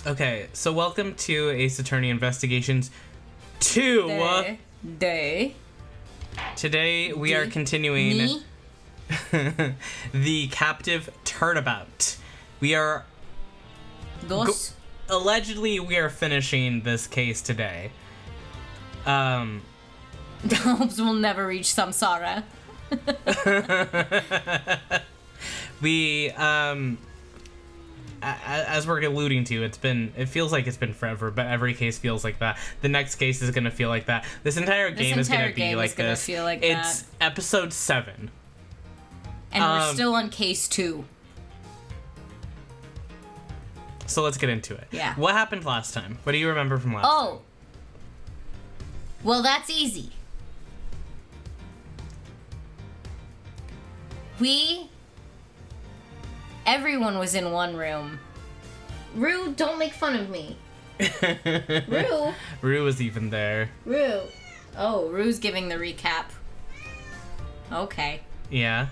Okay, so welcome to Ace Attorney Investigations 2. Today we are continuing the Captive Turnabout. We are allegedly we are finishing this case today. Hopes we'll never reach samsara. We as we're alluding to, it feels like it's been forever, but every case feels like that. The next case is gonna feel like that. This entire game is gonna be like this. It's episode 7. And we're still on case 2. So let's get into it. Yeah. What happened last time? What do you remember from last time? Well, that's easy. Everyone was in one room. Rue, don't make fun of me. Rue. Rue was even there. Rue. Oh, Rue's giving the recap. Okay. Yeah.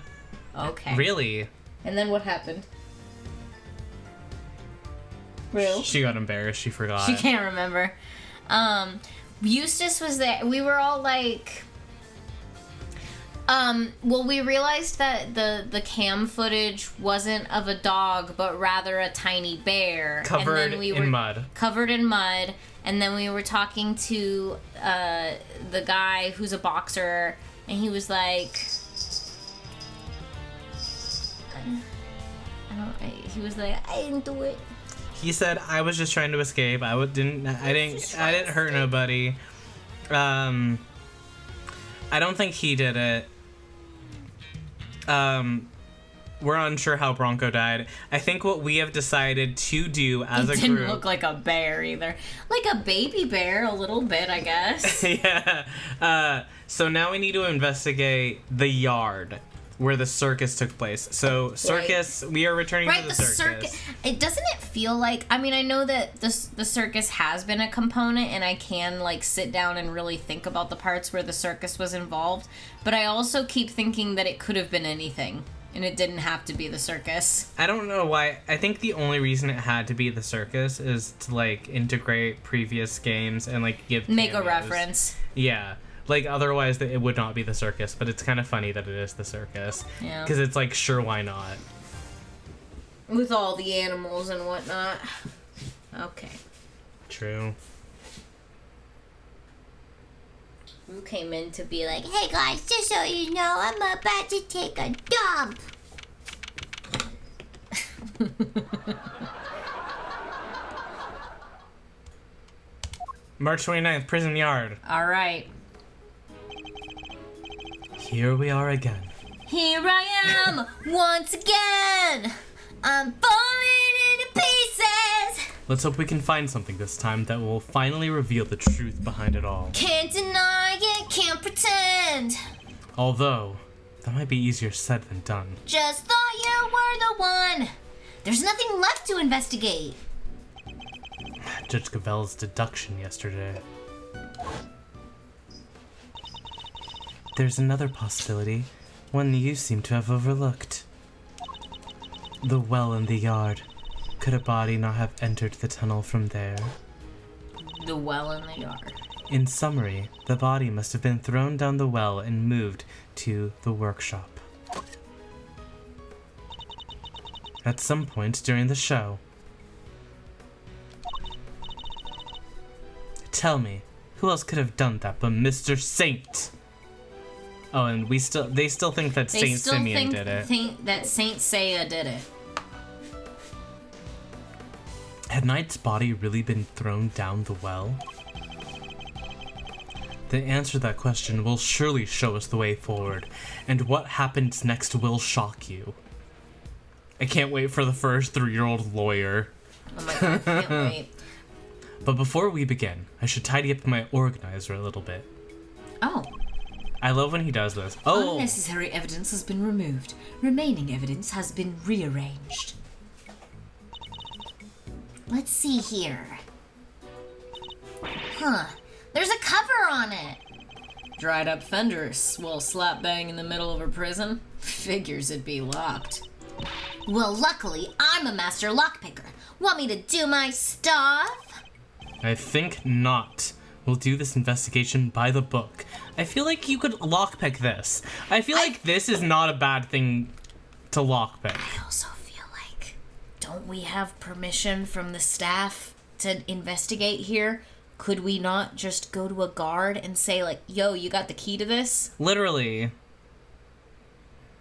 Okay. Really? And then what happened? Rue. She got embarrassed. She forgot. She can't remember. Eustace was there. We were all like... well, we realized that the cam footage wasn't of a dog, but rather a tiny bear. Covered in mud. Covered in mud. And then we were talking to the guy who's a boxer, and he was like... I didn't do it. He said, I was just trying to escape. I didn't hurt nobody. I don't think he did it. We're unsure how Bronco died. I think what we have decided to do as a group... He didn't look like a bear either. Like a baby bear, a little bit, I guess. Yeah. So now we need to investigate the yard where the circus took place. So, circus, we are returning to the circus. Doesn't it feel like... I mean, I know that the circus has been a component, and I can, like, sit down and really think about the parts where the circus was involved, but I also keep thinking that it could have been anything, and it didn't have to be the circus. I don't know why. I think the only reason it had to be the circus is to, like, integrate previous games and, like, make cameos. A reference. Yeah. Like, otherwise, it would not be the circus, but it's kind of funny that it is the circus. Yeah. Because it's like, sure, why not? With all the animals and whatnot. Okay. True. Who came in to be like, hey guys, just so you know, I'm about to take a dump. March 29th, Prison Yard. All right. Here we are again. Here I am, once again. I'm falling into pieces. Let's hope we can find something this time that will finally reveal the truth behind it all. Can't deny it, can't pretend. Although, that might be easier said than done. Just thought you were the one. There's nothing left to investigate. Judge Cavell's deduction yesterday. There's another possibility, one you seem to have overlooked. The well in the yard. Could a body not have entered the tunnel from there? The well in the yard. In summary, the body must have been thrown down the well and moved to the workshop. At some point during the show. Tell me, who else could have done that but Mr. Saint? Oh, and they still think that Saint Simeon did it. That Saint Seiya did it. Had Knight's body really been thrown down the well? The answer to that question will surely show us the way forward, and what happens next will shock you. I can't wait for the first 3-year-old lawyer. Oh my god, I can't wait. But before we begin, I should tidy up my organizer a little bit. Oh. I love when he does this. Oh! Unnecessary evidence has been removed. Remaining evidence has been rearranged. Let's see here. Huh. There's a cover on it. Dried up fender, swell slap bang in the middle of a prison. Figures it'd be locked. Well, luckily, I'm a master lockpicker. Want me to do my stuff? I think not. We'll do this investigation by the book. I feel like you could lockpick this. I feel like this is not a bad thing to lockpick. I also feel like, don't we have permission from the staff to investigate here? Could we not just go to a guard and say, like, yo, you got the key to this? Literally.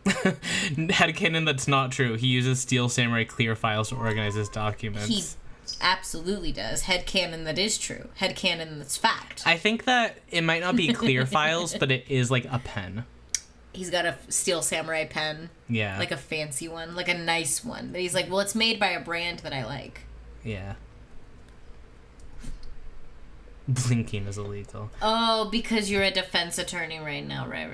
Headcanon, that's not true. He uses Steel Samurai clear files to organize his documents. He absolutely does. Headcanon, that is true. Headcanon, that's fact. I think that it might not be clear files, but it is like a pen. He's got a Steel Samurai pen. Yeah. Like a fancy one. Like a nice one. That he's like, well, it's made by a brand that I like. Yeah. Blinking is illegal. Oh, because you're a defense attorney right now. Right.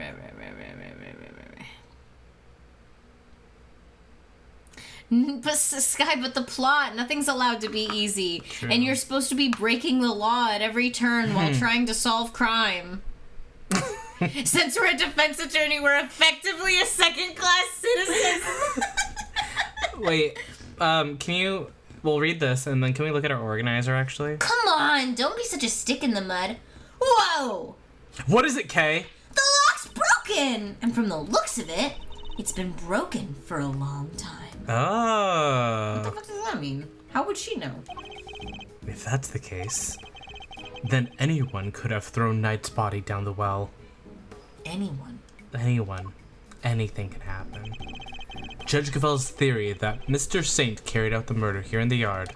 But Sky, but the plot, nothing's allowed to be easy. True. And you're supposed to be breaking the law at every turn while trying to solve crime. Since we're a defense attorney, we're effectively a second-class citizen. Wait, we'll read this, and then can we look at our organizer, actually? Come on, don't be such a stick in the mud. Whoa! What is it, Kay? The lock's broken! And from the looks of it, it's been broken for a long time. Oh. What the fuck does that mean? How would she know? If that's the case, then anyone could have thrown Knight's body down the well. Anyone. Anything can happen. Judge Gavel's theory that Mr. Saint carried out the murder here in the yard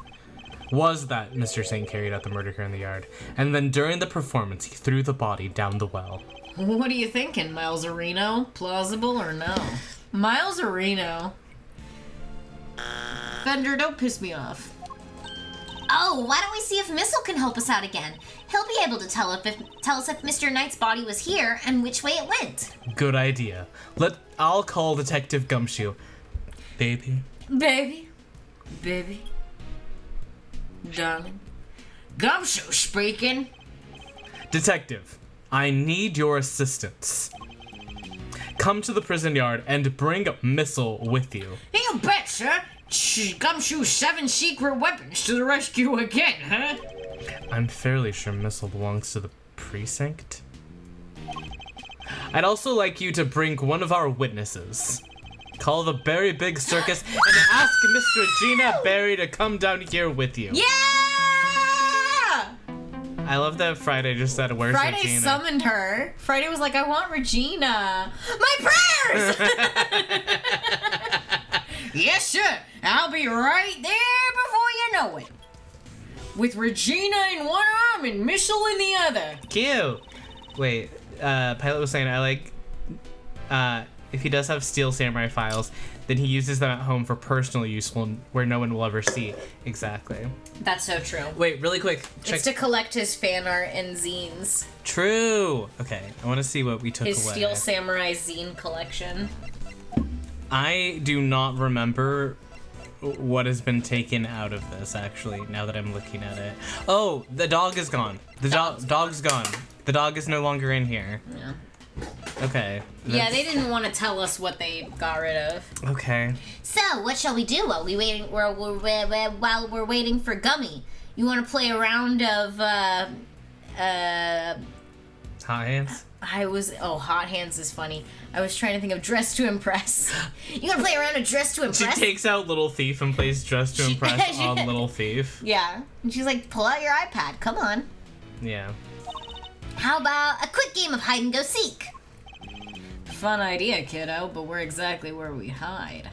and then during the performance he threw the body down the well. What are you thinking, Miles Areno? Plausible or no? Miles Areno. Fender, don't piss me off. Oh, why don't we see if Missile can help us out again? He'll be able to tell us if Mr. Knight's body was here and which way it went. Good idea. I'll call Detective Gumshoe. Baby. Darling. Gumshoe speaking. Detective, I need your assistance. Come to the prison yard and bring Missile with you. You bet, sir. Gumshoe's 7 secret weapons to the rescue again, huh? I'm fairly sure Missile belongs to the precinct. I'd also like you to bring one of our witnesses. Call the Berry Big Circus and ask Miss Regina Berry to come down here with you. Yeah! I love that Friday just said, where's Friday Regina? summoned her. Friday was like, I want Regina. My prayers! Yes, sir. I'll be right there before you know it. With Regina in one arm and Missile in the other. Cute. Wait, Pilot was saying, I like, if he does have Steel Samurai files, then he uses them at home for personal use where no one will ever see. Exactly. That's so true. Wait, really quick. Check. It's to collect his fan art and zines. True. Okay, I want to see what we took His away. Steel Samurai zine collection. I do not remember what has been taken out of this, actually, now that I'm looking at it. Oh, the dog is gone. The dog's gone. The dog is no longer in here. Yeah. Okay. Yeah, they didn't want to tell us what they got rid of. Okay. So, what shall we do while we're waiting for Gummy? You want to play a round of Hot hands? Hot hands is funny. I was trying to think of Dress to Impress. You want to play a round of Dress to She Impress? takes out Little Thief and plays Dress to Impress on Little Thief. Yeah. And she's like, pull out your iPad. Come on. Yeah. How about a quick game of hide and go seek? Fun idea, kiddo, but we're exactly where we hide.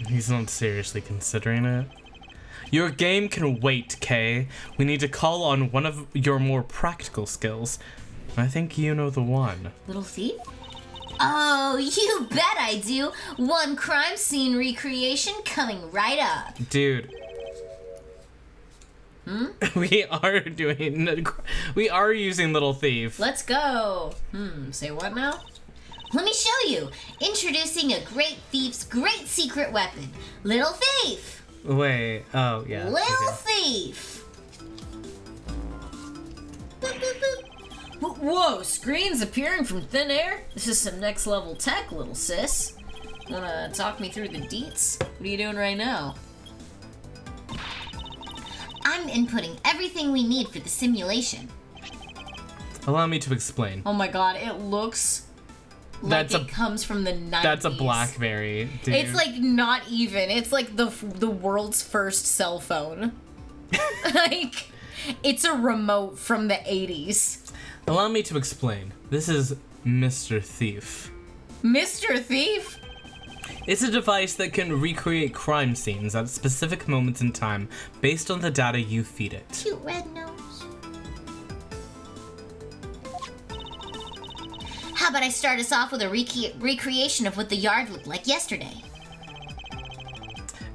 He's not seriously considering it. Your game can wait, Kay. We need to call on one of your more practical skills. I think you know the one. Little Thief? Oh, you bet I do. One crime scene recreation coming right up. Dude. We are using Little Thief. Let's go. Say what now? Let me show you. Introducing a great thief's great secret weapon. Little Thief. Wait. Oh, yeah. Little Okay. Thief. Boop, boop, boop. Whoa, screens appearing from thin air? This is some next level tech, little sis. Wanna talk me through the deets? What are you doing right now? I'm inputting everything we need for the simulation. Allow me to explain. Oh my god, it looks like it comes from the 90s. That's a BlackBerry, dude. It's like not even. It's like the world's first cell phone. Like, it's a remote from the 80s. Allow me to explain. This is Mr. Thief. Mr. Thief? It's a device that can recreate crime scenes at specific moments in time based on the data you feed it. Cute red nose. How about I start us off with a recreation of what the yard looked like yesterday?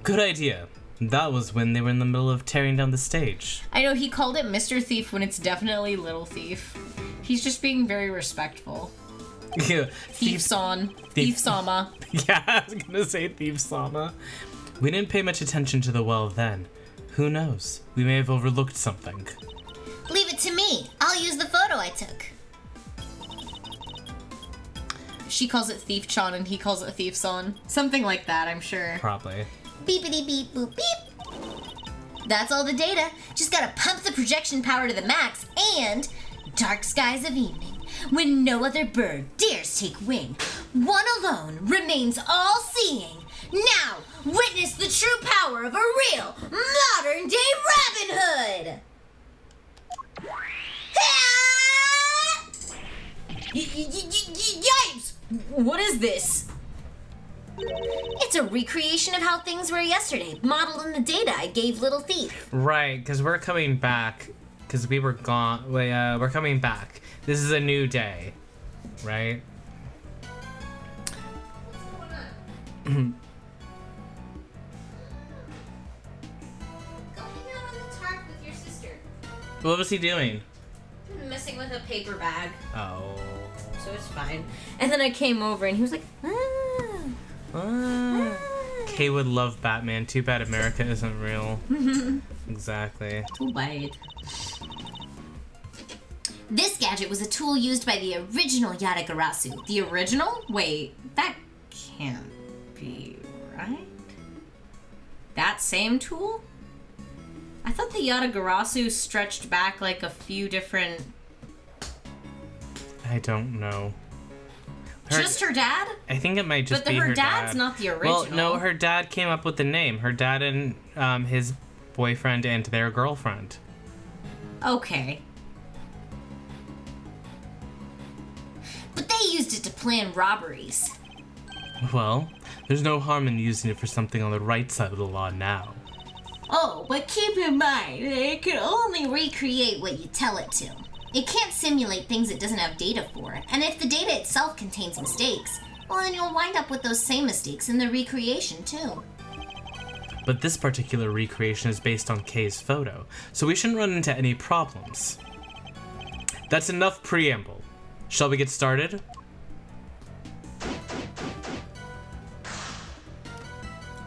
Good idea. That was when they were in the middle of tearing down the stage. I know he called it Mr. Thief when it's definitely Little Thief. He's just being very respectful. Yeah, Thief-son. Thief-sama. Yeah, I was gonna say Thief-sama. We didn't pay much attention to the well then. Who knows? We may have overlooked something. Leave it to me. I'll use the photo I took. She calls it Thief-chan and he calls it Thief-son. Something like that, I'm sure. Probably. Beepity beep boop beep. That's all the data. Just gotta pump the projection power to the max and dark skies of evening, when no other bird dares take wing. One alone remains all-seeing. Now, witness the true power of a real modern-day Robin Hood. Yipes! What is this? It's a recreation of how things were yesterday, modeled in the data I gave Little Thief. Right, because we're coming back. Because we were gone. We're coming back. This is a new day, right? Go hang out on the tarp with your sister. What was he doing? Messing with a paper bag, Oh. so it's fine. And then I came over and he was like, Kay would love Batman. Too bad America isn't real. Exactly. too bad. This gadget was a tool used by the original Yatagarasu. The original? Wait, that can't be right. That same tool? I thought the Yatagarasu stretched back like a few different... I don't know. Just her dad? I think it might just But be her her dad's dad. not the original. Well, no, her dad came up with the name. Her dad and his boyfriend and their girlfriend. Okay. But they used it to plan robberies. Well, there's no harm in using it for something on the right side of the law now. Oh, but keep in mind, it can only recreate what you tell it to. It can't simulate things it doesn't have data for, and if the data itself contains mistakes, well then you'll wind up with those same mistakes in the recreation too. But this particular recreation is based on Kay's photo, so we shouldn't run into any problems. That's enough preamble. Shall we get started?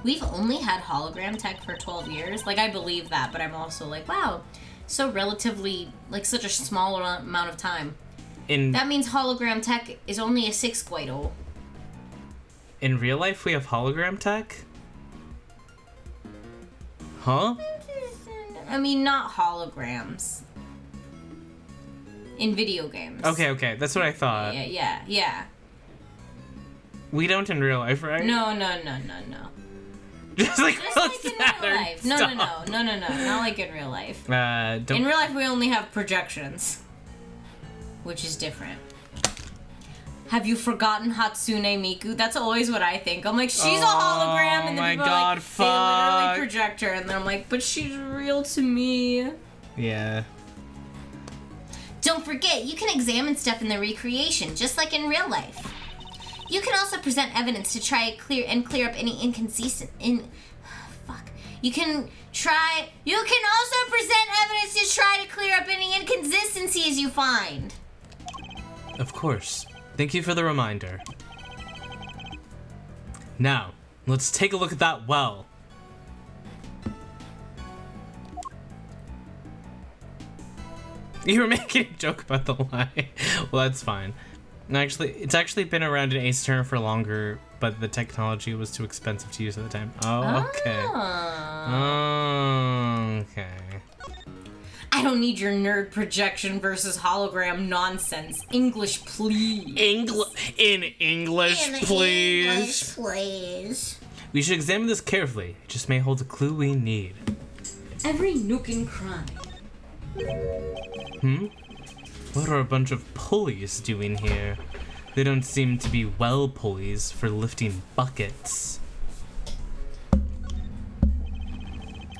We've only had hologram tech for 12 years. Like, I believe that, but I'm also like, wow, so relatively, like, such a small amount of time. That means hologram tech is only a 6 guido. In real life, we have hologram tech? Huh? I mean, not holograms. In video games. Okay, that's what I thought. Yeah. We don't in real life, right? No. Just like Just like in real life. No. Not like in real life. In real life, we only have projections, which is different. Have you forgotten Hatsune Miku? That's always what I think. I'm like, she's a hologram, and then people are like, they literally project her, and then I'm like, but she's real to me. Yeah. Don't forget, you can examine stuff in the recreation, just like in real life. You can also present evidence to try clear up any You can also present evidence to try to clear up any inconsistencies you find. Of course. Thank you for the reminder. Now, let's take a look at that well. You were making a joke about the lie. Well, that's fine. Actually, it's actually been around in Ace Attorney for longer, but the technology was too expensive to use at the time. Oh, okay. Oh. Okay. I don't need your nerd projection versus hologram nonsense. English, please. In English, please. English, please. We should examine this carefully. It just may hold a clue we need. Every nook and cranny. What are a bunch of pulleys doing here? They don't seem to be well pulleys for lifting buckets.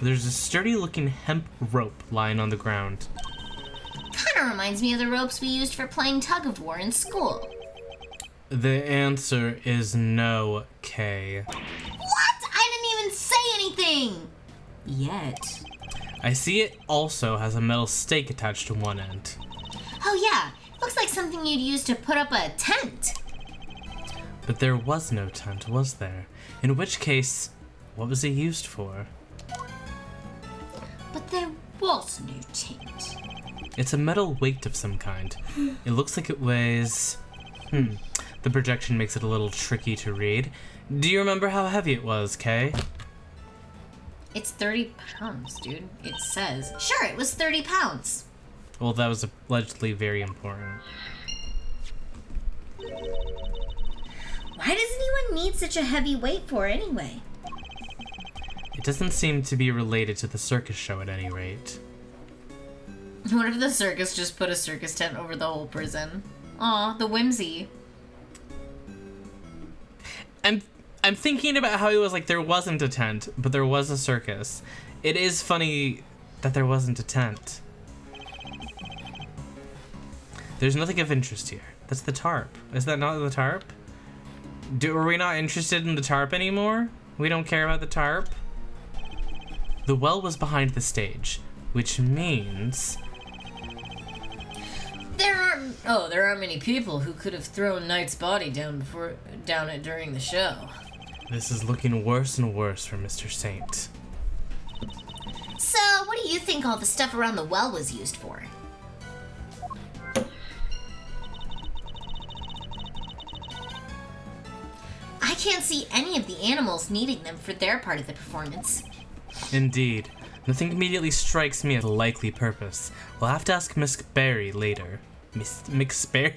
There's a sturdy-looking hemp rope lying on the ground. Kinda reminds me of the ropes we used for playing tug-of-war in school. The answer is no, Kay. What? I didn't even say anything! Yet. I see it also has a metal stake attached to one end. Oh yeah, looks like something you'd use to put up a tent. But there was no tent, was there? In which case, what was it used for? But there was no tent. It's a metal weight of some kind. It looks like it weighs... The projection makes it a little tricky to read. Do you remember how heavy it was, Kay? It's 30 pounds, dude. It says. Sure, it was 30 pounds. Well, that was allegedly very important. Why does anyone need such a heavy weight for anyway? It doesn't seem to be related to the circus show at any rate. What if the circus just put a circus tent over the whole prison? Aw, the whimsy. I'm thinking about how it was like there wasn't a tent, but there was a circus. It is funny that there wasn't a tent. There's nothing of interest here. That's the tarp. Is that not the tarp? Are we not interested in the tarp anymore? We don't care about the tarp? The well was behind the stage, which means... There aren't many people who could have thrown Knight's body down it during the show. This is looking worse and worse for Mr. Saint. So, what do you think all the stuff around the well was used for? I can't see any of the animals needing them for their part of the performance. Indeed. Nothing immediately strikes me as a likely purpose. We'll have to ask Miss Barry later. Mixter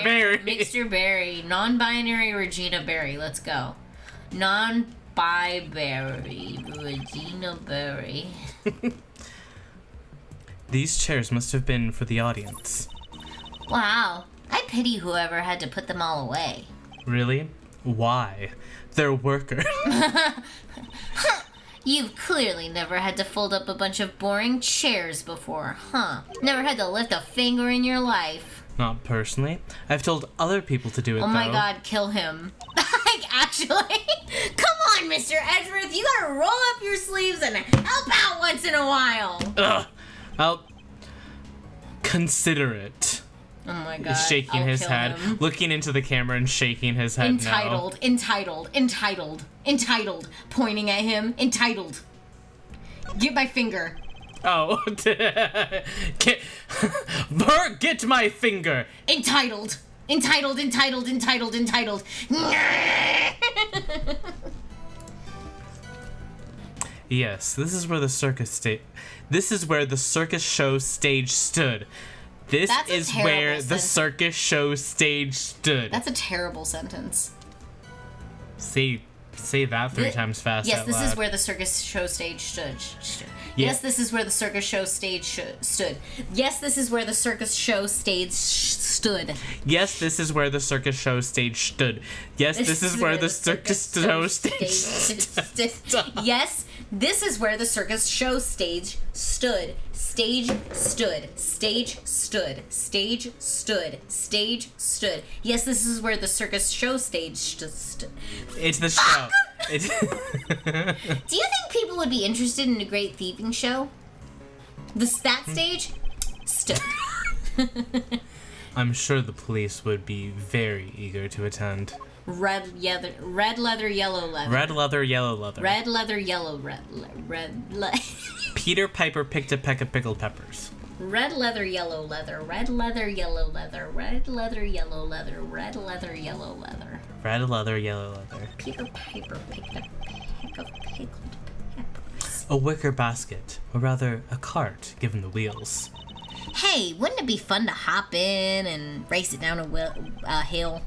Barry. Mixter Barry. Non-binary Regina Barry. Let's go. Non-bi-Barry. Regina Barry. These chairs must have been for the audience. Wow, I pity whoever had to put them all away. Really? Why? They're workers. You've clearly never had to fold up a bunch of boring chairs before, huh? Never had to lift a finger in your life. Not personally. I've told other people to do it, Oh though. my god, kill him. Like, actually? Come on, Mr. Edgeworth, you gotta roll up your sleeves and help out once in a while. Ugh. I'll consider it. Oh my god. He's shaking I'll his kill head, him. looking into the camera and shaking his head Entitled, pointing at him, entitled. Get my finger. no. Oh. Bert, get my finger. Entitled. Yes, this is where the circus show stage stood. This That's a is terrible where the sentence. circus show stage stood. That's a terrible sentence. Say that three times fast. Yes, out this loud. is where the circus show stage stood. Yeah. Yes, this is where the circus show stage stood. Yes, this is where the circus show stage stood. Yes, this is where the circus show stage stood. Yes, this is where the circus show stage stood. Yes, this is where the circus show stage stood. Stage stood. Stage stood. Stage stood. Stage stood. Yes, this is where the circus show stage stood. It's the show. Do you think people would be interested in a great thieving show? That stage? Stood. I'm sure the police would be very eager to attend. Red leather, yellow leather. Red leather, yellow leather. Red leather, yellow Peter Piper picked a peck of pickled peppers. Red leather, yellow leather. Red leather, yellow leather. Red leather, yellow leather. Red leather, yellow leather. Red leather, yellow leather. Peter Piper picked a peck of pickled peppers. A wicker basket, or rather a cart, given the wheels. Hey, wouldn't it be fun to hop in and race it down a hill?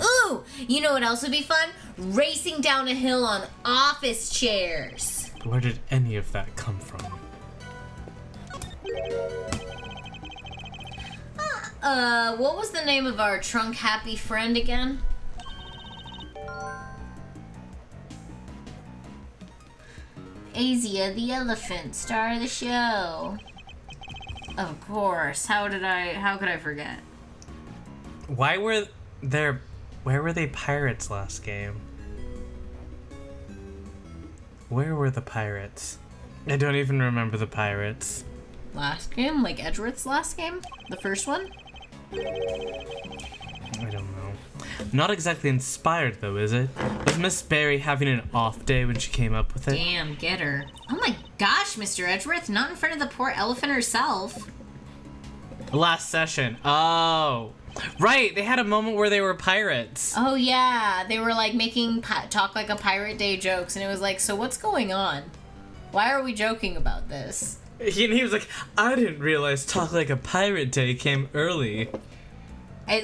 Ooh, you know what else would be fun? Racing down a hill on office chairs. Where did any of that come from? What was the name of our trunk happy friend again? Asia the elephant, star of the show. Of course. How could I forget? Where were they pirates last game? Where were the pirates? I don't even remember the pirates. Last game? Like Edgeworth's last game? The first one? I don't know. Not exactly inspired though, is it? Was Miss Barry having an off day when she came up with it? Damn, get her. Oh my gosh, Mr. Edgeworth, not in front of the poor elephant herself. Last session. Oh. Right, they had a moment where they were pirates. Oh yeah, they were like making talk like a pirate day jokes, and it was like, so what's going on? Why are we joking about this? He was like, I didn't realize Talk Like a Pirate Day came early.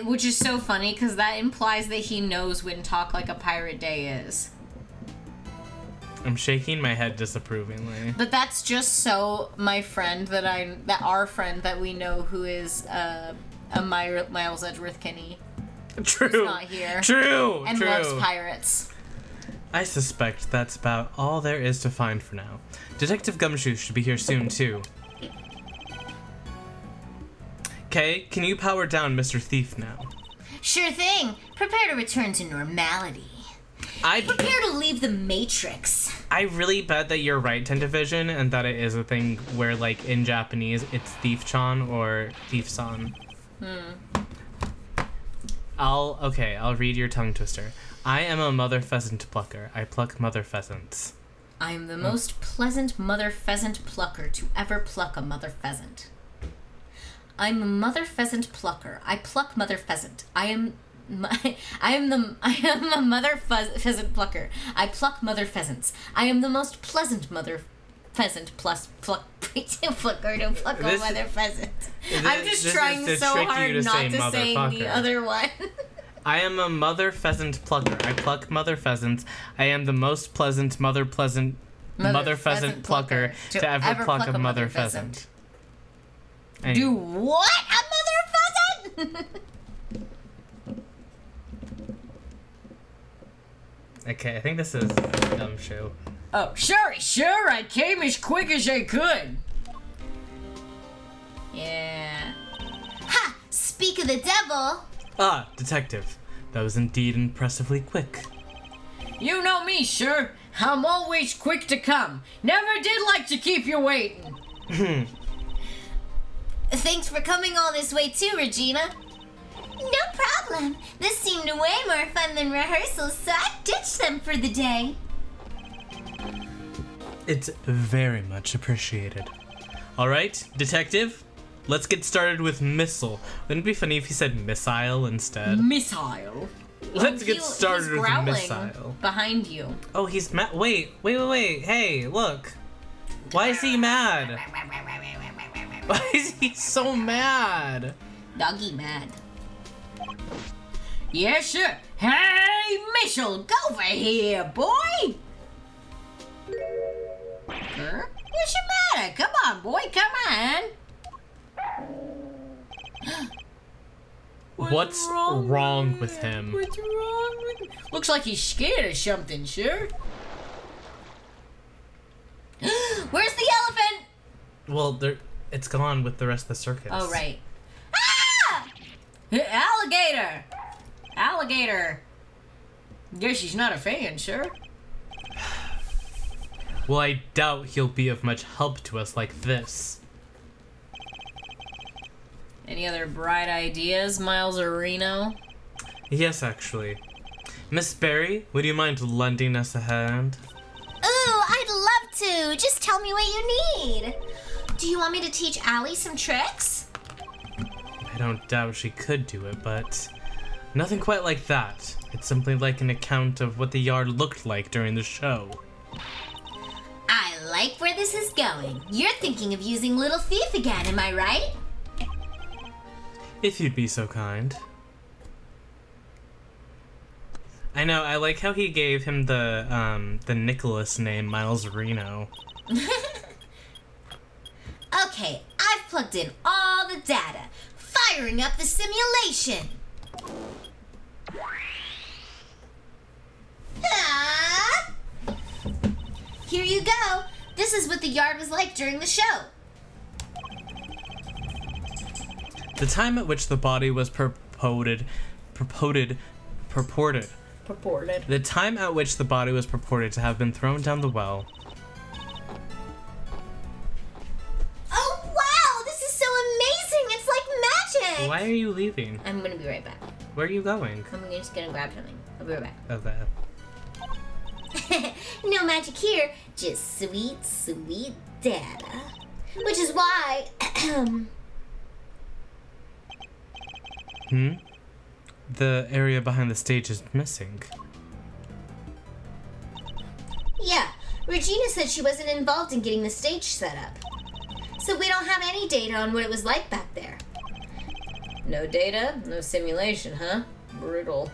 Which is so funny, because that implies that he knows when Talk Like a Pirate Day is. I'm shaking my head disapprovingly. But that's just so my friend our friend that we know who is a Miles Edgeworth Kinney. True. Who's not here. True. And true. loves pirates. I suspect that's about all there is to find for now. Detective Gumshoe should be here soon, too. Okay, can you power down Mr. Thief now? Sure thing. Prepare to return to normality. Prepare to leave the Matrix. I really bet that you're right, Tentavision, and that it is a thing where, like, in Japanese, it's Thief-chan or Thief-san. I'll read your tongue twister. I am a mother pheasant plucker. I pluck mother pheasants. I am the most pleasant mother pheasant plucker to ever pluck a mother pheasant. I'm a mother pheasant plucker. I pluck mother pheasant. I am a mother pheasant plucker. I pluck mother pheasants. I am the most pleasant mother pheasant plucker to pluck a mother pheasant. I'm just trying so hard not to say the other one. I am a mother pheasant plucker. I pluck mother pheasants. I am the most pleasant mother pheasant plucker to ever pluck a mother pheasant. Anyway. Do what? A mother pheasant? Okay, I think this is a dumb show. Oh, sure, I came as quick as I could. Yeah. Ha! Speak of the devil. Ah, detective. That was indeed impressively quick. You know me, sir. I'm always quick to come. Never did like to keep you waiting. Thanks for coming all this way too, Regina. No problem. This seemed way more fun than rehearsals, so I ditched them for the day. It's very much appreciated. All right, detective, let's get started with missile. Wouldn't it be funny if he said missile instead? Missile. Let's get started he's with missile. Behind you. Oh, he's mad. Wait. Hey, look. Why is he mad? Why is he so mad? Doggy mad. Yes, sir. Hey, Mitchell, go over here, boy. What's the matter? Come on, boy, come on. What's wrong with him? What's wrong with him? Looks like he's scared of something, sir. Where's the elephant? Well, it's gone with the rest of the circus. Oh, right. Ah! Alligator. Guess he's not a fan, sir. Well, I doubt he'll be of much help to us like this. Any other bright ideas, Miles or Reno? Yes, actually. Miss Barry, would you mind lending us a hand? Ooh, I'd love to. Just tell me what you need. Do you want me to teach Allie some tricks? I don't doubt she could do it, but Nothing quite like that. It's simply like an account of what the yard looked like during the show. I like where this is going. You're thinking of using Little Thief again, am I right? If you'd be so kind. I know, I like how he gave him the Nicholas name, Miles Reno. Okay, I've plugged in all the data. Firing up the simulation. Ah! Here you go. This is what the yard was like during the show. The time at which the body was purported. The time at which the body was purported to have been thrown down the well. Oh wow, this is so amazing. It's like magic. Why are you leaving? I'm gonna be right back. Where are you going? I'm just gonna grab something. I'll be right back. Okay. No magic here, just sweet, sweet data. Which is why... The area behind the stage is missing. Yeah, Regina said she wasn't involved in getting the stage set up. So we don't have any data on what it was like back there. No data, no simulation, huh? Brutal.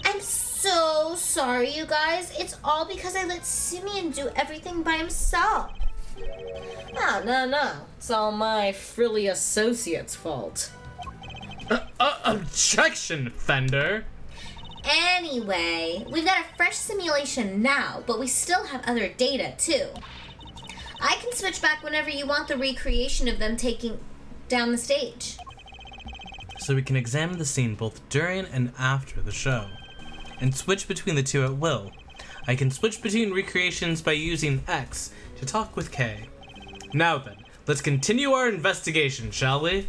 I'm so sorry, you guys. It's all because I let Simeon do everything by himself. Ah, no. It's all my frilly associate's fault. Objection, Fender! Anyway, we've got a fresh simulation now, but we still have other data, too. I can switch back whenever you want the recreation of them taking down the stage. So we can examine the scene both during and after the show, and switch between the two at will. I can switch between recreations by using X to talk with K. Now then, let's continue our investigation, shall we?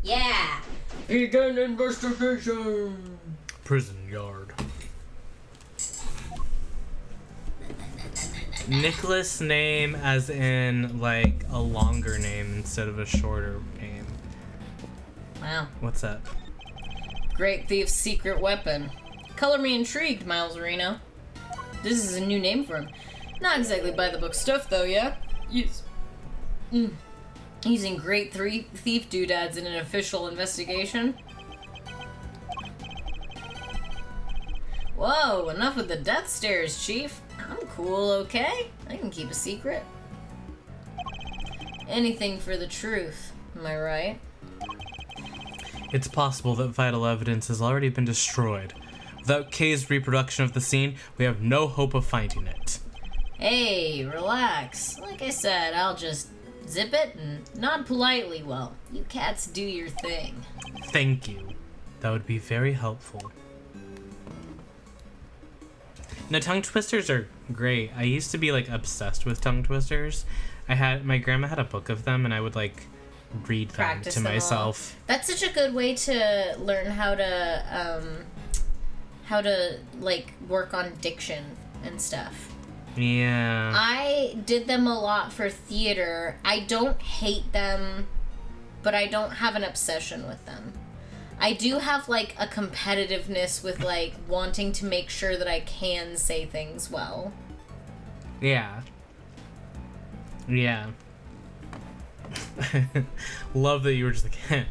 Yeah. Begin investigation! Prison yard. Nicholas name as in, like, a longer name instead of a shorter name. Wow. What's that? Great thief's secret weapon. Color me intrigued, Miles Reno. This is a new name for him. Not exactly by the book stuff, though, yeah? Yes. Using great thief doodads in an official investigation. Whoa, enough with the death stares, Chief. I'm cool, okay? I can keep a secret. Anything for the truth, am I right? It's possible that vital evidence has already been destroyed. Without K's reproduction of the scene, we have no hope of finding it. Hey, relax. Like I said, I'll just zip it and nod politely while you cats do your thing. Thank you. That would be very helpful. Now, tongue twisters are great. I used to be, like, obsessed with tongue twisters. My grandma had a book of them, and I would, like, read them Practice to them myself. all. That's such a good way to learn how to like work on diction and stuff. Yeah. I did them a lot for theater. I don't hate them, but I don't have an obsession with them. I do have like a competitiveness with like wanting to make sure that I can say things well. Yeah. Yeah. Love that you were just like,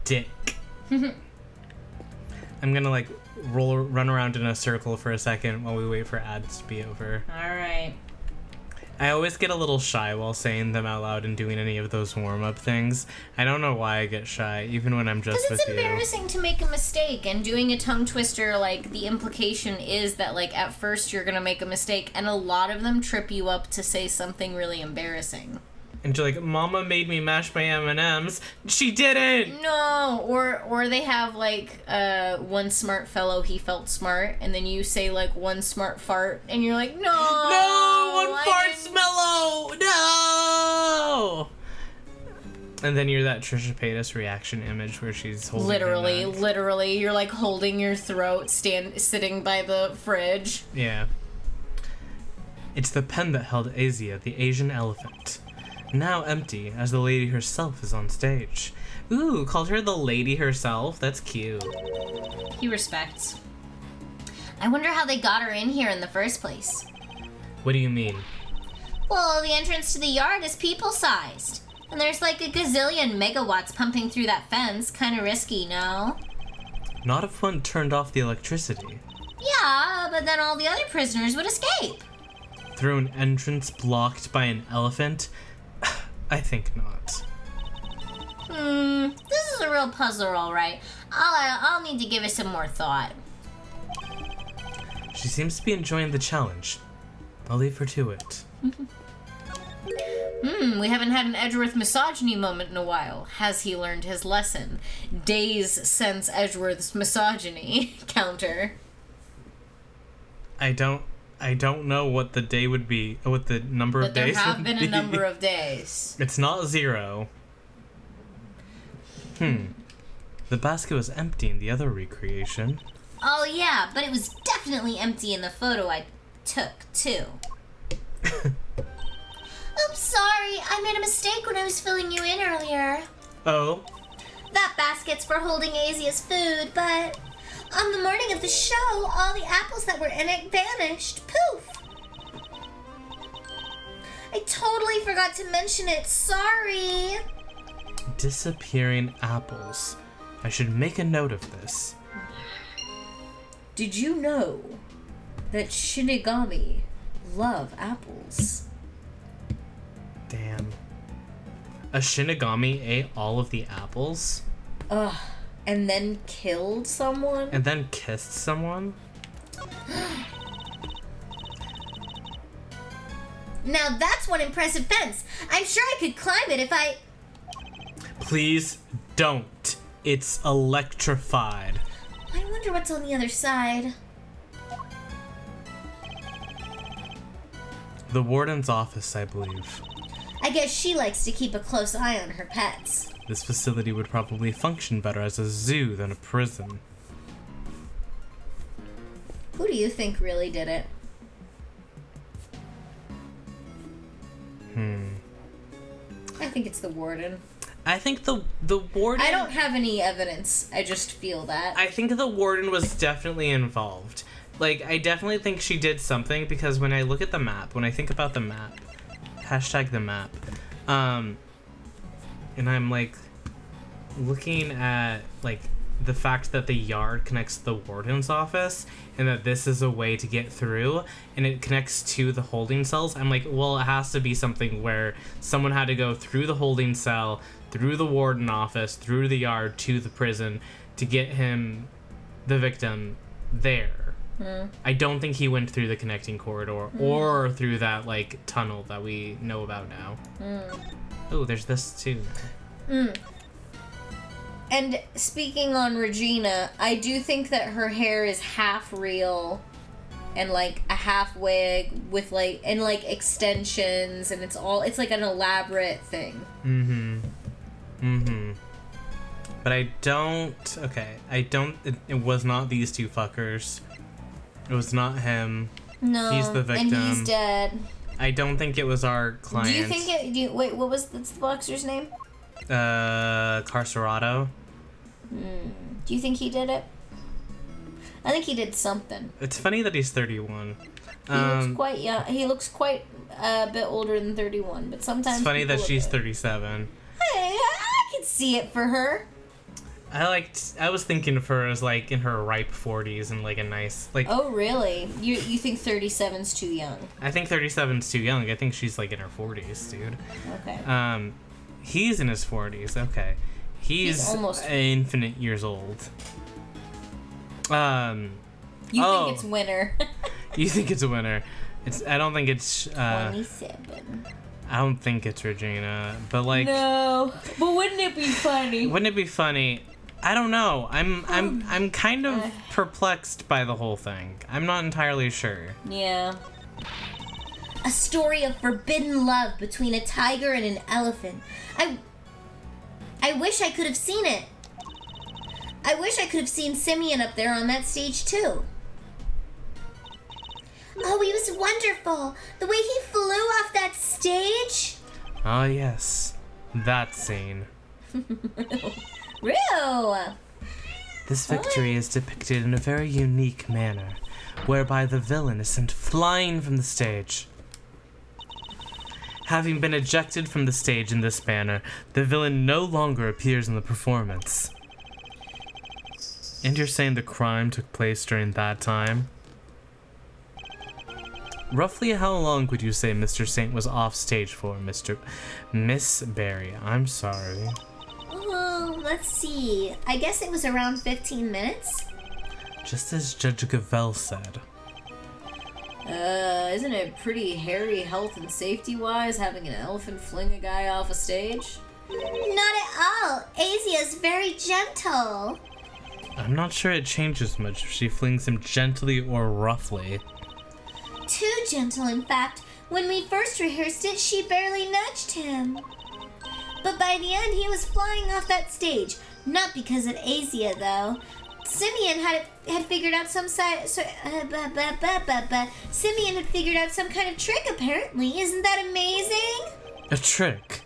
dick. I'm gonna like run around in a circle for a second while we wait for ads to be over. Alright. I always get a little shy while saying them out loud and doing any of those warm-up things. I don't know why I get shy, even when I'm just with you. Because it's embarrassing to make a mistake, and doing a tongue twister, like, the implication is that, like, at first you're gonna make a mistake, and a lot of them trip you up to say something really embarrassing. And you're like, Mama made me mash my M&Ms. She didn't! No! Or they have, like, one smart fellow, he felt smart, and then you say, like, one smart fart, and you're like, no! No! One fart's mellow! No! And then you're that Trisha Paytas reaction image where she's holding Literally, you're, like, holding your throat, sitting by the fridge. Yeah. It's the pen that held Asia, the Asian elephant. Now empty, as the lady herself is on stage. Ooh, called her the lady herself? That's cute. He respects. I wonder how they got her in here in the first place. What do you mean? Well, the entrance to the yard is people-sized. And there's like a gazillion megawatts pumping through that fence. Kinda risky, no? Not if one turned off the electricity. Yeah, but then all the other prisoners would escape. Through an entrance blocked by an elephant? I think not. This is a real puzzle, all right. I'll need to give it some more thought. She seems to be enjoying the challenge. I'll leave her to it. We haven't had an Edgeworth misogyny moment in a while. Has he learned his lesson? Days since Edgeworth's misogyny counter. I don't know what the day would be, what the number of But there days have would been be. a number of days. It's not 0. The basket was empty in the other recreation. Oh yeah, but it was definitely empty in the photo I took, too. Oops, sorry. I made a mistake when I was filling you in earlier. Oh? That basket's for holding Asia's food, but on the morning of the show, all the apples that were in it vanished. Poof! I totally forgot to mention it. Sorry. Disappearing apples. I should make a note of this. Did you know that Shinigami love apples? Damn. A Shinigami ate all of the apples? Ugh. And then killed someone? And then kissed someone? Now that's one impressive fence. I'm sure I could climb it if I... Please don't. It's electrified. I wonder what's on the other side. The warden's office, I believe. I guess she likes to keep a close eye on her pets. This facility would probably function better as a zoo than a prison. Who do you think really did it? I think it's the warden. I think the warden... I don't have any evidence. I just feel that. I think the warden was definitely involved. Like, I definitely think she did something, because when I look at the map, when I think about the map, hashtag the map, and I'm, like, looking at, like, the fact that the yard connects to the warden's office, and that this is a way to get through, and it connects to the holding cells, I'm like, well, it has to be something where someone had to go through the holding cell, through the warden office, through the yard, to the prison, to get him, the victim, there. I don't think he went through the connecting corridor, or through that, like, tunnel that we know about now. Oh, there's this, too. And speaking on Regina, I do think that her hair is half real and like a half wig with like extensions, and it's like an elaborate thing. But I don't... Okay, it was not these two fuckers. It was not him. No, He's the victim. and he's dead. I don't think it was our client. Do you think it... wait, what was the boxer's name? Carcerado. Do you think he did it? I think he did something. It's funny that he's 31. He looks quite young. He looks quite a bit older than 31, but sometimes It's funny that people she's look 37. Hey, I can see it for her. I was thinking of her as like in her ripe 40s and like a nice like. Oh really? You think 37's too young? I think 37's too young. I think she's like in her 40s, dude. Okay. He's in his 40s. Okay, he's almost infinite years old. You think it's winter? You think it's a winner? I don't think it's. 27. I don't think it's Regina, but like. No, but wouldn't it be funny? Wouldn't it be funny? I don't know. I'm kind of perplexed by the whole thing. I'm not entirely sure. Yeah. A story of forbidden love between a tiger and an elephant. I wish I could have seen it. I wish I could have seen Simeon up there on that stage too. Oh, he was wonderful. The way he flew off that stage. Ah, yes. That scene. Real! This victory is depicted in a very unique manner, whereby the villain is sent flying from the stage. Having been ejected from the stage in this manner, the villain no longer appears in the performance. And you're saying the crime took place during that time? Roughly how long would you say Mr. Saint was off stage for, Miss Barry? I'm sorry. Oh, let's see. I guess it was around 15 minutes. Just as Judge Gavelle said. Isn't it pretty hairy health and safety-wise having an elephant fling a guy off a stage? Not at all. Asia's very gentle. I'm not sure it changes much if she flings him gently or roughly. Too gentle, in fact. When we first rehearsed it, she barely nudged him. But by the end, he was flying off that stage. Not because of Asia, though. Simeon had figured out Simeon had figured out some kind of trick, apparently. Isn't that amazing? A trick?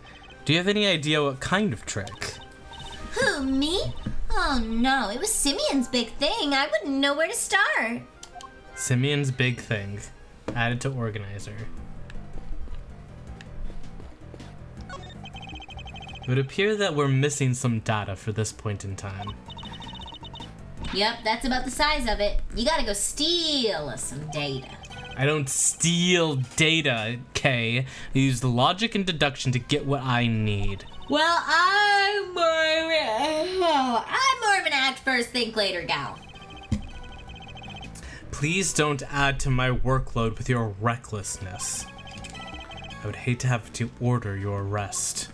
Do you have any idea what kind of trick? Who, me? Oh no, it was Simeon's big thing. I wouldn't know where to start. Simeon's big thing. Added to organizer. It would appear that we're missing some data for this point in time. Yep, that's about the size of it. You gotta go steal us some data. I don't steal data, Kay. I use logic and deduction to get what I need. Well, I'm more of an act first, think later gal. Please don't add to my workload with your recklessness. I would hate to have to order your arrest.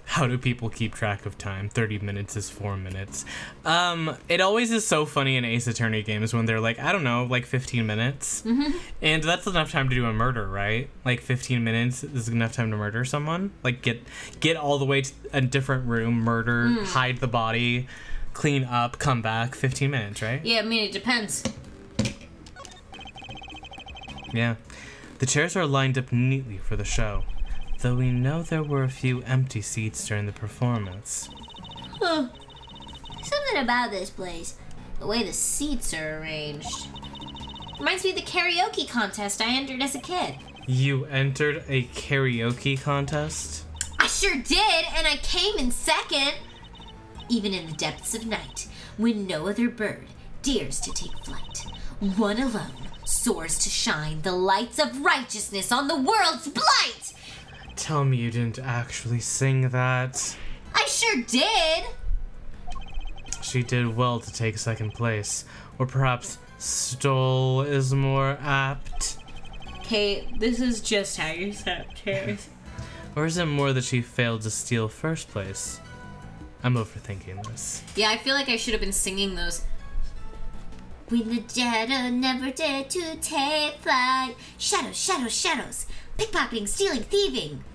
How do people keep track of time? 30 minutes is 4 minutes. It always is so funny in Ace Attorney games when they're like, I don't know, like 15 minutes. Mm-hmm. And that's enough time to do a murder, right? Like 15 minutes is enough time to murder someone? Like get all the way to a different room, murder, hide the body, clean up, come back, 15 minutes, right? Yeah, I mean, it depends. Yeah. The chairs are lined up neatly for the show, though we know there were a few empty seats during the performance. Huh. Something about this place. The way the seats are arranged. Reminds me of the karaoke contest I entered as a kid. You entered a karaoke contest? I sure did, and I came in second. Even in the depths of night, when no other bird dares to take flight, one alone soars to shine the lights of righteousness on the world's blight. Tell me you didn't actually sing that. I sure did. She did well to take second place. Or perhaps stole is more apt. Okay, this is just how you set up chairs. Or is it more that she failed to steal first place? I'm overthinking this. Yeah, I feel like I should have been singing those. When the debtor never dared to take flight. Shadows, shadows, shadows. Pickpocketing, stealing, thieving.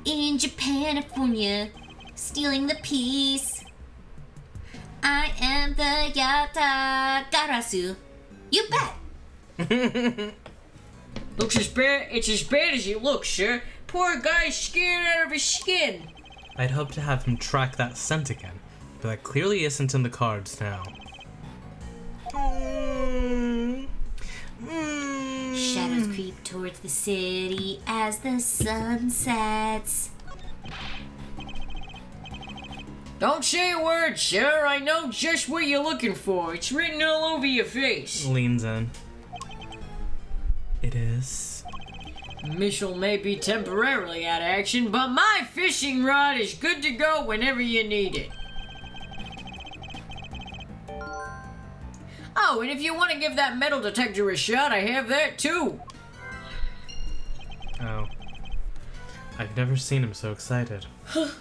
In Japan, stealing the peace. I am the Yata Garasu. You bet. Looks as bad. It's as bad as it looks, sir. Poor guy's scared out of his skin. I'd hope to have him track that scent again, but that clearly isn't in the cards now. Shadows creep towards the city as the sun sets. Don't say a word, sir. I know just what you're looking for. It's written all over your face. Leans in. It is. Missile may be temporarily out of action, but my fishing rod is good to go whenever you need it. Oh, and if you want to give that metal detector a shot, I have that too. Oh. I've never seen him so excited. You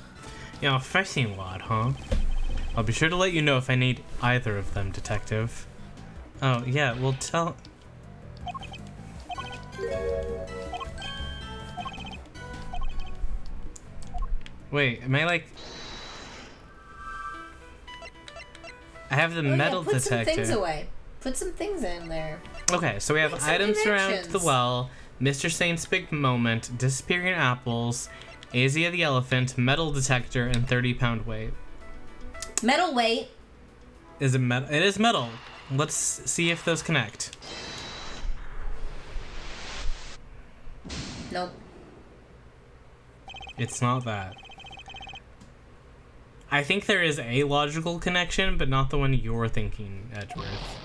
know, fishing rod, huh? I'll be sure to let you know if I need either of them, detective. Oh, yeah, well, tell... Wait, am I like... I have the metal put detector. some things away. Put some things in there. Okay, so we have Make some items around the connections. well, Mr. Saint's big moment, disappearing apples, Azia the elephant, metal detector, and 30-pound weight. Metal weight. Is it metal? It is metal. Let's see if those connect. Nope. It's not that. I think there is a logical connection, but not the one you're thinking, Edgeworth.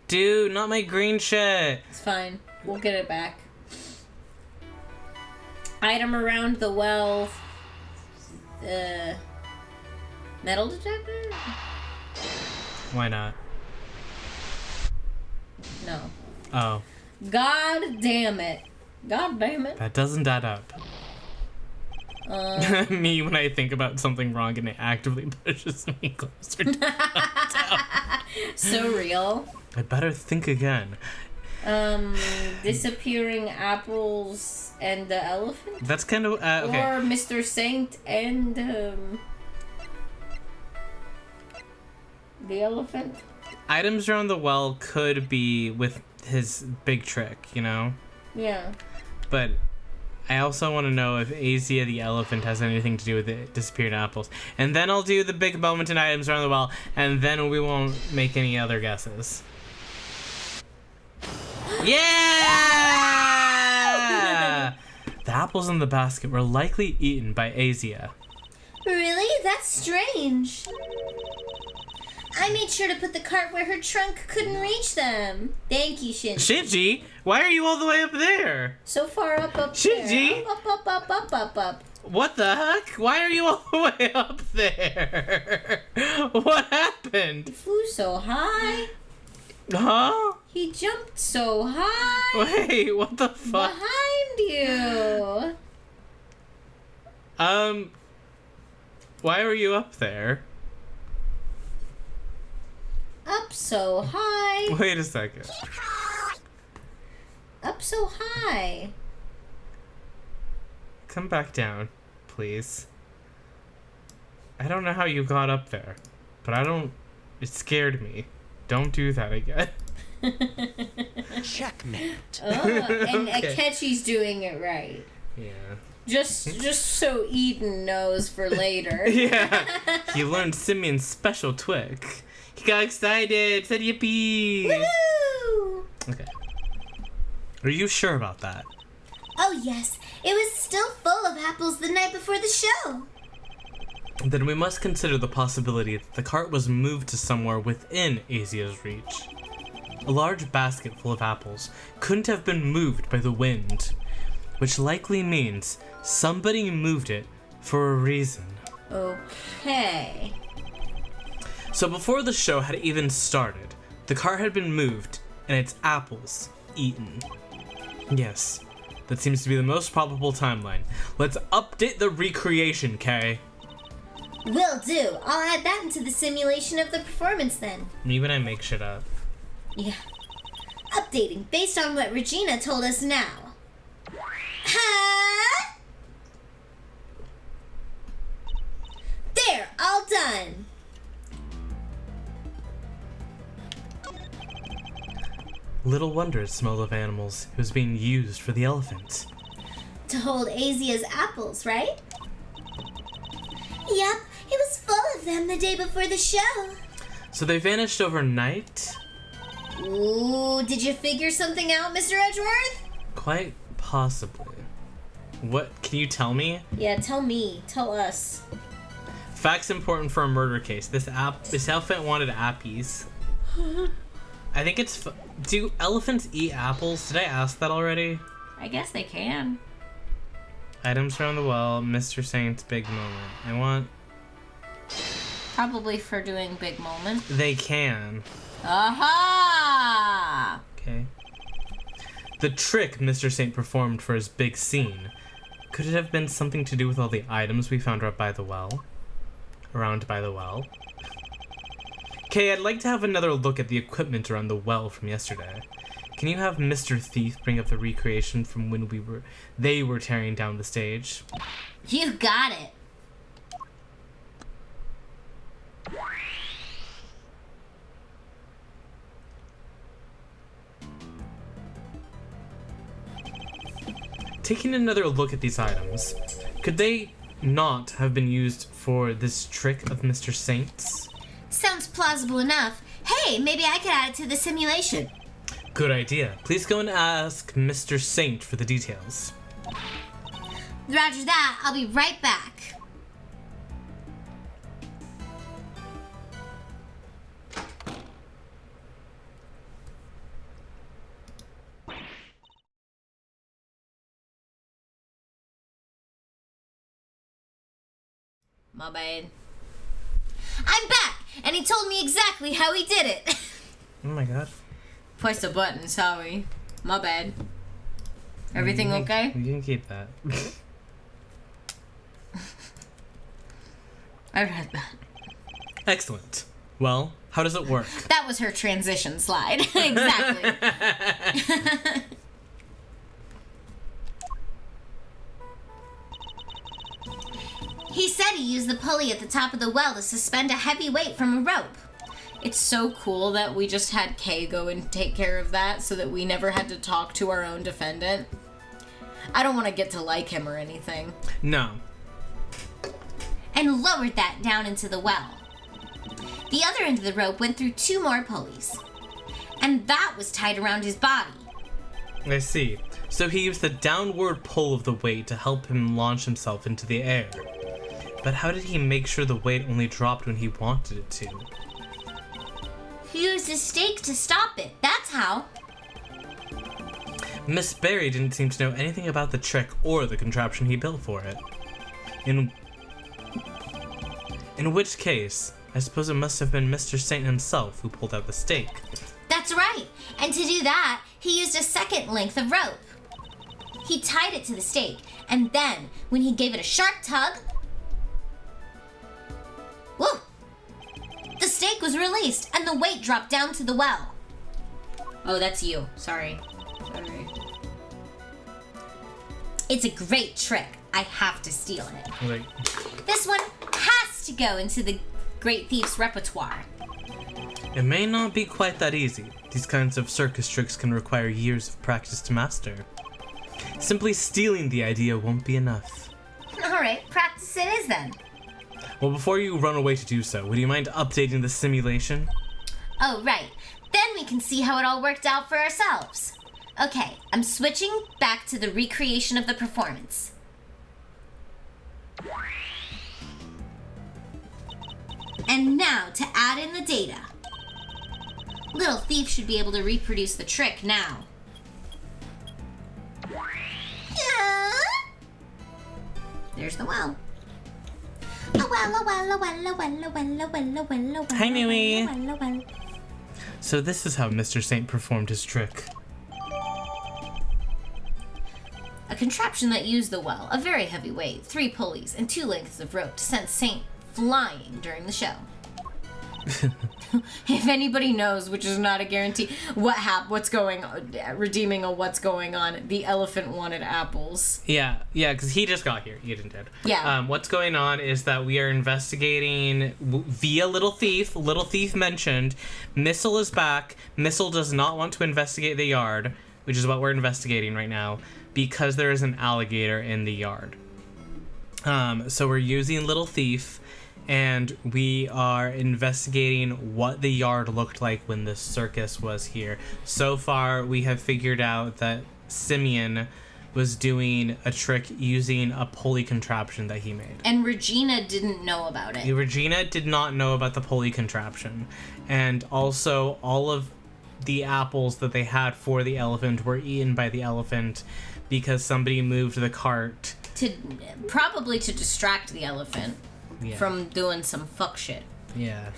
Dude, not my green shit. It's fine. We'll get it back. Item around the well. Metal detector? Why not? No. Oh, God damn it. God damn it. that doesn't add up. Me when I think about something wrong and it actively pushes me closer to So real. I better think again. Disappearing apples and the elephant? That's kind of okay. Or Mr. Saint and the elephant? Items around the well could be with his big trick, you know? Yeah. But I also want to know if Azia the elephant has anything to do with the disappearing apples. And then I'll do the big moment in items around the well, and then we won't make any other guesses. Yeah! The apples in the basket were likely eaten by Azia. Really? That's strange. I made sure to put the cart where her trunk couldn't reach them. Thank you, Shinji. Shinji, why are you all the way up there? So far up Shinji? there. Up. What the heck? Why are you all the way up there? What happened? He flew so high. Huh? He jumped so high. Wait, what the fuck? Behind you. Why were you up there? Up so high. Wait a second. Up so high. Come back down, please. I don't know how you got up there, but it scared me. Don't do that again. Checkmate. Oh, and Okay. Akechi's doing it right. Yeah. Just so Eden knows for later. Yeah. He learned Simeon's special trick. He got excited, said yippee. Woo! Okay. Are you sure about that? Oh, yes. It was still full of apples the night before the show. Then we must consider the possibility that the cart was moved to somewhere within Azia's reach. A large basket full of apples couldn't have been moved by the wind, which likely means somebody moved it for a reason. Okay. So before the show had even started, the cart had been moved and its apples eaten. Yes, that seems to be the most probable timeline. Let's update the recreation, Kay. Will do. I'll add that into the simulation of the performance then. Me when I make shit up. Yeah. Updating based on what Regina told us now. Huh? There, all done. Little wonder it smelled of animals. It was being used for the elephant. To hold Azia's apples, right? Yep, it was full of them the day before the show. So they vanished overnight? Ooh, did you figure something out, Mr. Edgeworth? Quite possibly. What, can you tell me? Yeah, tell me. Tell us. Facts important for a murder case. This elephant wanted appies. I think it's... Do elephants eat apples? Did I ask that already? I guess they can. Items around the well, Mr. Saint's big moment. I want... Probably for doing big moment. They can. Aha! Okay. The trick Mr. Saint performed for his big scene. Could it have been something to do with all the items we found right by the well? Around by the well? Okay, I'd like to have another look at the equipment around the well from yesterday. Can you have Mr. Thief bring up the recreation from when they were tearing down the stage? You got it. taking another look at these items, could they not have been used for this trick of Mr. Saint's? Sounds plausible enough. Hey, maybe I could add it to the simulation. Good idea. Please go and ask Mr. Saint for the details. Roger that. I'll be right back. My bad. I'm back, and he told me exactly how he did it. Oh my god. Press the button, sorry. My bad. Everything okay? You can keep that. I read that. Excellent. Well, how does it work? That was her transition slide. Exactly. He said he used the pulley at the top of the well to suspend a heavy weight from a rope. It's so cool that we just had Kay go and take care of that so that we never had to talk to our own defendant. I don't want to get to like him or anything. No. And lowered that down into the well. The other end of the rope went through 2 more pulleys. And that was tied around his body. I see. So he used the downward pull of the weight to help him launch himself into the air. But how did he make sure the weight only dropped when he wanted it to? He used a stake to stop it. That's how. Miss Barry didn't seem to know anything about the trick or the contraption he built for it. In which case, I suppose it must have been Mr. Saint himself who pulled out the stake. That's right. And to do that, he used a second length of rope. He tied it to the stake, and then, when he gave it a sharp tug, whoa! The stake was released, and the weight dropped down to the well. Oh, that's you. Sorry. Sorry. It's a great trick. I have to steal it. Like, This one has to go into the Great Thief's repertoire. it may not be quite that easy. These kinds of circus tricks can require years of practice to master. Simply stealing the idea won't be enough. Alright, practice it is then. Well, before you run away to do so, would you mind updating the simulation? Oh, right. Then we can see how it all worked out for ourselves. Okay, I'm switching back to the recreation of the performance. And now to add in the data. Little Thief should be able to reproduce the trick now. There's the well. A well, a well, a well, a well, a well, a well, a well, a well. Hi, Nui. A well, a well. So this is how Mr. Saint performed his trick. A contraption that used the well, a very heavy weight, 3 pulleys, and 2 lengths of rope to send Saint flying during the show. If anybody knows, which is not a guarantee, what's going on, redeeming a what's going on, the elephant wanted apples. Yeah, because he just got here. You didn't did. Yeah. What's going on is that we are investigating via Little Thief. Little Thief mentioned Missile is back. Missile does not want to investigate the yard, which is what we're investigating right now, because there is an alligator in the yard. So we're using Little Thief, and we are investigating what the yard looked like when the circus was here. So far, we have figured out that Simeon was doing a trick using a pulley contraption that he made. And Regina didn't know about it. Regina did not know about the pulley contraption. And also, all of the apples that they had for the elephant were eaten by the elephant because somebody moved the cart. Probably to distract the elephant. Yeah. From doing some fuck shit. Yeah.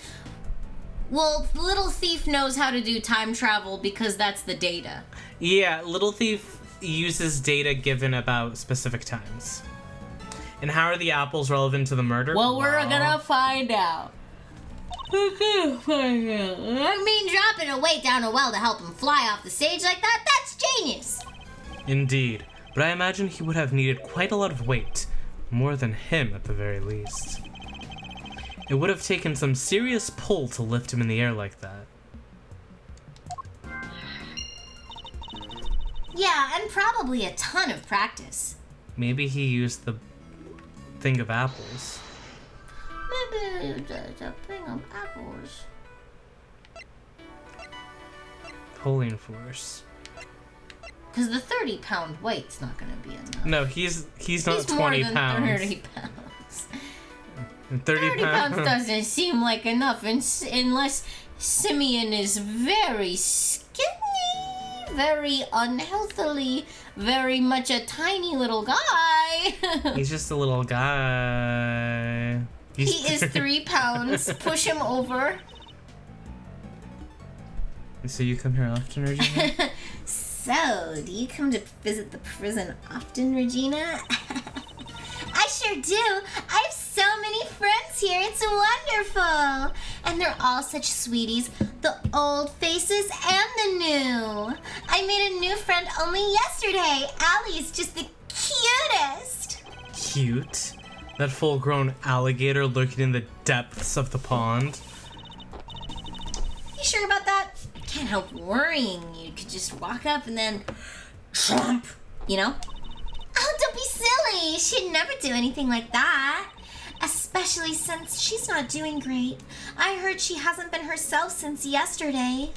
Well, Little Thief knows how to do time travel because that's the data. Yeah, Little Thief uses data given about specific times. And how are the apples relevant to the murder? Well, we're gonna find out. I mean, dropping a weight down a well to help him fly off the stage like that, that's genius. Indeed. But I imagine he would have needed quite a lot of weight. More than him, at the very least. It would have taken some serious pull to lift him in the air like that. Yeah, and probably a ton of practice. Maybe he used the thing of apples. Maybe the thing of apples. Pulling force. Because the 30-pound weight's not going to be enough. No, he's not He's 20 more than pounds. 30 pounds. 30 pounds pounds. doesn't seem like enough unless Simeon is very skinny, very unhealthily, very much a tiny little guy. He's just a little guy. He is 3 pounds. Push him over. So you come here often, Regina? So, do you come to visit the prison often, Regina? I sure do. I have so many friends here. It's wonderful. And they're all such sweeties. The old faces and the new. I made a new friend only yesterday. Allie's just the cutest. Cute. That full-grown alligator lurking in the depths of the pond. You sure about that? Can't help worrying. You could just walk up and then trump, you know? Oh, don't be silly. She'd never do anything like that. Especially since she's not doing great. I heard she hasn't been herself since yesterday.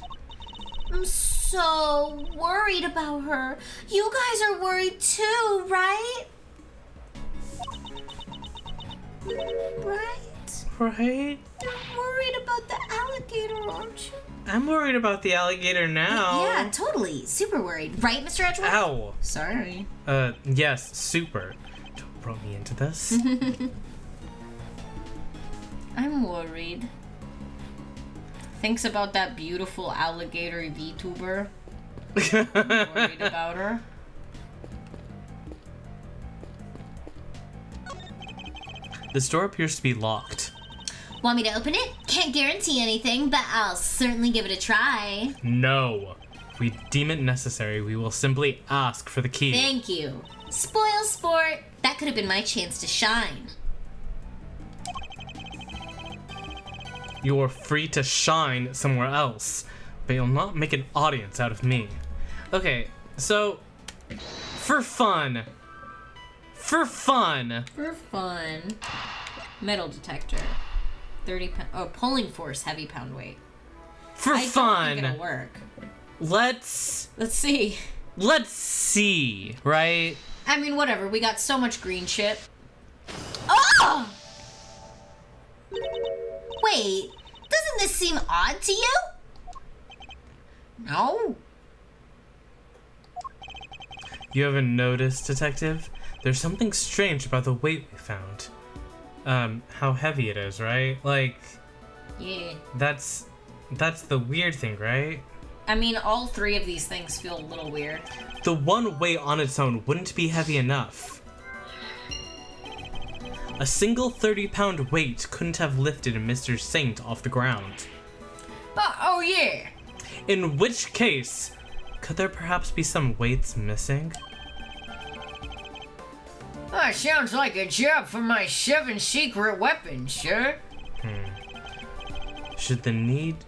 I'm so worried about her. You guys are worried too, right? Right? Right? You're worried about the alligator, aren't you? I'm worried about the alligator now. Yeah, totally. Super worried. Right, Mr. Edgeworth? Ow. Sorry. Yes, super. Don't throw me into this. I'm worried. Thinks about that beautiful alligator VTuber. I'm worried about her. This door appears to be locked. Want me to open it? Can't guarantee anything, but I'll certainly give it a try. No. If we deem it necessary, we will simply ask for the key. Thank you. Spoil sport. That could have been my chance to shine. You are free to shine somewhere else, but you'll not make an audience out of me. Okay, so, for fun. For fun. For fun. Metal detector. 30 pound. Oh, pulling force, heavy pound weight. For I fun. don't think it'll work. Let's see. Right? I mean, whatever. We got so much green shit. Oh! Wait, doesn't this seem odd to you? No. You haven't noticed, Detective? There's something strange about the weight we found. How heavy it is, right? Like, Yeah. that's the weird thing, right? I mean, all three of these things feel a little weird. The one weight on its own wouldn't be heavy enough. A single 30-pound weight couldn't have lifted Mr. Saint off the ground. Oh yeah. In which case, could there perhaps be some weights missing? That sounds like a job for my 7 secret weapons, sir. Should the need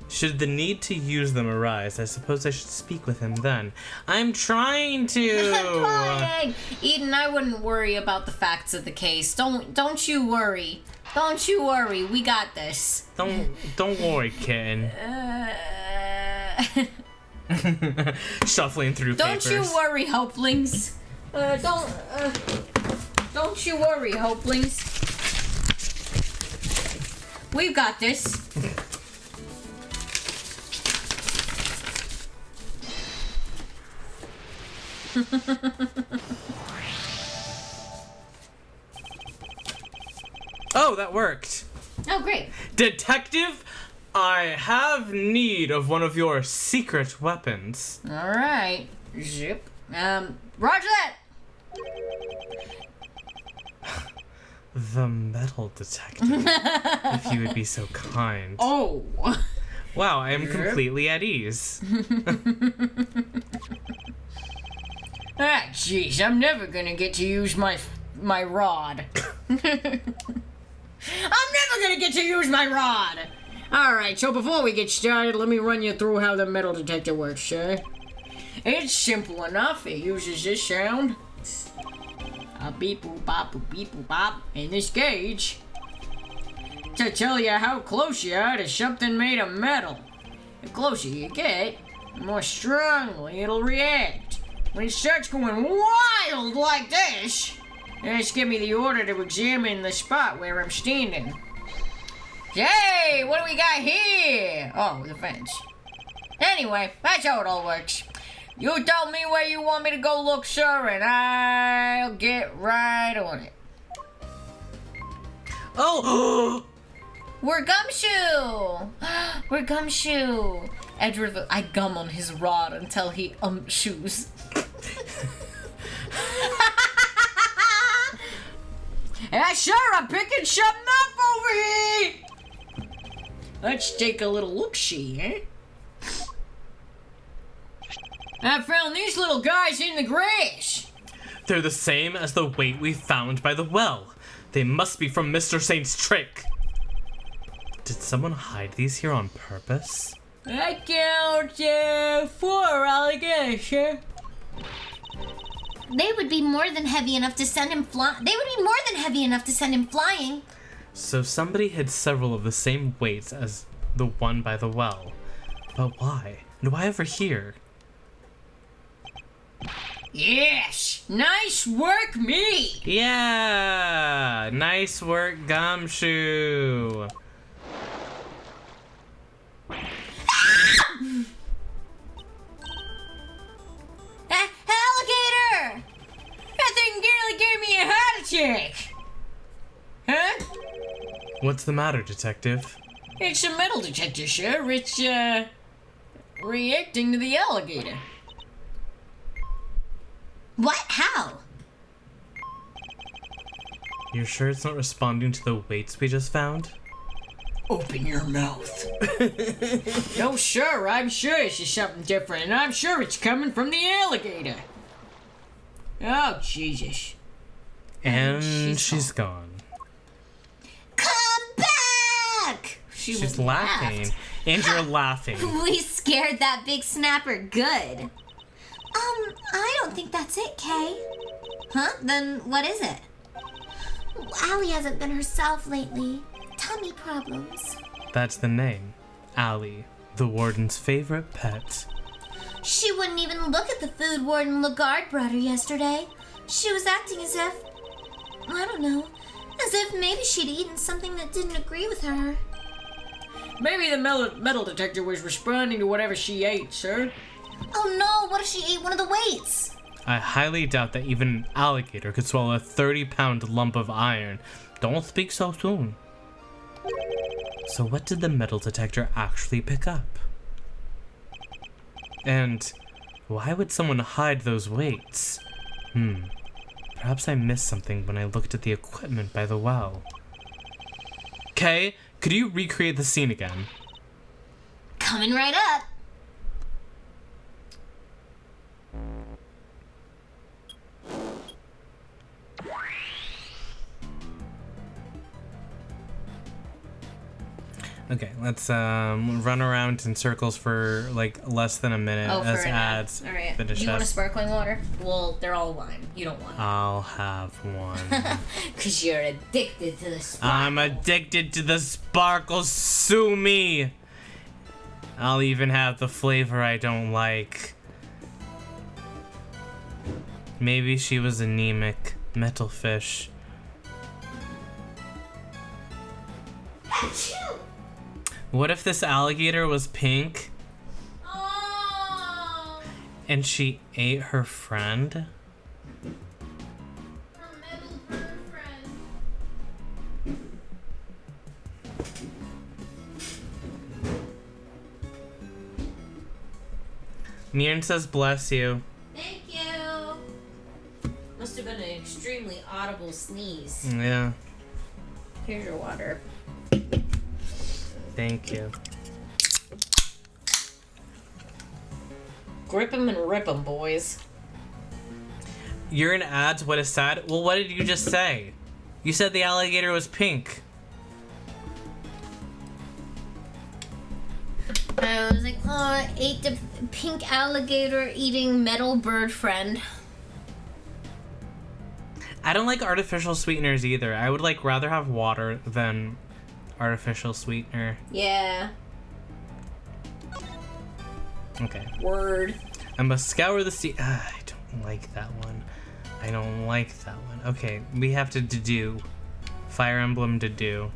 to use them arise, I suppose I should speak with him then. I'm trying to. Fine. Eden, I wouldn't worry about the facts of the case. Don't you worry. Don't you worry. We got this. Don't worry, kitten. Shuffling through papers. Don't you worry, Hopelings. Don't you worry, Hopelings. We've got this. Oh, that worked. Oh, great. Detective, I have need of one of your secret weapons. All right. Zip. Roger that. The metal detector. If you would be so kind. Oh. Wow, I am completely at ease. Ah, jeez, I'm never gonna get to use my rod. I'm never gonna get to use my rod! Alright, so before we get started, let me run you through how the metal detector works, sir. It's simple enough. It uses this sound. A beep boop bop boop beep boop bop. And this gauge to tell you how close you are to something made of metal. The closer you get, the more strongly it'll react. When it starts going wild like this, just give me the order to examine the spot where I'm standing. Hey, what do we got here? Oh, the fence. Anyway, that's how it all works. You tell me where you want me to go look, sir, and I'll get right on it. Oh! We're Gumshoe! We're Gumshoe! Edgeworth, I gum on his rod until he shoes. Yeah, sure, I'm picking something up over here. Let's take a little look-see, eh? I found these little guys in the grass. They're the same as the weight we found by the well. They must be from Mr. Saint's trick. Did someone hide these here on purpose? I count 4 alligators. They would be more than heavy enough to send him flying. So somebody hid several of the same weights as the one by the well. But why? And why over here? Yes, nice work, me. Yeah! Nice work, Gumshoe! Alligator! That thing nearly gave me a heart attack. Huh? What's the matter, Detective? It's a metal detector, sir. It's, reacting to the alligator. What? How? You're sure it's not responding to the weights we just found? Open your mouth. No, sir, I'm sure this is something different, and I'm sure it's coming from the alligator. Oh, Jesus. And she's gone. Come back! She's laughing. And you're laughing. We scared that big snapper good. I don't think that's it, Kay. Huh? Then what is it? Allie hasn't been herself lately. Tummy problems. That's the name. Allie, the warden's favorite pet. She wouldn't even look at the food warden Lagarde brought her yesterday. She was acting as if, I don't know, as if maybe she'd eaten something that didn't agree with her. Maybe the metal detector was responding to whatever she ate, sir. Oh no, what if she ate one of the weights? I highly doubt that even an alligator could swallow a 30-pound lump of iron. Don't speak so soon. So what did the metal detector actually pick up? And why would someone hide those weights? Perhaps I missed something when I looked at the equipment by the well. Kay, could you recreate the scene again? Coming right up. Okay, let's run around in circles for like less than a minute as ads All right. finish Do you want a up. sparkling water? Well, they're all lime. You don't want it. I'll have one. Because you're addicted to the sparkle. I'm addicted to the sparkle. Sue me. I'll even have the flavor I don't like. Maybe she was anemic. Metal fish. What if this alligator was pink Oh, and she ate her friend? her metal bird friend. Nian says bless you. Thank you. Must have been an extremely audible sneeze. Yeah, Here's your water. thank you. Grip 'em and rip 'em, boys. You're in ads, what is sad? Well, what did you just say? You said the alligator was pink. I was like, oh, I ate the pink alligator eating metal bird friend. I don't like artificial sweeteners either. I would like rather have water than artificial sweetener. Yeah. Okay. Word. I must scour the sea. I don't like that one. I don't like that one. Okay, we have to do. Fire Emblem to do.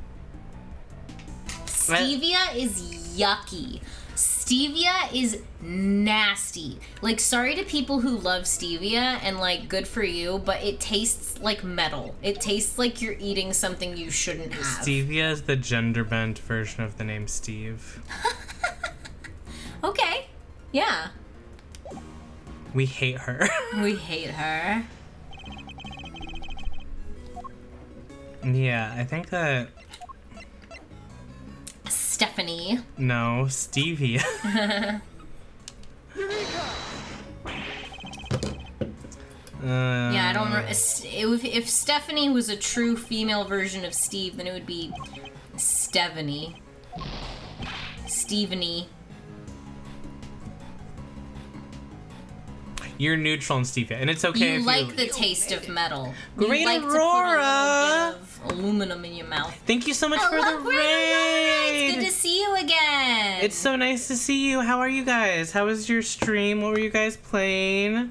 Stevia is yucky. Stevia is nasty. Like, sorry to people who love stevia and, like, good for you, but it tastes like metal. It tastes like you're eating something you shouldn't have. Stevia is the gender-bent version of the name Steve. Okay. Yeah. We hate her. We hate her. Yeah, I think that... Stephanie. No, Stevia. Yeah, I don't know. If Stephanie was a true female version of Steve, then it would be Stephanie. Stephanie. You're neutral on Stevia, and it's okay You if like you... the taste of metal. Great you like Aurora! to put a little bit of aluminum in your mouth. Thank you so much for the Hello, Great Aurora! raid! It's good to see you again. It's so nice to see you. How are you guys? How was your stream? What were you guys playing?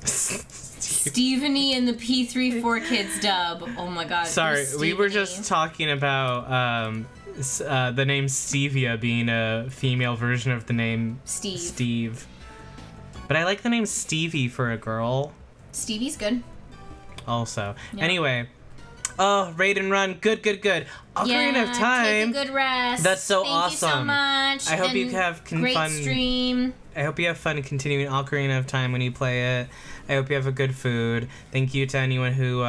Stephanie and the P34 Kids dub. Oh my god. Sorry, who's we were Stephanie? just talking about the name Stevia being a female version of the name Steve. But I like the name Stevie for a girl. Stevie's good. Also. Yeah. Anyway. Oh, raid and run. Good. Ocarina of Time. Take a good rest. That's so Thank awesome. you so much. I hope and you have great fun. stream. I hope you have fun continuing Ocarina of Time when you play it. I hope you have a good food. Thank you to anyone who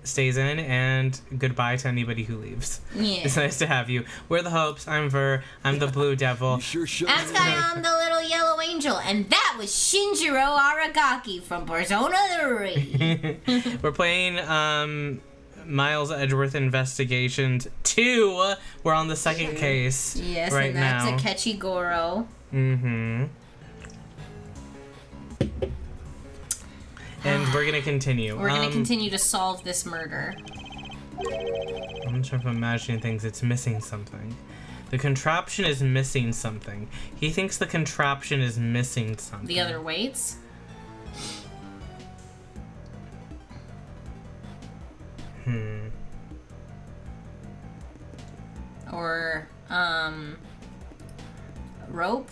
stays in, and goodbye to anybody who leaves. Yeah. It's nice to have you. We're the Hopes. I'm Ver. I'm the Blue Devil. I'm Sky, I'm the little yellow angel, and that was Shinjiro Aragaki from Persona 3. We're playing Miles Edgeworth Investigations 2. We're on the second case Yes, right and that's now. Akechi Goro. Mm-hmm. And we're gonna continue. We're gonna continue to solve this murder. I'm not sure if I'm imagining things. It's missing something. The contraption is missing something. He thinks the contraption is missing something. The other weights? Or, rope?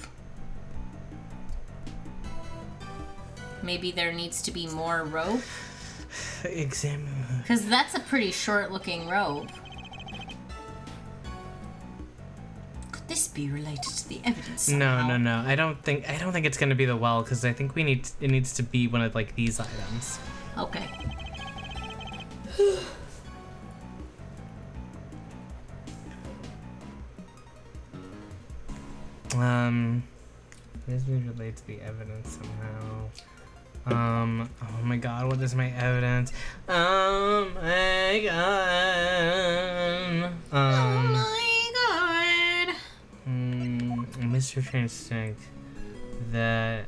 Maybe there needs to be more rope? Examine. Because that's a pretty short-looking rope. Could this be related to the evidence somehow? No. I don't think it's gonna be the well, because I think it needs to be one of like these items. Okay. This would relate to the evidence somehow. Oh my god, what is my evidence? Oh my god. Oh my god. Mr. Transtinct that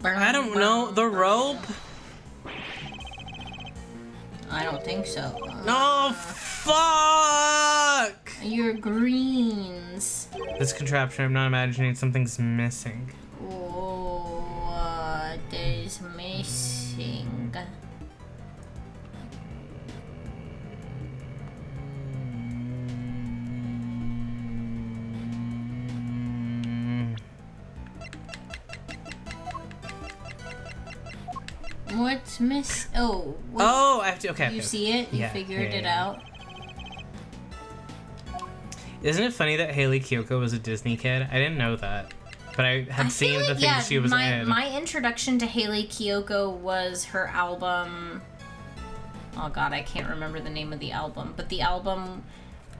I don't know, the rope? I don't think so. No, fuck! Your greens. This contraption, I'm not imagining something's missing. What is missing? What's miss? Oh. Oh, I have to. Okay. You see it? You Yeah, figured it yeah. out? Isn't it funny that Hayley Kiyoko was a Disney kid? I didn't know that, but I had seen the things she was in. My introduction to Hayley Kiyoko was her album. Oh god, I can't remember the name of the album, but the album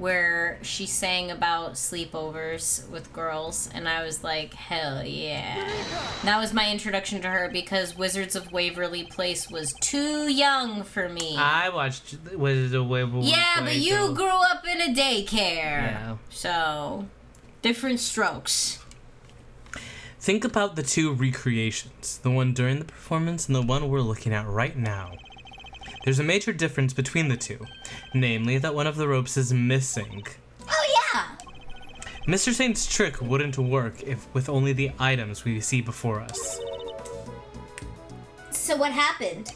where she sang about sleepovers with girls, and I was like, hell yeah. That was my introduction to her because Wizards of Waverly Place was too young for me. I watched Wizards of Waverly Place. Yeah, but you grew up in a daycare. Yeah. So, different strokes. Think about the two recreations, the one during the performance and the one we're looking at right now. There's a major difference between the two, namely that one of the ropes is missing. Oh, yeah. Mr. Saint's trick wouldn't work if with only the items we see before us. So what happened?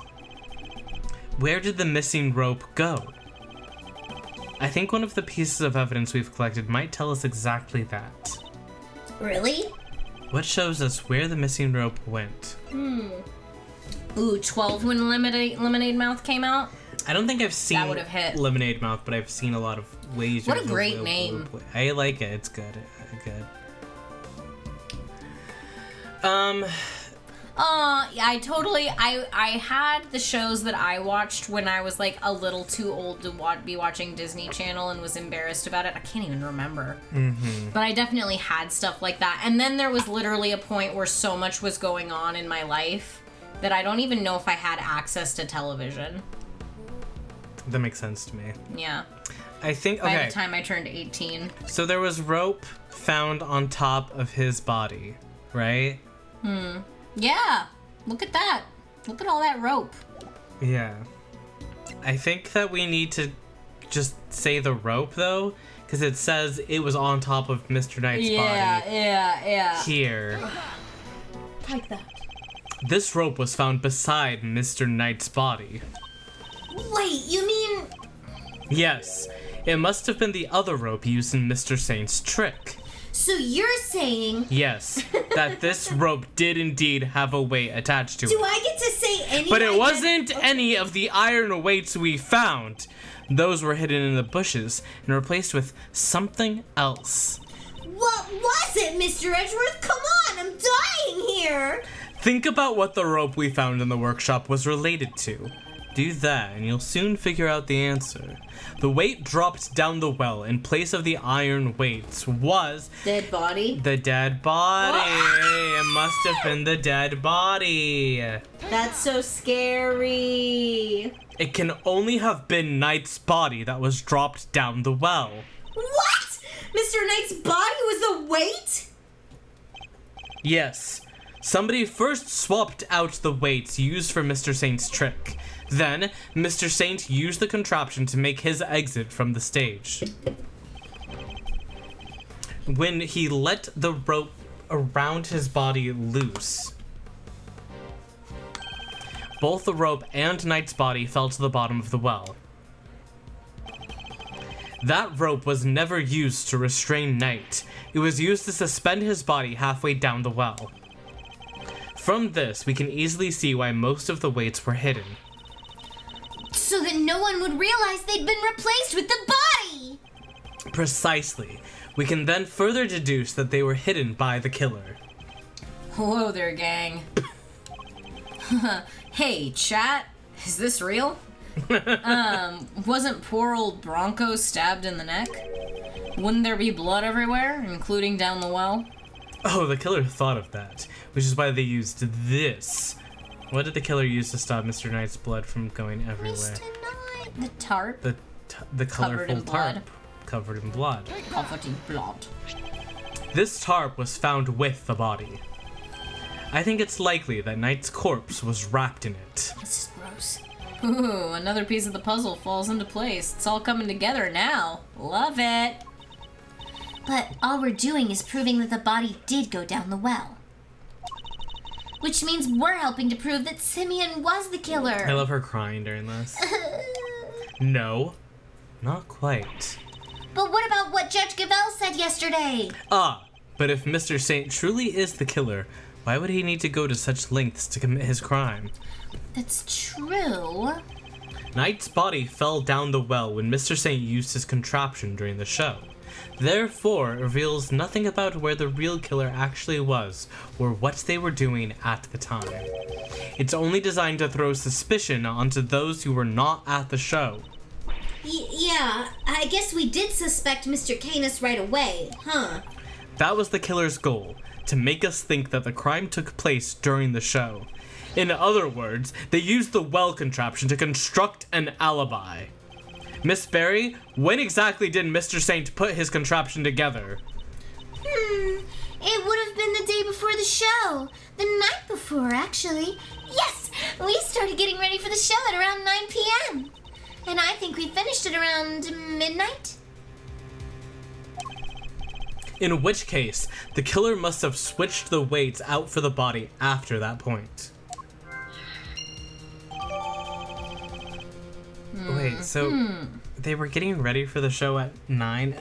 Where did the missing rope go? I think one of the pieces of evidence we've collected might tell us exactly that. Really? What shows us where the missing rope went? Ooh, 12 when Lemonade Mouth came out? I don't think I've seen That would've hit. Lemonade Mouth, but I've seen a lot of lasers. What a great name. I like it. It's good. Good. Yeah, I had the shows that I watched when I was like a little too old to be watching Disney Channel and was embarrassed about it. I can't even remember. Mm-hmm. But I definitely had stuff like that. And then there was literally a point where so much was going on in my life that I don't even know if I had access to television. That makes sense to me. Yeah. I think, okay. By the time I turned 18. So there was rope found on top of his body, right? Yeah. Look at that. Look at all that rope. Yeah. I think that we need to just say the rope, though, because it says it was on top of Mr. Knight's body. Yeah. Here. Like that. This rope was found beside Mr. Knight's body. Wait, you mean... Yes. It must have been the other rope used in Mr. Saint's trick. So you're saying... Yes, that this rope did indeed have a weight attached to it. Do I get to say anything? But it wasn't any of the iron weights we found. Those were hidden in the bushes and replaced with something else. What was it, Mr. Edgeworth? Come on, I'm dying here. Think about what the rope we found in the workshop was related to. Do that and you'll soon figure out the answer. The weight dropped down the well in place of the iron weights was... Dead body? The dead body. It must have been the dead body. That's so scary. It can only have been Knight's body that was dropped down the well. What? Mr. Knight's body was the weight? Yes. Somebody first swapped out the weights used for Mr. Saint's trick. Then, Mr. Saint used the contraption to make his exit from the stage. When he let the rope around his body loose, both the rope and Knight's body fell to the bottom of the well. That rope was never used to restrain Knight. It was used to suspend his body halfway down the well. From this, we can easily see why most of the weights were hidden. So that no one would realize they'd been replaced with the body! Precisely. We can then further deduce that they were hidden by the killer. Whoa there, gang. Hey, chat. Is this real? Wasn't poor old Bronco stabbed in the neck? Wouldn't there be blood everywhere, including down the well? Oh, the killer thought of that, which is why they used this. What did the killer use to stop Mr. Knight's blood from going everywhere? Mr. Knight. The tarp? The colorful in tarp. blood. Covered in blood. Covered in blood. This tarp was found with the body. I think it's likely that Knight's corpse was wrapped in it. This is gross. Ooh, another piece of the puzzle falls into place. It's all coming together now. Love it. But all we're doing is proving that the body did go down the well. Which means we're helping to prove that Simeon was the killer. I love her crying during this. No, not quite. But what about what Judge Gavelle said yesterday? But if Mr. Saint truly is the killer, why would he need to go to such lengths to commit his crime? That's true. Knight's body fell down the well when Mr. Saint used his contraption during the show. Therefore, it reveals nothing about where the real killer actually was or what they were doing at the time. It's only designed to throw suspicion onto those who were not at the show. Yeah, I guess we did suspect Mr. Canis right away, huh? That was the killer's goal, to make us think that the crime took place during the show. In other words, they used the well contraption to construct an alibi. Miss Barry, when exactly did Mr. Saint put his contraption together? It would have been the day before the show. The night before, actually. Yes, we started getting ready for the show at around 9 p.m. And I think we finished it around midnight. In which case, the killer must have switched the weights out for the body after that point. Wait, so they were getting ready for the show at 9?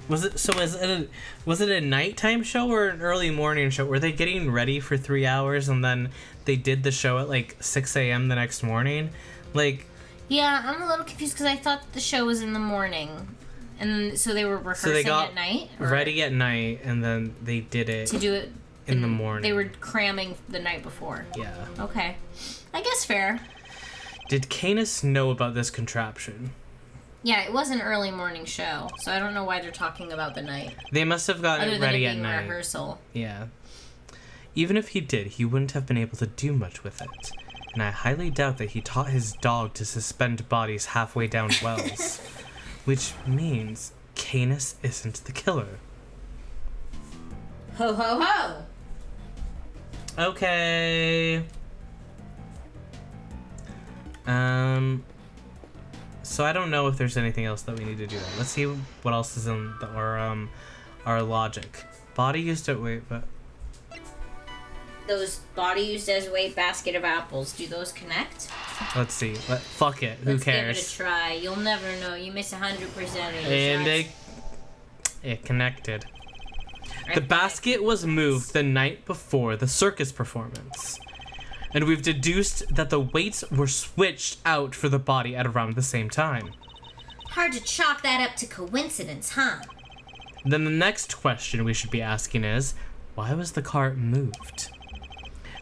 Was it a nighttime show or an early morning show? Were they getting ready for 3 hours and then they did the show at like 6 a.m. the next morning? Like, Yeah, I'm a little confused because I thought the show was in the morning. And so they were rehearsing at night? Or ready at night and then they did it to do it in the morning. They were cramming the night before. Yeah. Okay. I guess fair. Did Canis know about this contraption? Yeah, it was an early morning show, so I don't know why they're talking about the night. They must have gotten Other it than ready it at being night. rehearsal. Yeah. Even if he did, he wouldn't have been able to do much with it. And I highly doubt that he taught his dog to suspend bodies halfway down wells. Which means Canis isn't the killer. Ho ho ho! Okay. So I don't know if there's anything else that we need to do. Let's see what else is in our logic. Body used to wait, but Those body used as weight basket of apples, do those connect? let's see. Fuck it. Who Let's cares? give it a try. You'll never know. You miss 100% of your And shots. it connected. The basket was moved the night before the circus performance. And we've deduced that the weights were switched out for the body at around the same time. Hard to chalk that up to coincidence, huh? Then the next question we should be asking is, why was the cart moved?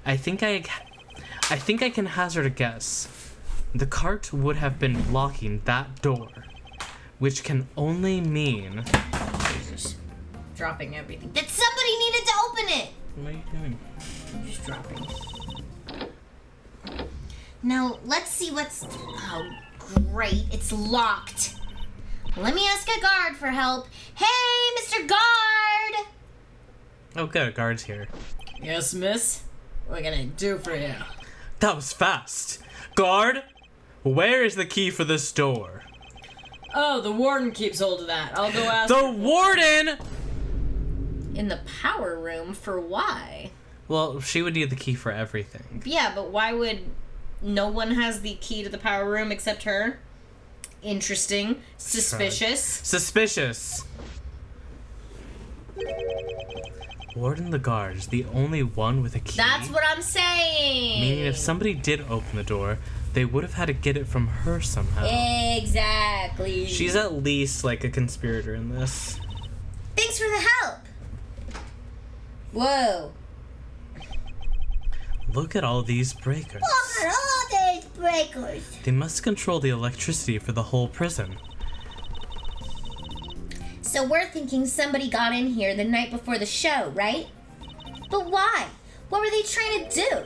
I think I can hazard a guess. The cart would have been blocking that door, which can only mean... Jesus. Dropping everything. That somebody needed to open it! What are you doing? I'm just dropping. Now, let's see what's... Oh, great. It's locked. Let me ask a guard for help. Hey, Mr. Guard! Oh good, a guard's here. Yes, miss? What can I do for you? That was fast. Guard, where is the key for this door? Oh, the warden keeps hold of that. I'll go ask The her. warden! In the power room? For why? Well, she would need the key for everything. Yeah, but why would no one has the key to the power room except her? Interesting. Suspicious. Suspicious. Warden the guard is the only one with a key. That's what I'm saying. Meaning if somebody did open the door, they would have had to get it from her somehow. Exactly. She's at least like a conspirator in this. Thanks for the help. Whoa. Look at all these breakers. Look at all these breakers. They must control the electricity for the whole prison. So we're thinking somebody got in here the night before the show, right? But why? What were they trying to do?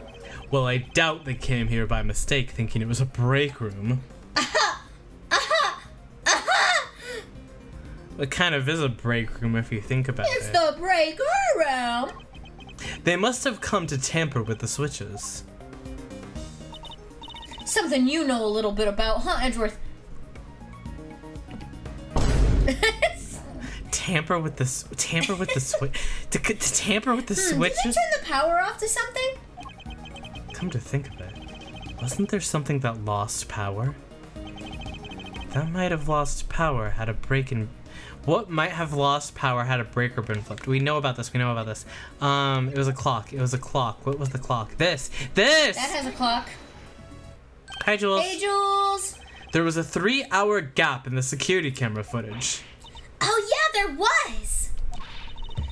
Well, I doubt they came here by mistake thinking it was a break room. It kind of is a break room if you think about It's it. the breaker room. They must have come to tamper with the switches. Something you know a little bit about, huh, Edgeworth? Tamper with the switch. To tamper with the switches. Did they turn the power off to something? Come to think of it, wasn't there something that lost power? That might have lost power had a break in. What might have lost power had a breaker been flipped? We know about this. It was a clock. What was the clock? This. That has a clock. Hi, Jules. Hey, Jules. There was a 3-hour gap in the security camera footage. Oh yeah, there was.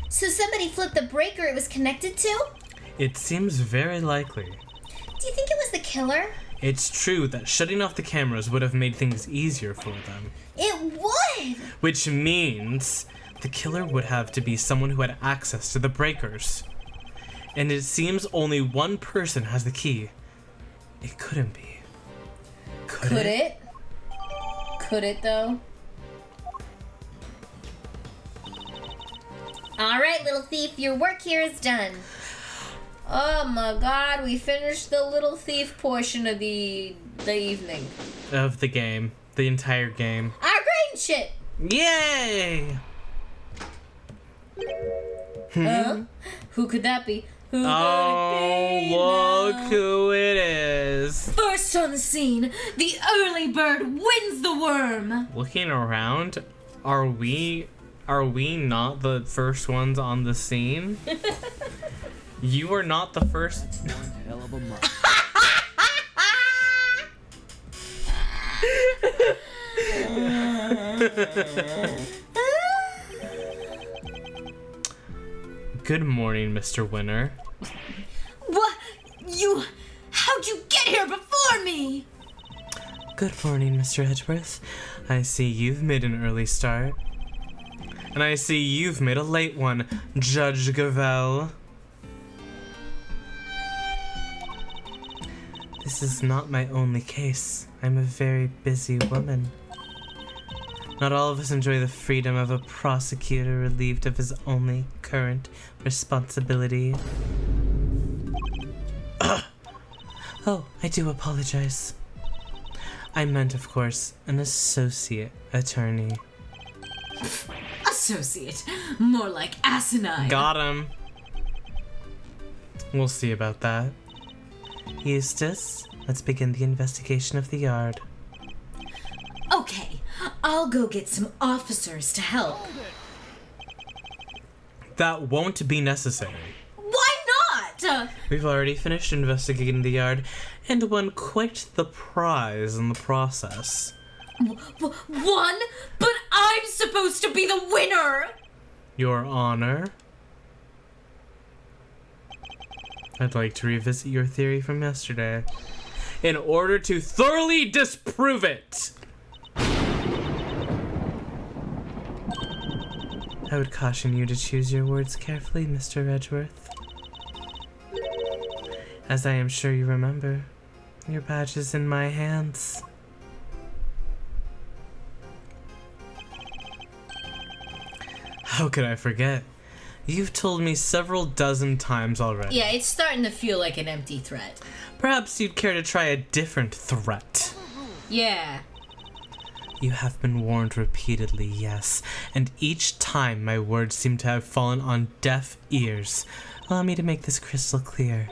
So somebody flipped the breaker it was connected to? It seems very likely. Do you think it was the killer? It's true that shutting off the cameras would have made things easier for them. It would! Which means the killer would have to be someone who had access to the breakers. And it seems only one person has the key. It couldn't be. Could it? Could it, though? Alright, little thief, your work here is done. Oh my god, we finished the little thief portion of the evening. Of the game. The entire game. Our green shit! Yay! Who could that be? Who Oh, could it be look now? who it is. First on the scene, the early bird wins the worm! Looking around, are we not the first ones on the scene? You are not the first. Hell of a month. Good morning, Mr. Winner. What? How'd you get here before me? Good morning, Mr. Edgeworth. I see you've made an early start. And I see you've made a late one, Judge Gavel. This is not my only case. I'm a very busy woman. Not all of us enjoy the freedom of a prosecutor relieved of his only current responsibility. Oh, I do apologize. I meant, of course, an associate attorney. Associate. More like asinine. Got him. We'll see about that. Eustace, let's begin the investigation of the yard. Okay, I'll go get some officers to help. That won't be necessary. Why not? We've already finished investigating the yard and won quite the prize in the process. One? But I'm supposed to be the winner! Your Honor, I'd like to revisit your theory from yesterday in order to thoroughly disprove it. I would caution you to choose your words carefully, Mr. Edgeworth. As I am sure you remember, your badge is in my hands. How could I forget? You've told me several dozen times already. Yeah, it's starting to feel like an empty threat. Perhaps you'd care to try a different threat. Yeah. You have been warned repeatedly, yes, and each time my words seem to have fallen on deaf ears. Allow me to make this crystal clear.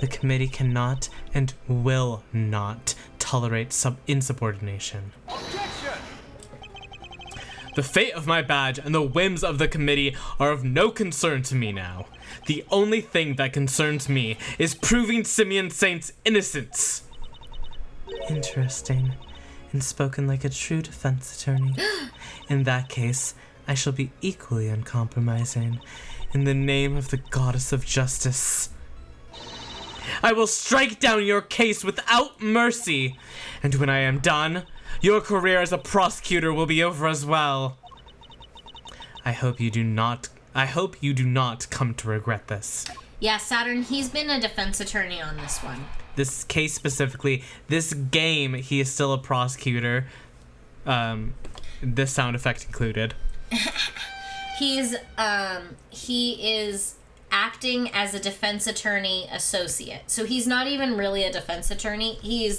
The committee cannot and will not tolerate insubordination. The fate of my badge and the whims of the committee are of no concern to me now. The only thing that concerns me is proving Simeon Saint's innocence. Interesting. And spoken like a true defense attorney. In that case, I shall be equally uncompromising. In the name of the goddess of justice, I will strike down your case without mercy. And when I am done, your career as a prosecutor will be over as well. I hope you do not come to regret this. Yeah, Saturn, he's been a defense attorney on this one. This case specifically, this game, he is still a prosecutor. This sound effect included. He is acting as a defense attorney associate. So he's not even really a defense attorney. He's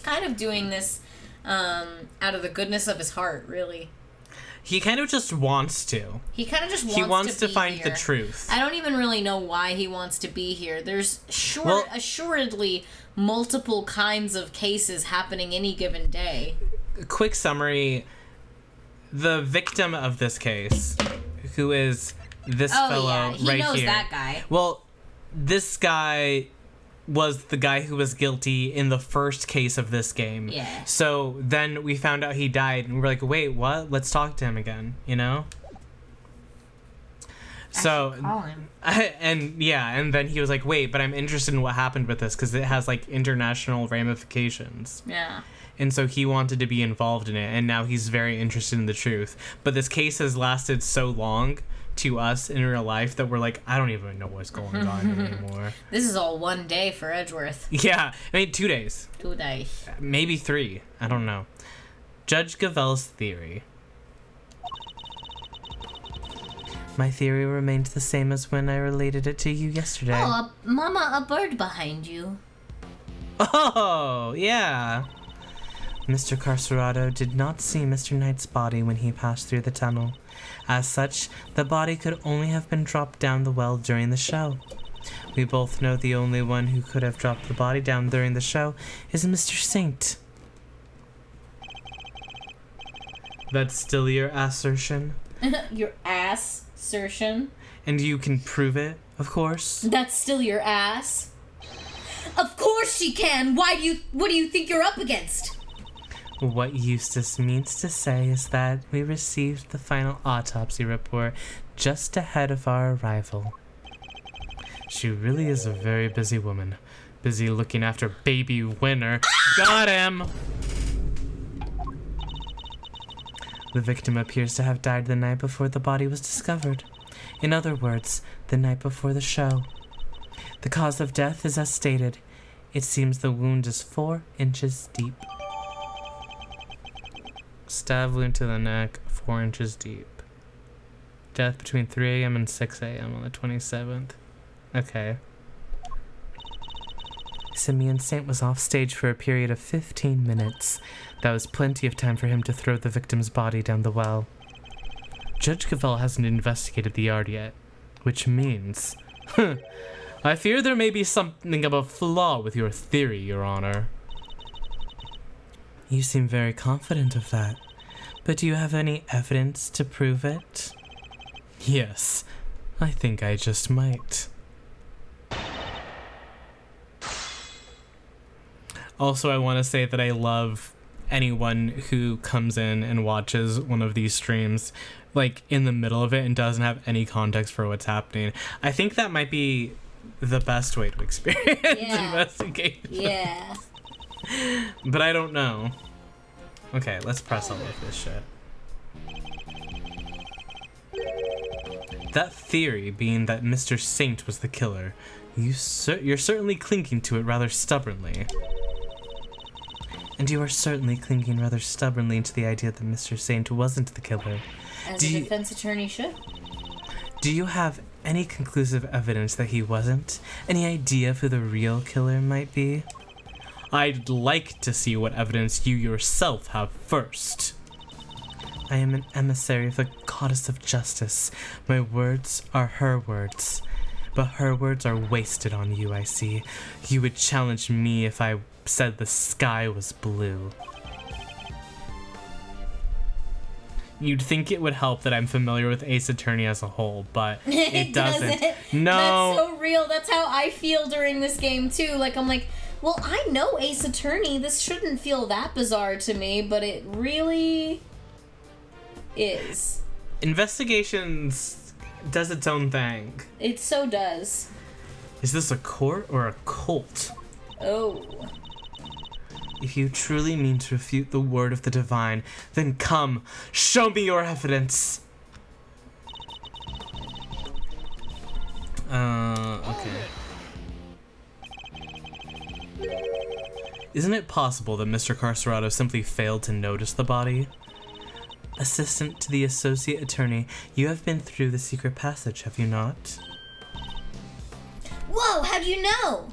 kind of doing this out of the goodness of his heart, really. He kind of just wants to. He kind of just wants He wants to be find here. the truth. I don't even really know why he wants to be here. There's Well- assuredly multiple kinds of cases happening any given day. Quick summary. The victim of this case, who is this fellow yeah, he right knows here. that guy. Well, this guy was the guy who was guilty in the first case of this game. Yeah. So then we found out he died, and we were like, wait, what? Let's talk to him again, you know? So, Call him. and then he was like, wait, but I'm interested in what happened with this because it has like international ramifications. Yeah. And so he wanted to be involved in it, and now he's very interested in the truth. But this case has lasted so long to us in real life that we're like, I don't even know what's going on anymore. This is all one day for Edgeworth. Yeah, I mean, 2 days. 2 days. Maybe 3. I don't know. Judge Gavel's theory. My theory remained the same as when I related it to you yesterday. Oh, Mama, a bird behind you. Oh, yeah. Mr. Carcerado did not see Mr. Knight's body when he passed through the tunnel. As such, the body could only have been dropped down the well during the show. We both know the only one who could have dropped the body down during the show is Mr. Saint. That's still your assertion? Your ass assertion. And you can prove it, of course? That's still your ass. Of course she can. What do you think you're up against? What Eustace means to say is that we received the final autopsy report just ahead of our arrival. She really is a very busy woman. Busy looking after baby Winner. Got him! The victim appears to have died the night before the body was discovered. In other words, the night before the show. The cause of death is as stated. It seems the wound is 4 inches deep. Stab wound to the neck, 4 inches deep. Death between 3 a.m. and 6 a.m. on the 27th. Okay. Simeon Saint was off stage for a period of 15 minutes. That was plenty of time for him to throw the victim's body down the well. Judge Cavell hasn't investigated the yard yet, which means... I fear there may be something of a flaw with your theory, Your Honor. You seem very confident of that, but do you have any evidence to prove it? Yes, I think I just might. Also, I want to say that I love anyone who comes in and watches one of these streams, like, in the middle of it and doesn't have any context for what's happening. I think that might be the best way to experience investigation. Yeah. But I don't know. Okay, let's press all of this shit. That theory being that Mr. Saint was the killer, you're certainly clinging to it rather stubbornly. And you are certainly clinging rather stubbornly to the idea that Mr. Saint wasn't the killer. As a defense attorney should. Do you have any conclusive evidence that he wasn't? Any idea of who the real killer might be? I'd like to see what evidence you yourself have first. I am an emissary of the goddess of justice. My words are her words. But her words are wasted on you, I see. You would challenge me if I said the sky was blue. You'd think it would help that I'm familiar with Ace Attorney as a whole, but it doesn't. No. That's so real. That's how I feel during this game, too. Like, I'm like, well, I know Ace Attorney. This shouldn't feel that bizarre to me, but it really is. Investigations does its own thing. It so does. Is this a court or a cult? Oh. If you truly mean to refute the word of the divine, then come, show me your evidence. Okay. Isn't it possible that Mr. Carcerado simply failed to notice the body? Assistant to the Associate Attorney, you have been through the secret passage, have you not? Whoa, how do you know?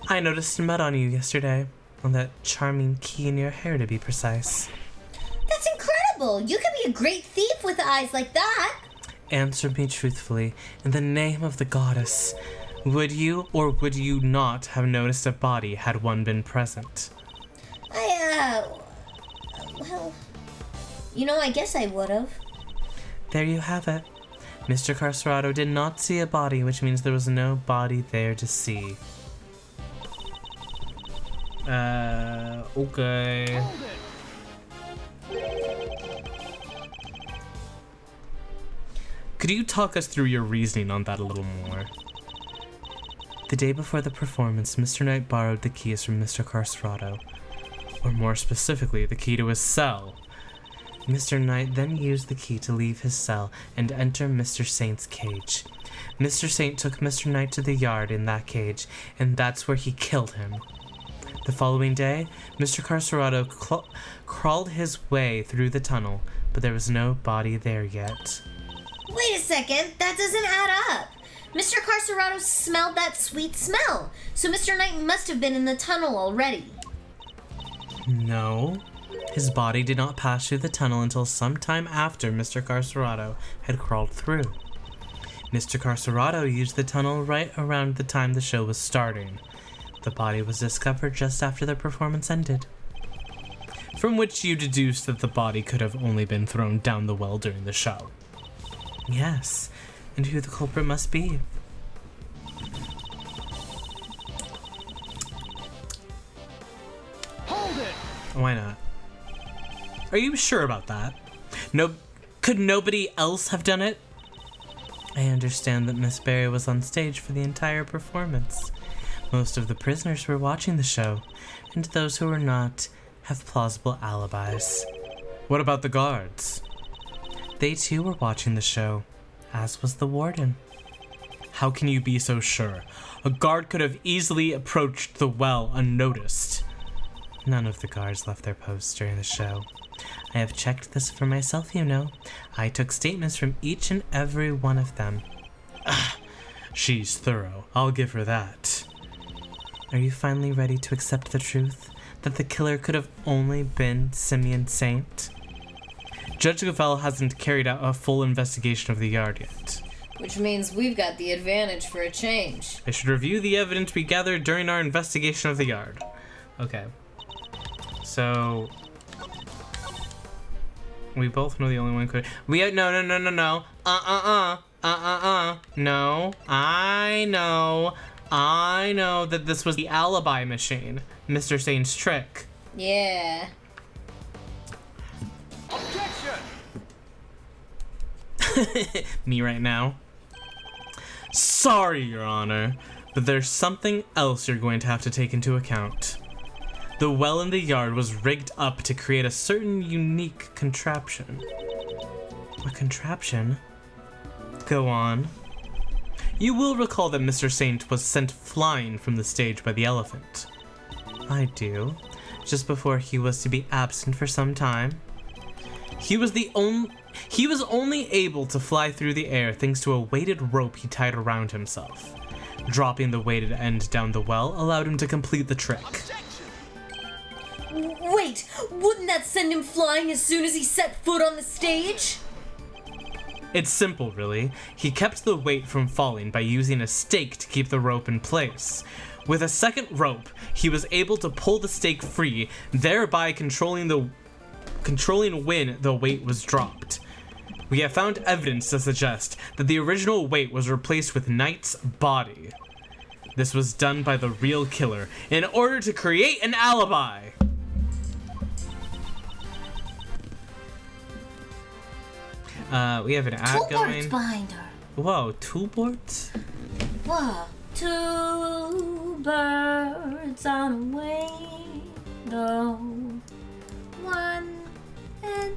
I noticed mud on you yesterday, on that charming key in your hair to be precise. That's incredible. You could be a great thief with eyes like that. Answer me truthfully, in the name of the goddess. Would you or would you not have noticed a body had one been present? Well, I guess I would've. There you have it. Mr. Carcerado did not see a body, which means there was no body there to see. Okay. Could you talk us through your reasoning on that a little more? The day before the performance, Mr. Knight borrowed the keys from Mr. Carcerado, or more specifically, the key to his cell. Mr. Knight then used the key to leave his cell and enter Mr. Saint's cage. Mr. Saint took Mr. Knight to the yard in that cage, and that's where he killed him. The following day, Mr. Carcerado crawled his way through the tunnel, but there was no body there yet. Wait a second, that doesn't add up. Mr. Carcerado smelled that sweet smell, so Mr. Knight must have been in the tunnel already. No. His body did not pass through the tunnel until some time after Mr. Carcerado had crawled through. Mr. Carcerado used the tunnel right around the time the show was starting. The body was discovered just after the performance ended. From which you deduced that the body could have only been thrown down the well during the show. Yes, and who the culprit must be. Hold it! Why not? Are you sure about that? No, could nobody else have done it? I understand that Miss Barry was on stage for the entire performance. Most of the prisoners were watching the show, and those who were not have plausible alibis. What about the guards? They too were watching the show, as was the warden. How can you be so sure? A guard could have easily approached the well unnoticed. None of the guards left their posts during the show. I have checked this for myself, you know. I took statements from each and every one of them. She's thorough. I'll give her that. Are you finally ready to accept the truth? That the killer could have only been Simeon Saint? Judge Gavel hasn't carried out a full investigation of the yard yet. Which means we've got the advantage for a change. I should review the evidence we gathered during our investigation of the yard. Okay. So... we both know the only one could... no. No. I know that this was the alibi machine. Mr. Saint's trick. Yeah. Objection! Me right now. Sorry, Your Honor, but there's something else you're going to have to take into account. The well in the yard was rigged up to create a certain unique contraption. A contraption? Go on. You will recall that Mr. Saint was sent flying from the stage by the elephant. I do. Just before he was to be absent for some time. He was only able to fly through the air thanks to a weighted rope he tied around himself. Dropping the weighted end down the well allowed him to complete the trick. Wait, wouldn't that send him flying as soon as he set foot on the stage? It's simple, really. He kept the weight from falling by using a stake to keep the rope in place. With a second rope, he was able to pull the stake free, thereby controlling when the weight was dropped. We have found evidence to suggest that the original weight was replaced with Knight's body. This was done by the real killer in order to create an alibi. We have an ad Two going. birds behind her. Whoa, 2 boards? Whoa. 2 birds on a window. One and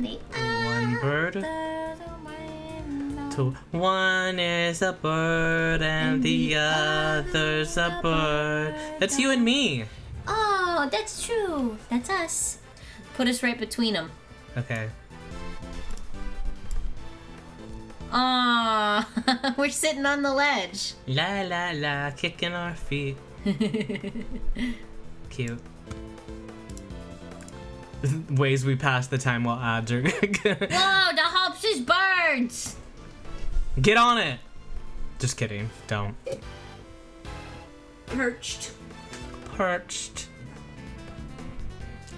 the One bird. other window. 2. One is a bird and the other's a bird. That's you and me. Oh, that's true. That's us. Put us right between them. Okay. Aw, we're sitting on the ledge. La la la, kicking our feet. Cute. Ways we pass the time while ads are. Whoa, the hops is birds. Get on it! Just kidding. Don't. Perched. Perched.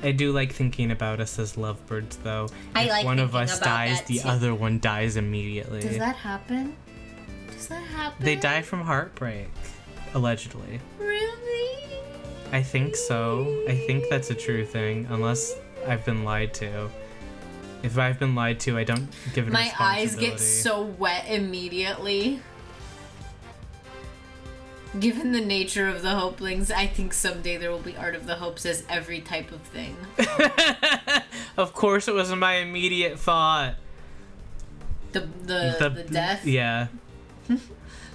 I do like thinking about us as lovebirds, though. I if like one of thinking us about dies, that the too. other one dies immediately. Does that happen? Does that happen? They die from heartbreak, allegedly. Really? I think so. I think that's a true thing, unless I've been lied to. If I've been lied to, I don't give it My responsibility. eyes get so wet immediately. Given the nature of the Hopelings, I think someday there will be Art of the Hopes as every type of thing. Of course it was my immediate thought. The death? Yeah.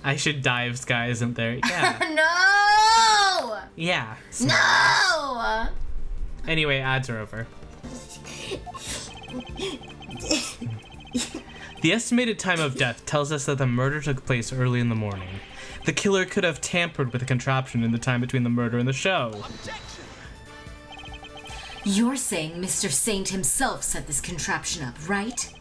I should die if Sky isn't there. Yeah. No! Yeah. No! Anyway, ads are over. The estimated time of death tells us that the murder took place early in the morning. The killer could have tampered with the contraption in the time between the murder and the show. You're saying Mr. Saint himself set this contraption up, right?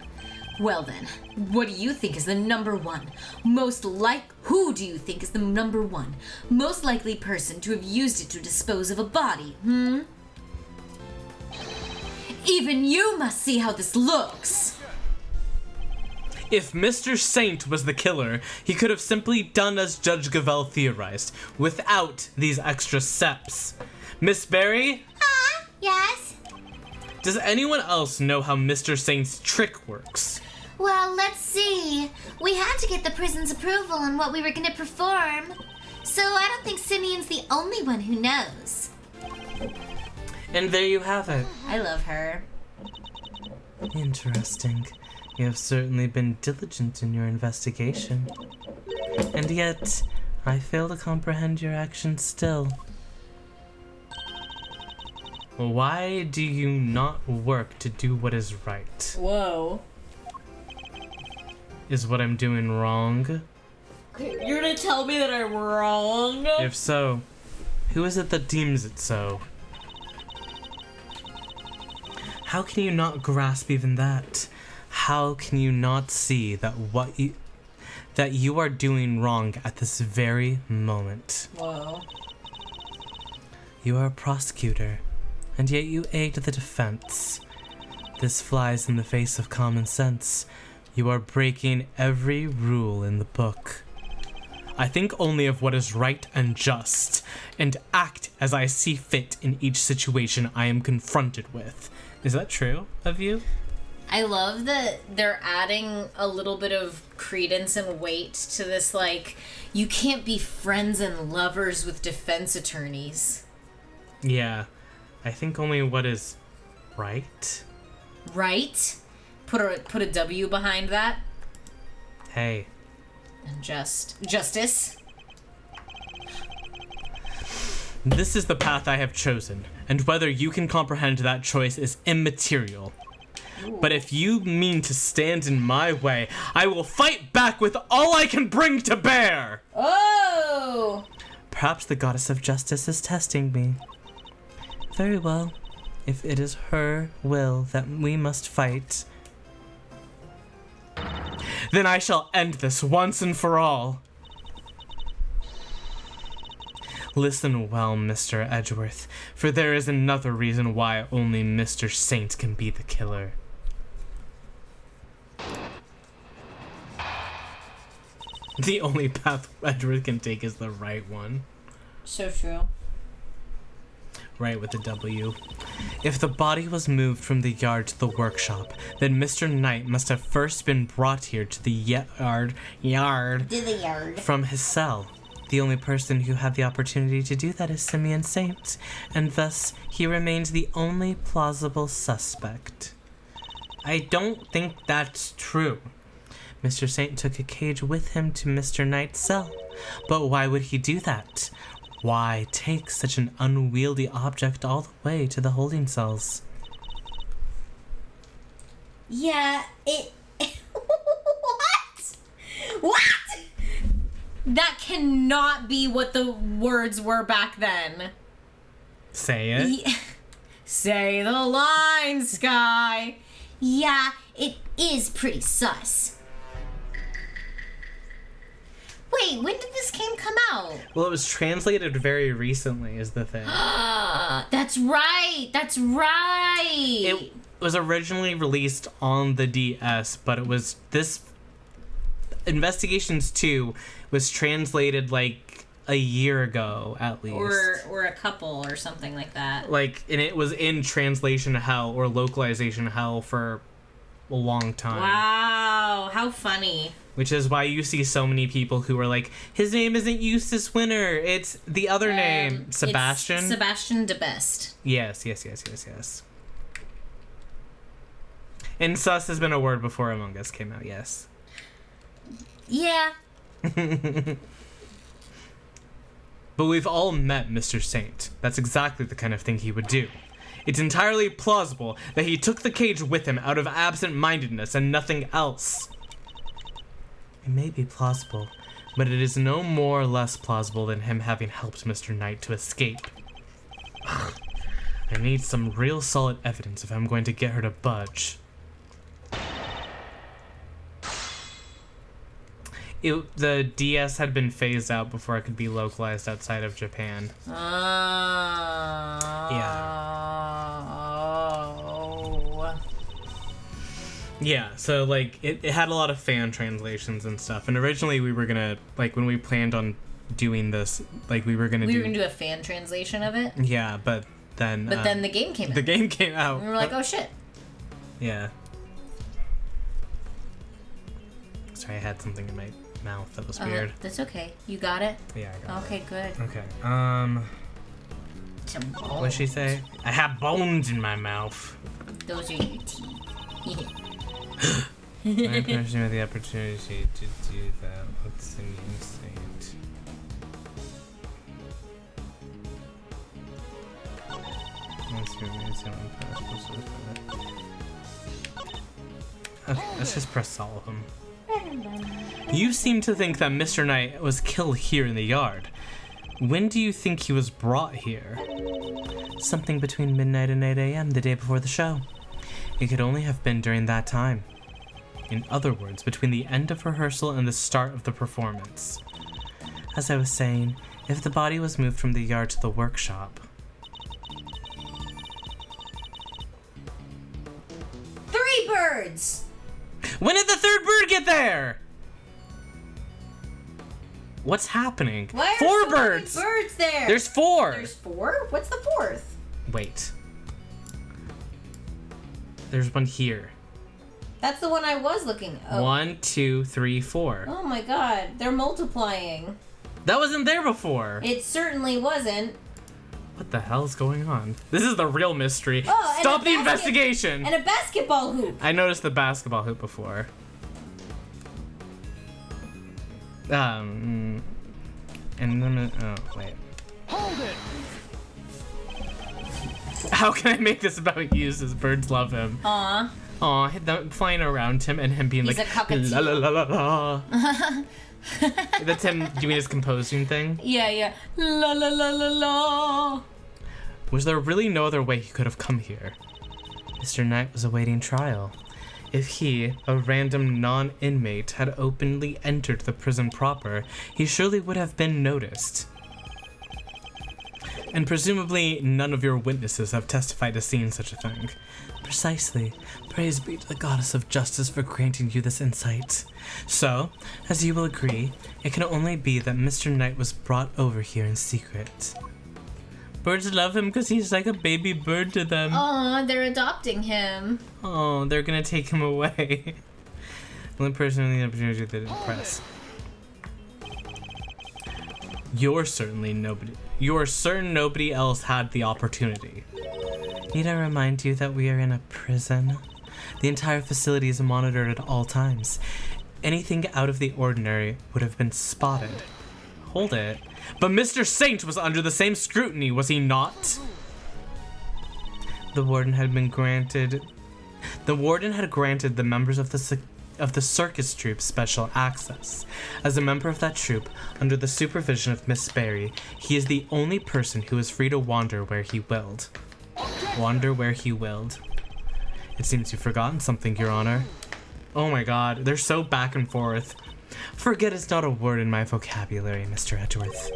Well then, what do you think is the number one? Who do you think is the number one most likely person to have used it to dispose of a body, Even you must see how this looks! If Mr. Saint was the killer, he could have simply done as Judge Gavell theorized, without these extra steps. Miss Barry? Yes? Does anyone else know how Mr. Saint's trick works? Well, let's see. We had to get the prison's approval on what we were going to perform. So I don't think Simeon's the only one who knows. And there you have it. I love her. Interesting. You have certainly been diligent in your investigation. And yet, I fail to comprehend your actions still. Why do you not work to do what is right? Whoa. Is what I'm doing wrong? You're gonna tell me that I'm wrong? If so, who is it that deems it so? How can you not grasp even that? How can you not see that that you are doing wrong at this very moment? Whoa. You are a prosecutor, and yet you aid the defense. This flies in the face of common sense. You are breaking every rule in the book. I think only of what is right and just, and act as I see fit in each situation I am confronted with. Is that true of you? I love that they're adding a little bit of credence and weight to this, like, you can't be friends and lovers with defense attorneys. Yeah, I think only what is right. Right? Put a W behind that. Hey. And justice. This is the path I have chosen, and whether you can comprehend that choice is immaterial. But if you mean to stand in my way, I will fight back with all I can bring to bear! Oh! Perhaps the goddess of justice is testing me. Very well. If it is her will that we must fight, then I shall end this once and for all. Listen well, Mr. Edgeworth, for there is another reason why only Mr. Saint can be the killer. The only path Edgeworth can take is the right one. So true. Right with the W. If the body was moved from the yard to the workshop, then Mr. Knight must have first been brought here to the yard To the yard. from his cell. The only person who had the opportunity to do that is Simeon Saint, and thus he remains the only plausible suspect. I don't think that's true. Mr. Saint took a cage with him to Mr. Knight's cell. But why would he do that? Why take such an unwieldy object all the way to the holding cells? Yeah, What? What? That cannot be what the words were back then. Say it. Say the line, Sky. Yeah, it is pretty sus. Wait, when did this game come out? Well, it was translated very recently, is the thing. That's right. That's right. It was originally released on the DS, but it was this Investigations 2 was translated like a year ago at least. Or a couple or something like that. Like, and it was in translation hell or localization hell for a long time. Wow, how funny. Which is why you see so many people who are like, his name isn't Eustace Winter, it's the other name, Sebastian. It's Sebastian de Best. Yes. And sus has been a word before Among Us came out, yes. Yeah. But we've all met Mr. Saint. That's exactly the kind of thing he would do. It's entirely plausible that he took the cage with him out of absent-mindedness and nothing else. It may be plausible, but it is no more or less plausible than him having helped Mr. Knight to escape. I need some real solid evidence if I'm going to get her to budge. The DS had been phased out before it could be localized outside of Japan. Yeah, so, like, it had a lot of fan translations and stuff. And originally we were gonna, like, when we planned on doing this, like, we were gonna do a fan translation of it? Yeah, but then... But then the game came out. The game came out. And we were like, oh, shit. Yeah. Sorry, I had something in my mouth that was weird. That's okay. You got it? Yeah, I got it. Okay, good. Okay, what'd she say? I have bones in my mouth. Those are your teeth. My person with the opportunity to do that. What's the new saint? Okay, let's just press Solemn. You seem to think that Mr. Knight was killed here in the yard. When do you think he was brought here? Something between midnight and 8 a.m. the day before the show. It could only have been during that time. In other words, between the end of rehearsal and the start of the performance. As I was saying, if the body was moved from the yard to the workshop... 3 birds! When did the third bird get there? What's happening? Why are 4 so birds! many birds there? There's 4! There's 4? What's the 4th? Wait. There's one here. That's the one I was looking at. 1, 2, 3, 4. Oh my god, they're multiplying. That wasn't there before. It certainly wasn't. What the hell is going on? This is the real mystery. Oh, and Stop a the basket- investigation! And a basketball hoop. I noticed the basketball hoop before. And then, oh, wait. Hold it! How can I make this about Eustace? Birds love him. Aw. Aw, them flying around him and him being He's like, a cockatoo. la la la la la. That's him doing his composing thing. Yeah. La la la la la. Was there really no other way he could have come here? Mr. Knight was awaiting trial. If he, a random non-inmate, had openly entered the prison proper, he surely would have been noticed. And presumably none of your witnesses have testified to seeing such a thing. Precisely. Praise be to the goddess of justice for granting you this insight. So, as you will agree, it can only be that Mr. Knight was brought over here in secret. Birds love him because he's like a baby bird to them. Aw, they're adopting him. Oh, they're gonna take him away. Only person with the opportunity to impress. You're certain nobody else had the opportunity. Need I remind you that we are in a prison? The entire facility is monitored at all times. Anything out of the ordinary would have been spotted. Hold it. But Mr. Saint was under the same scrutiny, was he not? The warden had granted the members of the circus troupe special access. As a member of that troupe, under the supervision of Miss Barry, he is the only person who is free to wander where he willed. Wander where he willed. It seems you've forgotten something, Your Honor. Oh my god, they're so back and forth. Forget is not a word in my vocabulary, Mr. Edgeworth.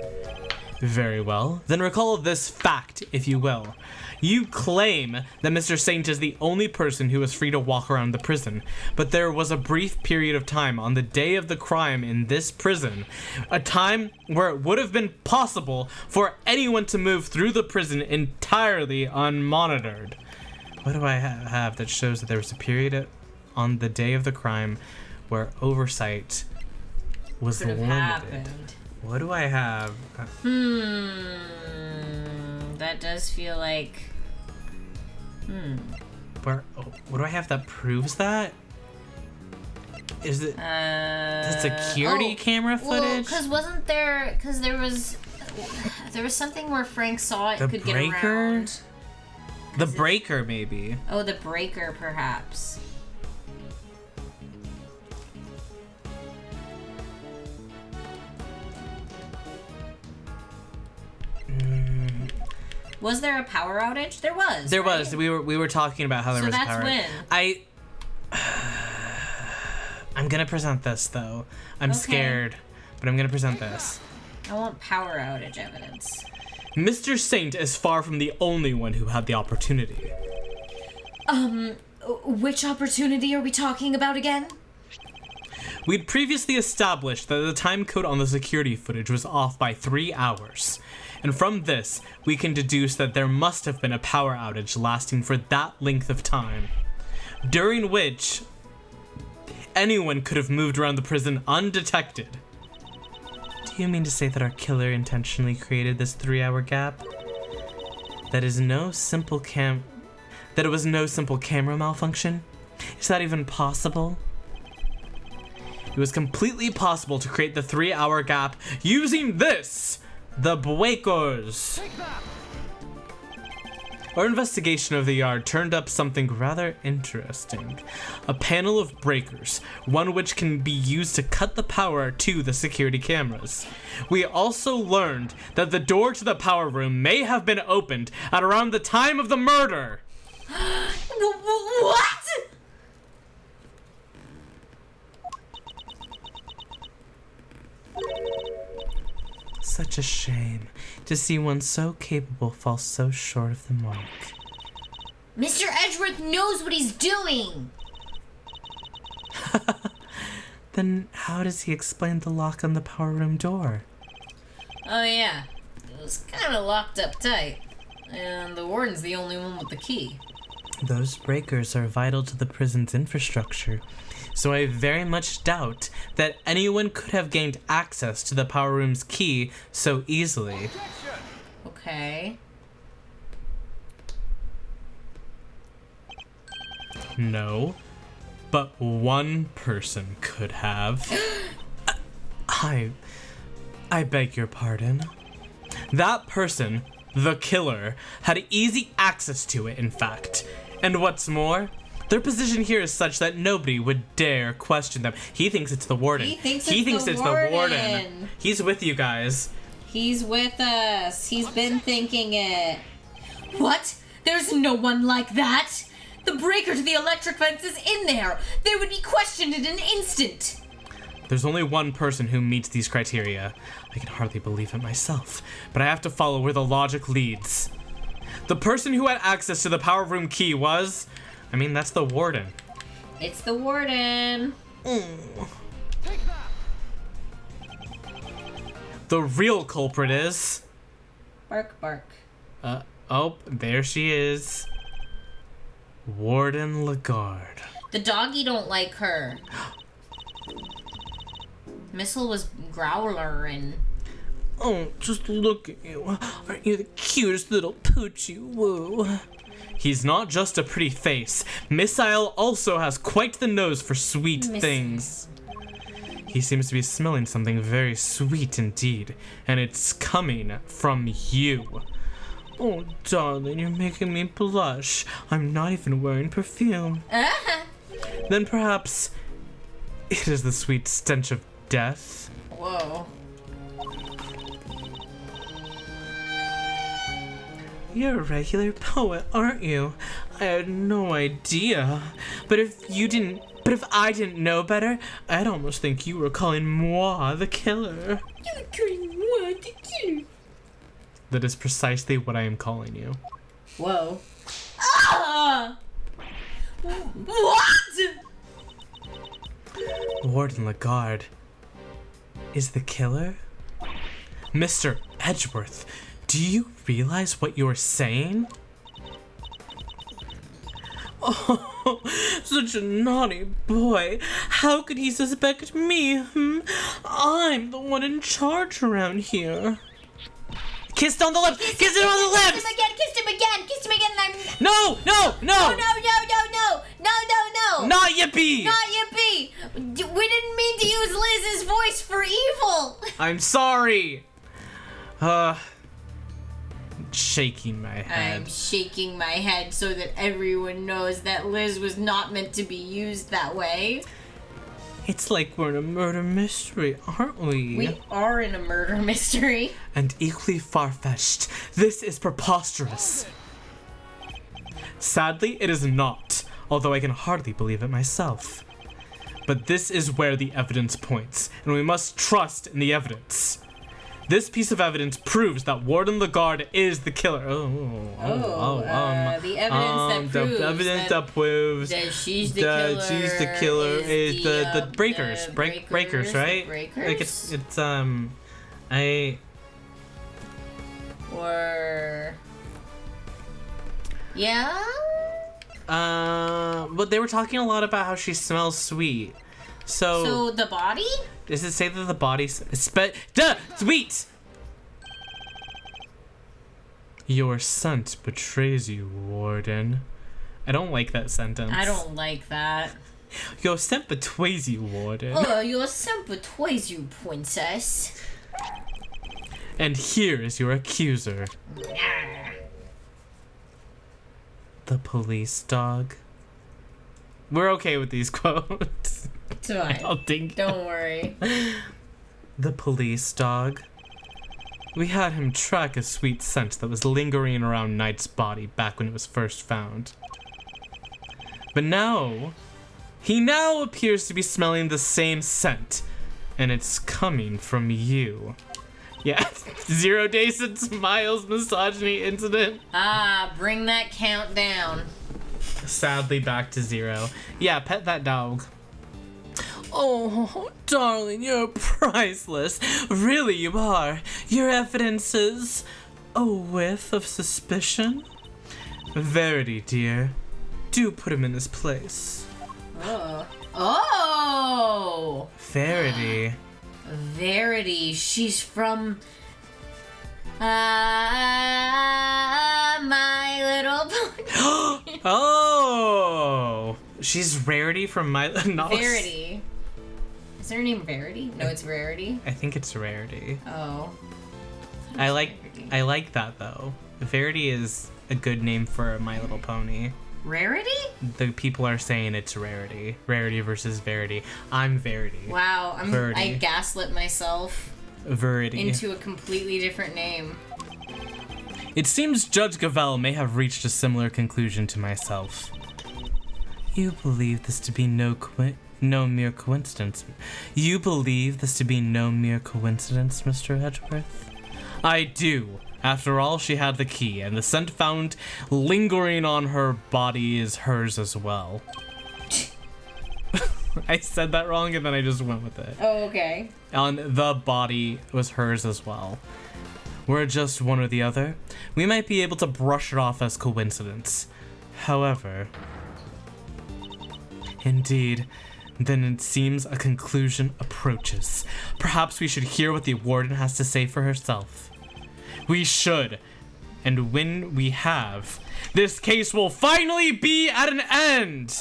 Very well. Then recall this fact, if you will. You claim that Mr. Saint is the only person who is free to walk around the prison, but there was a brief period of time on the day of the crime in this prison, a time where it would have been possible for anyone to move through the prison entirely unmonitored. What do I have that shows that there was a period on the day of the crime where oversight was Could have limited. happened. What do I have? That does feel like. What do I have that proves that? Is it the security camera footage? Because wasn't there? Because there was something where Frank saw it The could breaker? get around. The breaker, maybe. Oh, the breaker, perhaps. Was there a power outage? There was. There right? was. We were talking about how there So was that's power. when. I'm gonna present this though. I'm Okay. scared, but I'm gonna present this. I want power outage evidence. Mr. Saint is far from the only one who had the opportunity. Which opportunity are we talking about again? We'd previously established that the time code on the security footage was off by 3 hours. And from this, we can deduce that there must have been a power outage lasting for that length of time, during which anyone could have moved around the prison undetected. Do you mean to say that our killer intentionally created this 3-hour gap? That it was no simple camera malfunction? Is that even possible? It was completely possible to create the 3-hour gap using this! The breakers! Our investigation of the yard turned up something rather interesting. A panel of breakers, one which can be used to cut the power to the security cameras. We also learned that the door to the power room may have been opened at around the time of the murder. What? Such a shame to see one so capable fall so short of the mark. Mr. Edgeworth knows what he's doing. Then how does he explain the lock on the power room door? Oh yeah, it was kind of locked up tight, and the warden's the only one with the key. Those breakers are vital to the prison's infrastructure, so I very much doubt that anyone could have gained access to the power room's key so easily. Okay. No, but one person could have. I beg your pardon. That person, the killer, had easy access to it, in fact. And what's more, their position here is such that nobody would dare question them. He thinks it's the warden. He thinks it's the warden. He's with you guys. He's with us. He's been thinking it. What? There's no one like that! The breaker to the electric fence is in there! They would be questioned in an instant! There's only one person who meets these criteria. I can hardly believe it myself, but I have to follow where the logic leads. The person who had access to the power room key was... that's the warden. It's the warden. The real culprit is... Bark, bark. Oh, there she is. Warden Lagarde. The doggy don't like her. Missile was growling. Oh, just look at you. Aren't you the cutest little poochie? Woo. He's not just a pretty face. Missile also has quite the nose for sweet things. He seems to be smelling something very sweet indeed, and it's coming from you. Oh, darling, you're making me blush. I'm not even wearing perfume. Then perhaps it is the sweet stench of death. Whoa. You're a regular poet, aren't you? I had no idea. But if I didn't know better, I'd almost think you were calling moi the killer. You're calling moi the killer. That is precisely what I am calling you. Whoa. What? Warden Lagarde is the killer? Mr. Edgeworth, do you realize what you're saying? Oh, such a naughty boy. How could he suspect me? I'm the one in charge around here. Kissed on the lips! Kissed him on the lips! Kissed him again, kissed him again, kissed him again, and I'm... No! No. Not Yippee! Not Yippee! We didn't mean to use Liz's voice for evil! I'm sorry! Shaking my head. I'm shaking my head so that everyone knows that Liz was not meant to be used that way. It's like we're in a murder mystery, aren't we? We are in a murder mystery. And equally far-fetched. This is preposterous. Sadly, it is not, although I can hardly believe it myself. But this is where the evidence points, and we must trust in the evidence. This piece of evidence proves that Warden Lagarde is the killer. The evidence that proves that she's the killer is the breakers. Breakers, right? Breakers? Like it's Or... Yeah? But they were talking a lot about how she smells sweet. So the body? Does it say that the body sweet? Your scent betrays you, Warden. I don't like that sentence. I don't like that. Your scent betrays you, Warden. Oh, your scent betrays you, princess. And here is your accuser. The police dog. We're okay with these quotes. It's fine. Don't worry. The police dog. We had him track a sweet scent that was lingering around Knight's body back when it was first found. But now, he now appears to be smelling the same scent, and it's coming from you. Yeah, 0 days since Miles' misogyny incident. Bring that count down. Sadly back to 0. Yeah, pet that dog. Oh, darling, you're priceless. Really, you are. Your evidence is a whiff of suspicion. Verity, dear, do put him in his place. Oh! Verity. Verity, she's from... My Little Pony. Oh! She's Rarity from My... No, Verity. Is her name Verity? No, it's Rarity. I think it's Rarity. Oh. I like that, though. Verity is a good name for a My Little Pony. Rarity? The people are saying it's Rarity. Rarity versus Verity. I'm Verity. Wow, Verity. I gaslit myself Verity. into a completely different name. It seems Judge Gavel may have reached a similar conclusion to myself. You believe this to be no mere coincidence. You believe this to be no mere coincidence, Mr. Edgeworth? I do. After all, she had the key, and the scent found lingering on her body is hers as well. I said that wrong, and then I just went with it. Oh, okay. On the body was hers as well. Were it just one or the other, we might be able to brush it off as coincidence. However, indeed, then it seems a conclusion approaches. Perhaps we should hear what the warden has to say for herself. We should. And when we have, this case will finally be at an end!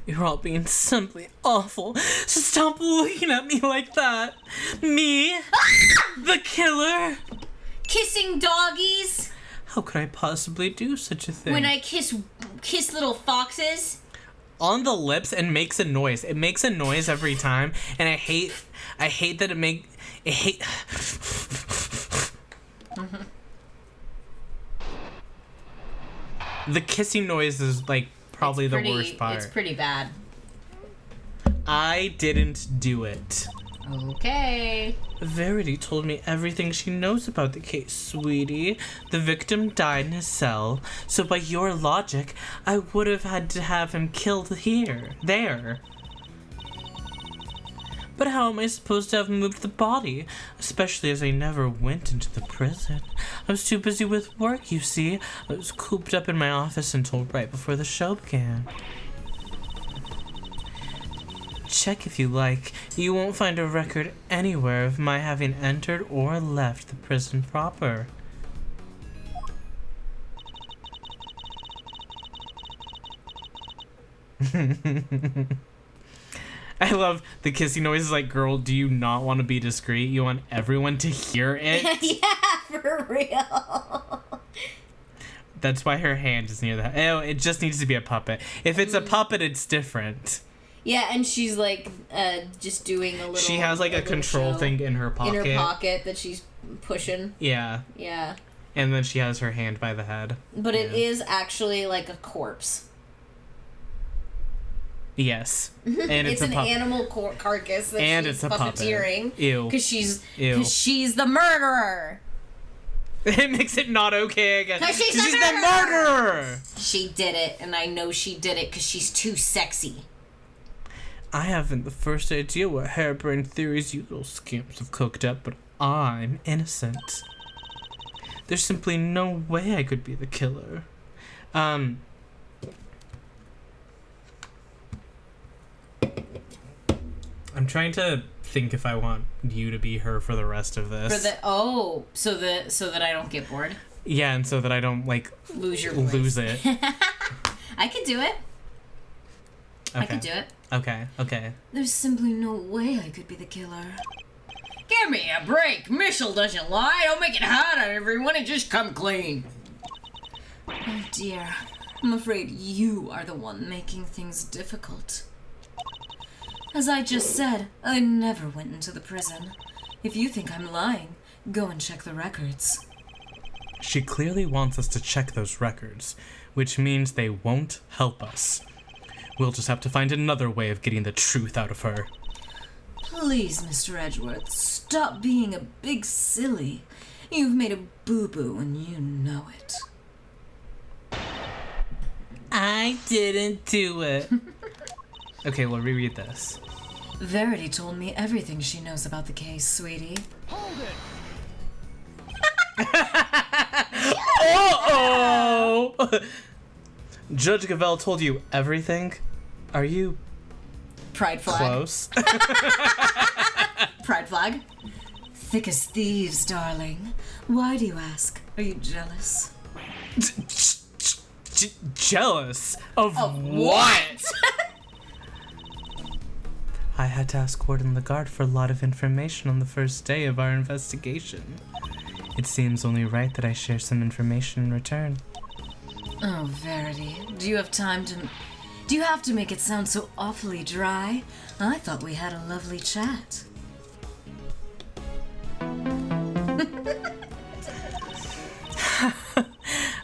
You're all being simply awful. So stop looking at me like that. Me? The killer? Kissing doggies? How could I possibly do such a thing? When I kiss little foxes? On the lips and makes a noise. It makes a noise every time, and I hate that The kissing noise is like probably the worst part. It's pretty bad. I didn't do it. Okay. Verity told me everything she knows about the case, sweetie. The victim died in his cell, so by your logic, I would have had to have him killed there. But how am I supposed to have moved the body? Especially as I never went into the prison. I was too busy with work, you see. I was cooped up in my office until right before the show began. Check if you like. You won't find a record anywhere of my having entered or left the prison proper. I love the kissing noises. Like, girl, do you not want to be discreet? You want everyone to hear it? Yeah, for real. That's why her hand is near the... Oh, it just needs to be a puppet. If it's a puppet, it's different. Yeah, and she's like just doing a little. She has like a control show thing in her pocket. In her pocket that she's pushing. Yeah. Yeah. And then she has her hand by the head. But it is actually like a corpse. Yes. And it's an animal carcass that and she's it's a puppeteering. Puppet. Ew. Because she's the murderer. It makes it not okay again. Because she's the murderer. She did it, and I know she did it because she's too sexy. I haven't the first idea what harebrained theories you little scamps have cooked up, but I'm innocent. There's simply no way I could be the killer. I'm trying to think if I want you to be her for the rest of this. So that I don't get bored. Yeah, and so that I don't like lose it. I could do it. Okay. I could do it. Okay. There's simply no way I could be the killer. Give me a break. Mitchell doesn't lie. Don't make it hard on everyone and just come clean. Oh dear. I'm afraid you are the one making things difficult. As I just said, I never went into the prison. If you think I'm lying, go and check the records. She clearly wants us to check those records, which means they won't help us. We'll just have to find another way of getting the truth out of her. Please, Mr. Edgeworth, stop being a big silly. You've made a boo-boo and you know it. I didn't do it. Okay, well, reread this. Verity told me everything she knows about the case, sweetie. Hold it! Uh-oh! Judge Gavelle told you everything? Are you Pride flag. close? Pride flag. Thick as thieves, darling. Why do you ask? Are you jealous? Jealous? Of what? I had to ask Warden Lagarde for a lot of information on the first day of our investigation. It seems only right that I share some information in return. Oh, Verity, do you have to make it sound so awfully dry? I thought we had a lovely chat.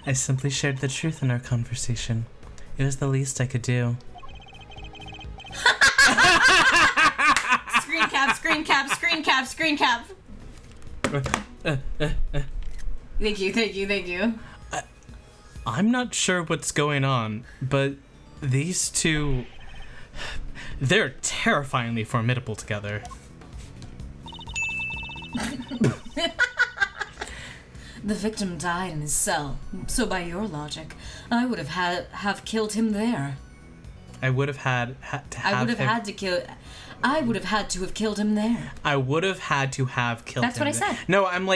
I simply shared the truth in our conversation. It was the least I could do. Screen cap. Thank you. I'm not sure what's going on, but these two... they're terrifyingly formidable together. The victim died in his cell, so by your logic, I would have killed him there. I would have had to have I would have had to have killed him there. I would have had to have killed That's him. what I said. No, I'm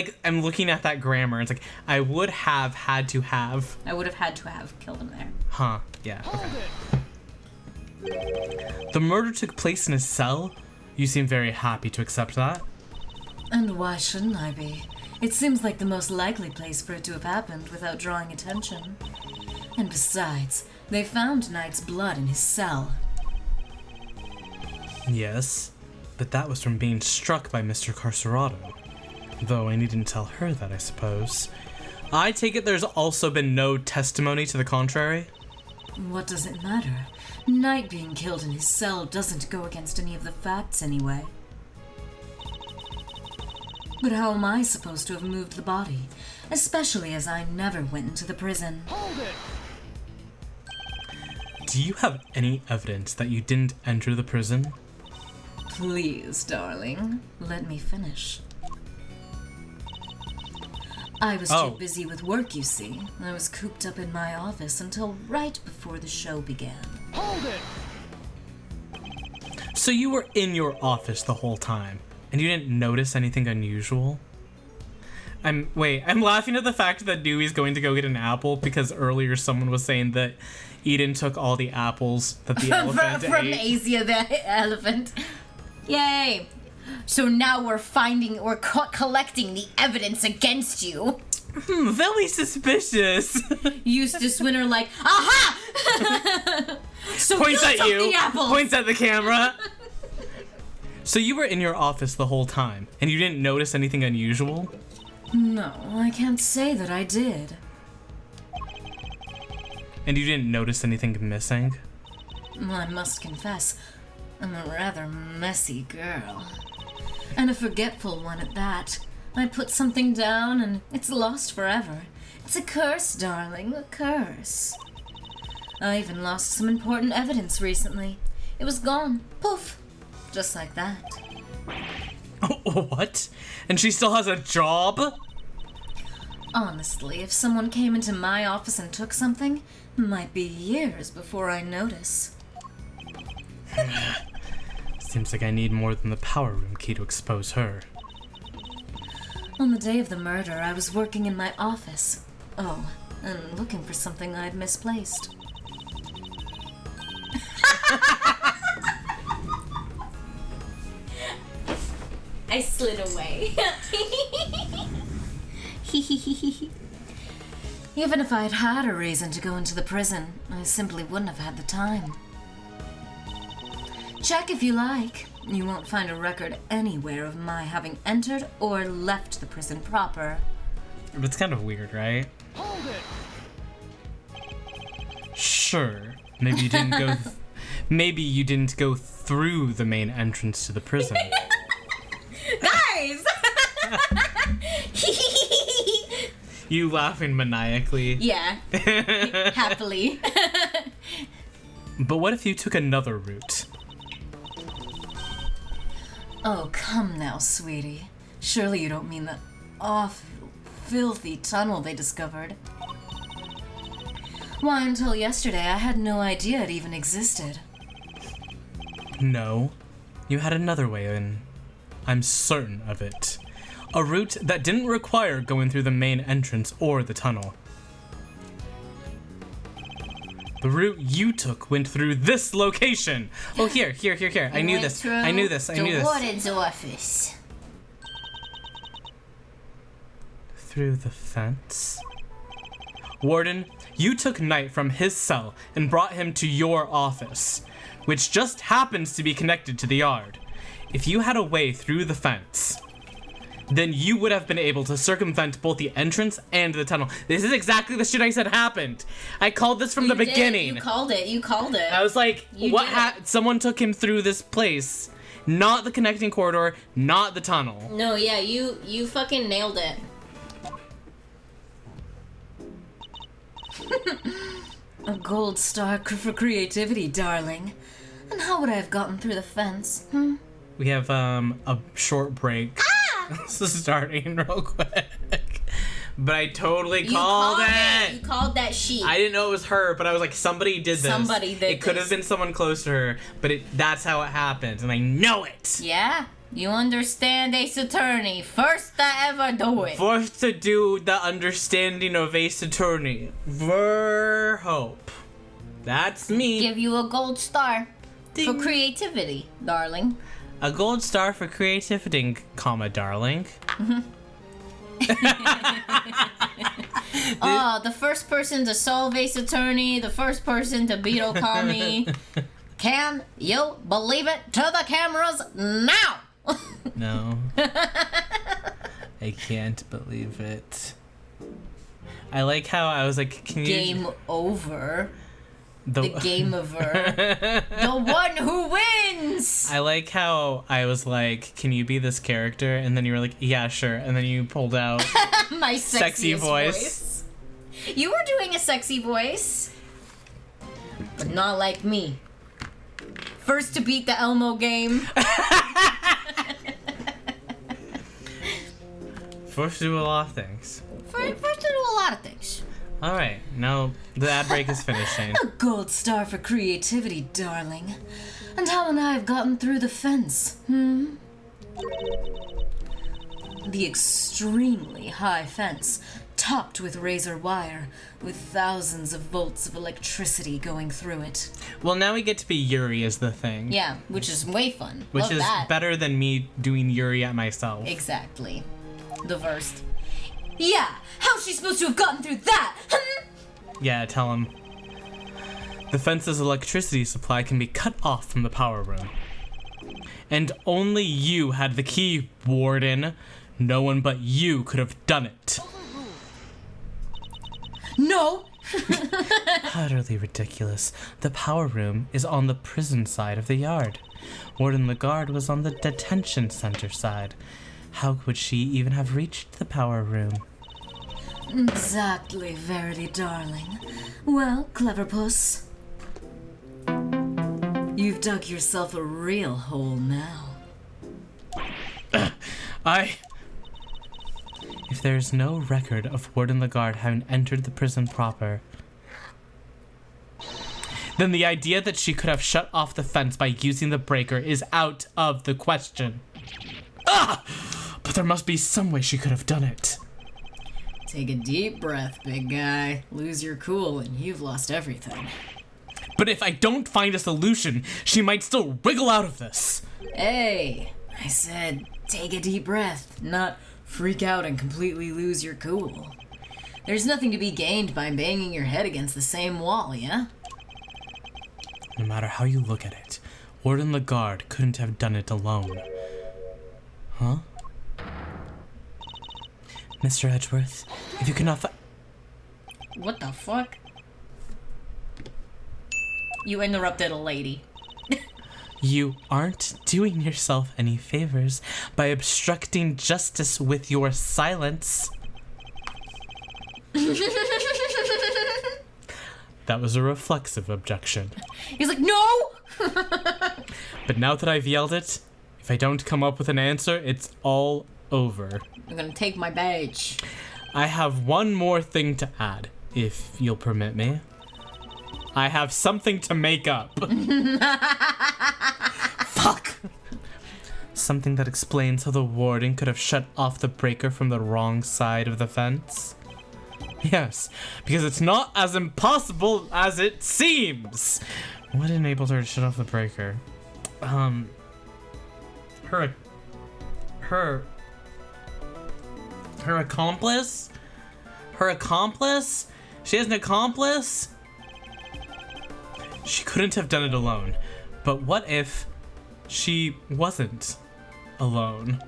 looking at that grammar. It's like, I would have had to have. I would have had to have killed him there. Huh, yeah. Okay. The murder took place in his cell? You seem very happy to accept that. And why shouldn't I be? It seems like the most likely place for it to have happened without drawing attention. And besides, they found Knight's blood in his cell. Yes, but that was from being struck by Mr. Carcerado. Though I needn't tell her that, I suppose. I take it there's also been no testimony to the contrary? What does it matter? Knight being killed in his cell doesn't go against any of the facts anyway. But how am I supposed to have moved the body? Especially as I never went into the prison. Hold it! Do you have any evidence that you didn't enter the prison? Please, darling, let me finish. I was Oh. too busy with work, you see. I was cooped up in my office until right before the show began. So you were in your office the whole time, and you didn't notice anything unusual? I'm laughing at the fact that Dewey's going to go get an apple because earlier someone was saying that Eden took all the apples that the elephant from ate. Asia the elephant. Yay! So now we're collecting the evidence against you. Very suspicious. Eustace Winter like, aha! So Points you at took you. the apples. Points at the camera. So you were in your office the whole time, and you didn't notice anything unusual? No, I can't say that I did. And you didn't notice anything missing? I must confess, I'm a rather messy girl. And a forgetful one at that. I put something down and it's lost forever. It's a curse, darling, a curse. I even lost some important evidence recently. It was gone. Poof. Just like that. What? And she still has a job? Honestly, if someone came into my office and took something, it might be years before I notice. Seems like I need more than the power room key to expose her. On the day of the murder, I was working in my office. Oh, and looking for something I'd misplaced. I slid away. Even if I'd had a reason to go into the prison, I simply wouldn't have had the time. Check if you like. You won't find a record anywhere of my having entered or left the prison proper. It's kind of weird, right? Sure. Maybe you didn't go. Maybe you didn't go through the main entrance to the prison. Guys! You laughing maniacally. Yeah. Happily. But what if you took another route? Oh, come now, sweetie. Surely you don't mean that awful, filthy tunnel they discovered. Why, until yesterday, I had no idea it even existed. No. You had another way in. I'm certain of it. A route that didn't require going through the main entrance or the tunnel. The route you took went through this location. Oh, here. I knew this. The warden's office. Through the fence? Warden, you took Knight from his cell and brought him to your office, which just happens to be connected to the yard. If you had a way through the fence, then you would have been able to circumvent both the entrance and the tunnel. This is exactly the shit I said happened. I called this from the beginning. You called it. I was like, someone took him through this place. Not the connecting corridor, not the tunnel. No, yeah, you fucking nailed it. A gold star for creativity, darling. And how would I have gotten through the fence? We have a short break. Starting real quick. But I totally called it. You called that sheep. I didn't know it was her, but I was like, somebody did this. It could have been someone close to her, but that's how it happened, and I know it. Yeah, you understand, Ace Attorney. First I ever do it. First to do the understanding of Ace Attorney. Verhope. That's me. Give you a gold star for creativity, darling. A gold star for creativity, comma, darling. Oh, the first person to solve Ace Attorney, the first person to beat Okami. Can you believe it? To the cameras now! No. I can't believe it. I like how I was like, can you... Game over. The game over. The one who wins! I like how I was like, can you be this character? And then you were like, yeah, sure. And then you pulled out My sexy sexiest voice. You were doing a sexy voice. But not like me. First to beat the Elmo game. First to do a lot of things. First to do a lot of things. Alright, now the ad break is finishing. A gold star for creativity, darling. And how and I have gotten through the fence, The extremely high fence, topped with razor wire, with thousands of volts of electricity going through it. Well, now we get to be Yuri as the thing. Yeah, which is way fun. Which Love is that. better than me doing Yuri at myself. Exactly. The verse. Yeah, how's she supposed to have gotten through that? Yeah, tell him. The fence's electricity supply can be cut off from the power room. And only you had the key, Warden. No one but you could have done it. No! Utterly ridiculous. The power room is on the prison side of the yard. Warden Lagarde was on the detention center side. How would she even have reached the power room? Exactly, Verity, darling. Well, clever puss. You've dug yourself a real hole now. If there's no record of Warden Lagarde having entered the prison proper, then the idea that she could have shut off the fence by using the breaker is out of the question. But there must be some way she could have done it. Take a deep breath, big guy. Lose your cool and you've lost everything. But if I don't find a solution, she might still wriggle out of this. Hey, I said take a deep breath, not freak out and completely lose your cool. There's nothing to be gained by banging your head against the same wall, yeah? No matter how you look at it, Warden Lagarde couldn't have done it alone. Huh? Mr. Edgeworth, if you cannot What the fuck? You interrupted a lady. You aren't doing yourself any favors by obstructing justice with your silence. That was a reflexive objection. He's like, no! But now that I've yelled it, if I don't come up with an answer, it's all over. I'm gonna take my badge. I have one more thing to add, if you'll permit me. I have something to make up. Fuck! Something that explains how the warden could have shut off the breaker from the wrong side of the fence. Yes, because it's not as impossible as it seems. What enabled her to shut off the breaker? Her accomplice? Her accomplice? She has an accomplice? She couldn't have done it alone. But what if she wasn't alone?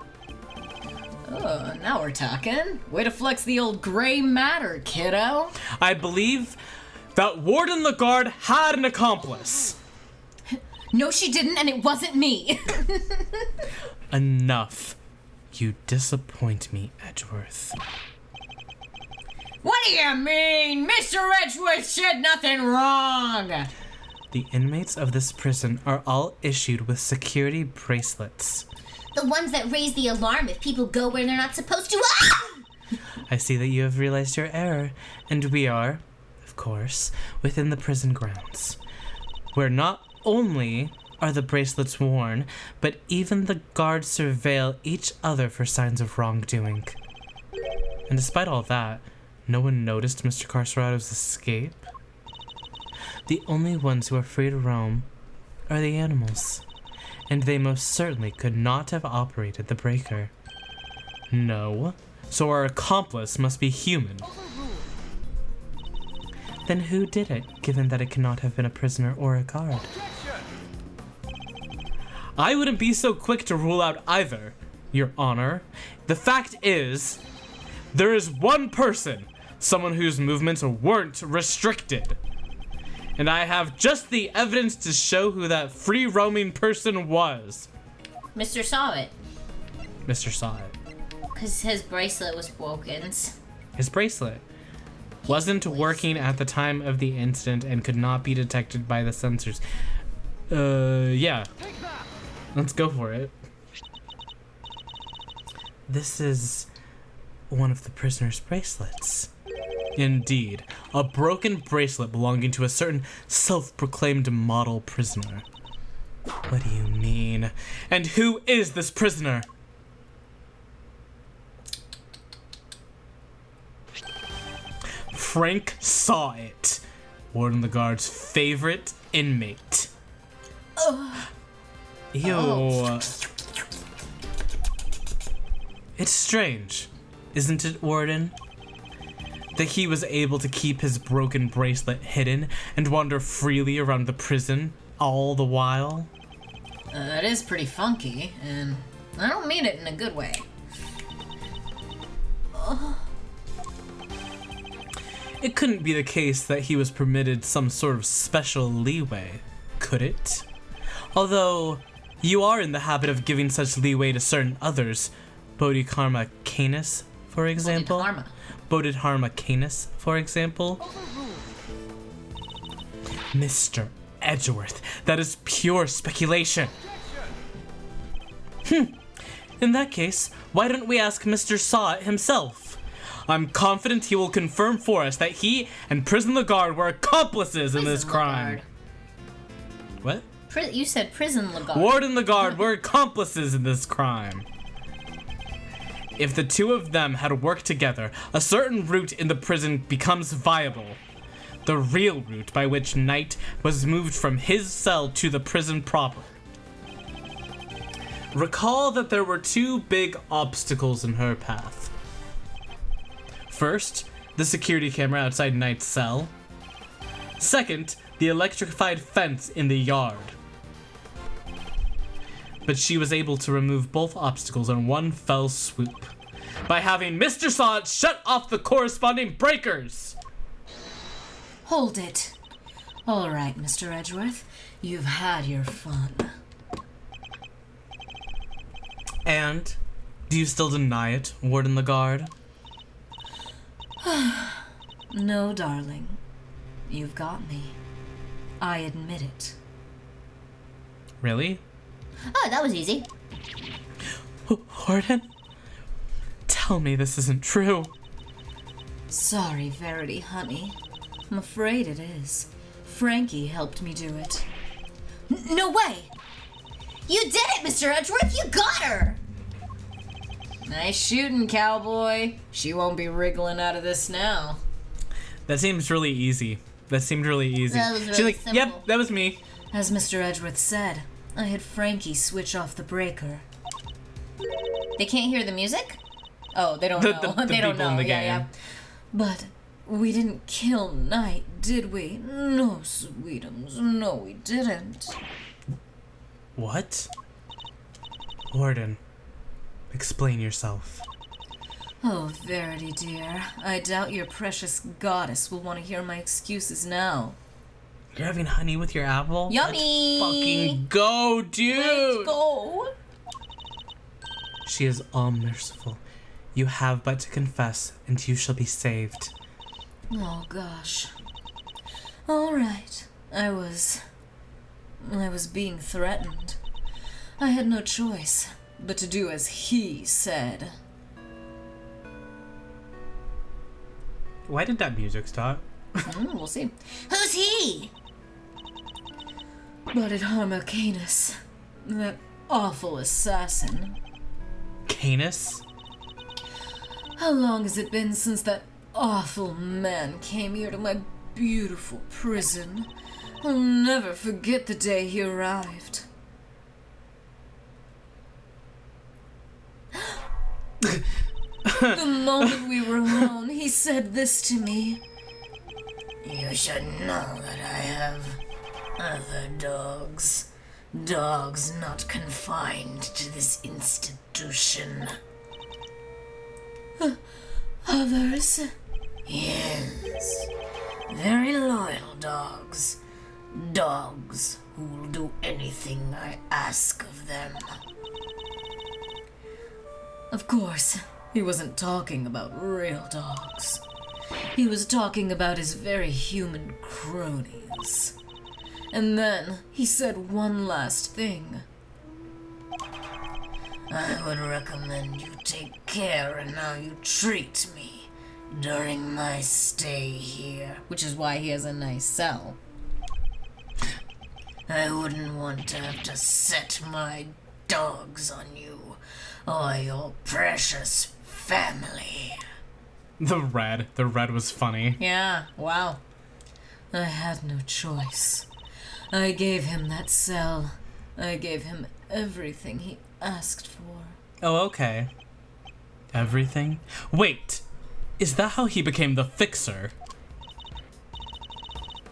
Oh, now we're talking. Way to flex the old gray matter, kiddo. I believe that Warden Lagarde had an accomplice. No, she didn't, and it wasn't me. Enough. You disappoint me, Edgeworth. What do you mean? Mr. Edgeworth said nothing wrong. The inmates of this prison are all issued with security bracelets. The ones that raise the alarm if people go where they're not supposed to. Ah! I see that you have realized your error, and we are, of course, within the prison grounds, where not only are the bracelets worn, but even the guards surveil each other for signs of wrongdoing. And despite all that, no one noticed Mr. Carcerado's escape. The only ones who are free to roam are the animals, and they most certainly could not have operated the breaker. No, so our accomplice must be human. Then who did it, given that it cannot have been a prisoner or a guard? I wouldn't be so quick to rule out either, Your Honor. The fact is, there is one person, someone whose movements weren't restricted. And I have just the evidence to show who that free-roaming person was. Mr. saw it. Mr. saw it. Because his bracelet was broken. His bracelet wasn't working at the time of the incident and could not be detected by the sensors. Yeah. Let's go for it. This is one of the prisoner's bracelets. Indeed, a broken bracelet belonging to a certain self-proclaimed model prisoner. What do you mean? And who is this prisoner? Frank saw it. Warden the Guard's favorite inmate. Ew. It's strange, isn't it, Warden? That he was able to keep his broken bracelet hidden and wander freely around the prison all the while? That is pretty funky, and I don't mean it in a good way. It couldn't be the case that he was permitted some sort of special leeway, could it? Although, you are in the habit of giving such leeway to certain others. Bodhidharma Canis, for example. Bodhidharma Canis, for example. Mr. Edgeworth, that is pure speculation. In that case, why don't we ask Mr. Saw himself? I'm confident he will confirm for us that he and Prison the Guard were accomplices in this crime. What? You said Prison the Guard. Warden the Guard were accomplices in this crime. If the two of them had worked together, a certain route in the prison becomes viable. The real route by which Knight was moved from his cell to the prison proper. Recall that there were two big obstacles in her path. First, the security camera outside Knight's cell. Second, the electrified fence in the yard. But she was able to remove both obstacles in one fell swoop by having Mr. Saw shut off the corresponding breakers. Hold it. All right, Mr. Edgeworth. You've had your fun. And do you still deny it, Warden the Guard? No, darling. You've got me. I admit it. Really? Oh, that was easy. Warden? Tell me this isn't true. Sorry, Verity, honey. I'm afraid it is. Frankie helped me do it. No way! You did it, Mr. Edgeworth! You got her! Nice shooting, cowboy. She won't be wriggling out of this now. That seems really easy. That seemed really easy. That was She's really like, simple. yep, that was me. As Mr. Edgeworth said, I had Frankie switch off the breaker. They can't hear the music? Oh, they don't The know. people They don't know. in the Yeah. game. But we didn't kill Knight, did we? No, sweetums. No, we didn't. What? Warden, explain yourself. Oh, Verity, dear. I doubt your precious goddess will want to hear my excuses now. You're having honey with your apple? Yummy! Let's fucking go, dude! Let's go! She is all merciful. You have but to confess, and you shall be saved. Oh, gosh. All right. I was being threatened. I had no choice but to do as he said. Why did that music stop? We'll see. Who's he? Bodhidharma Canis, that awful assassin. Canis? How long has it been since that awful man came here to my beautiful prison? I'll never forget the day he arrived. The moment we were alone, he said this to me. You should know that I have other dogs. Dogs not confined to this institution. Others? Yes. Very loyal dogs. Dogs who will do anything I ask of them. Of course, he wasn't talking about real dogs. He was talking about his very human cronies. And then he said one last thing. I would recommend you take care in how you treat me during my stay here. Which is why he has a nice cell. I wouldn't want to have to set my dogs on you or your precious family. The red was funny. Yeah, wow. I had no choice. I gave him that cell. I gave him everything he asked for. Oh, okay. Everything? Wait, is that how he became the fixer?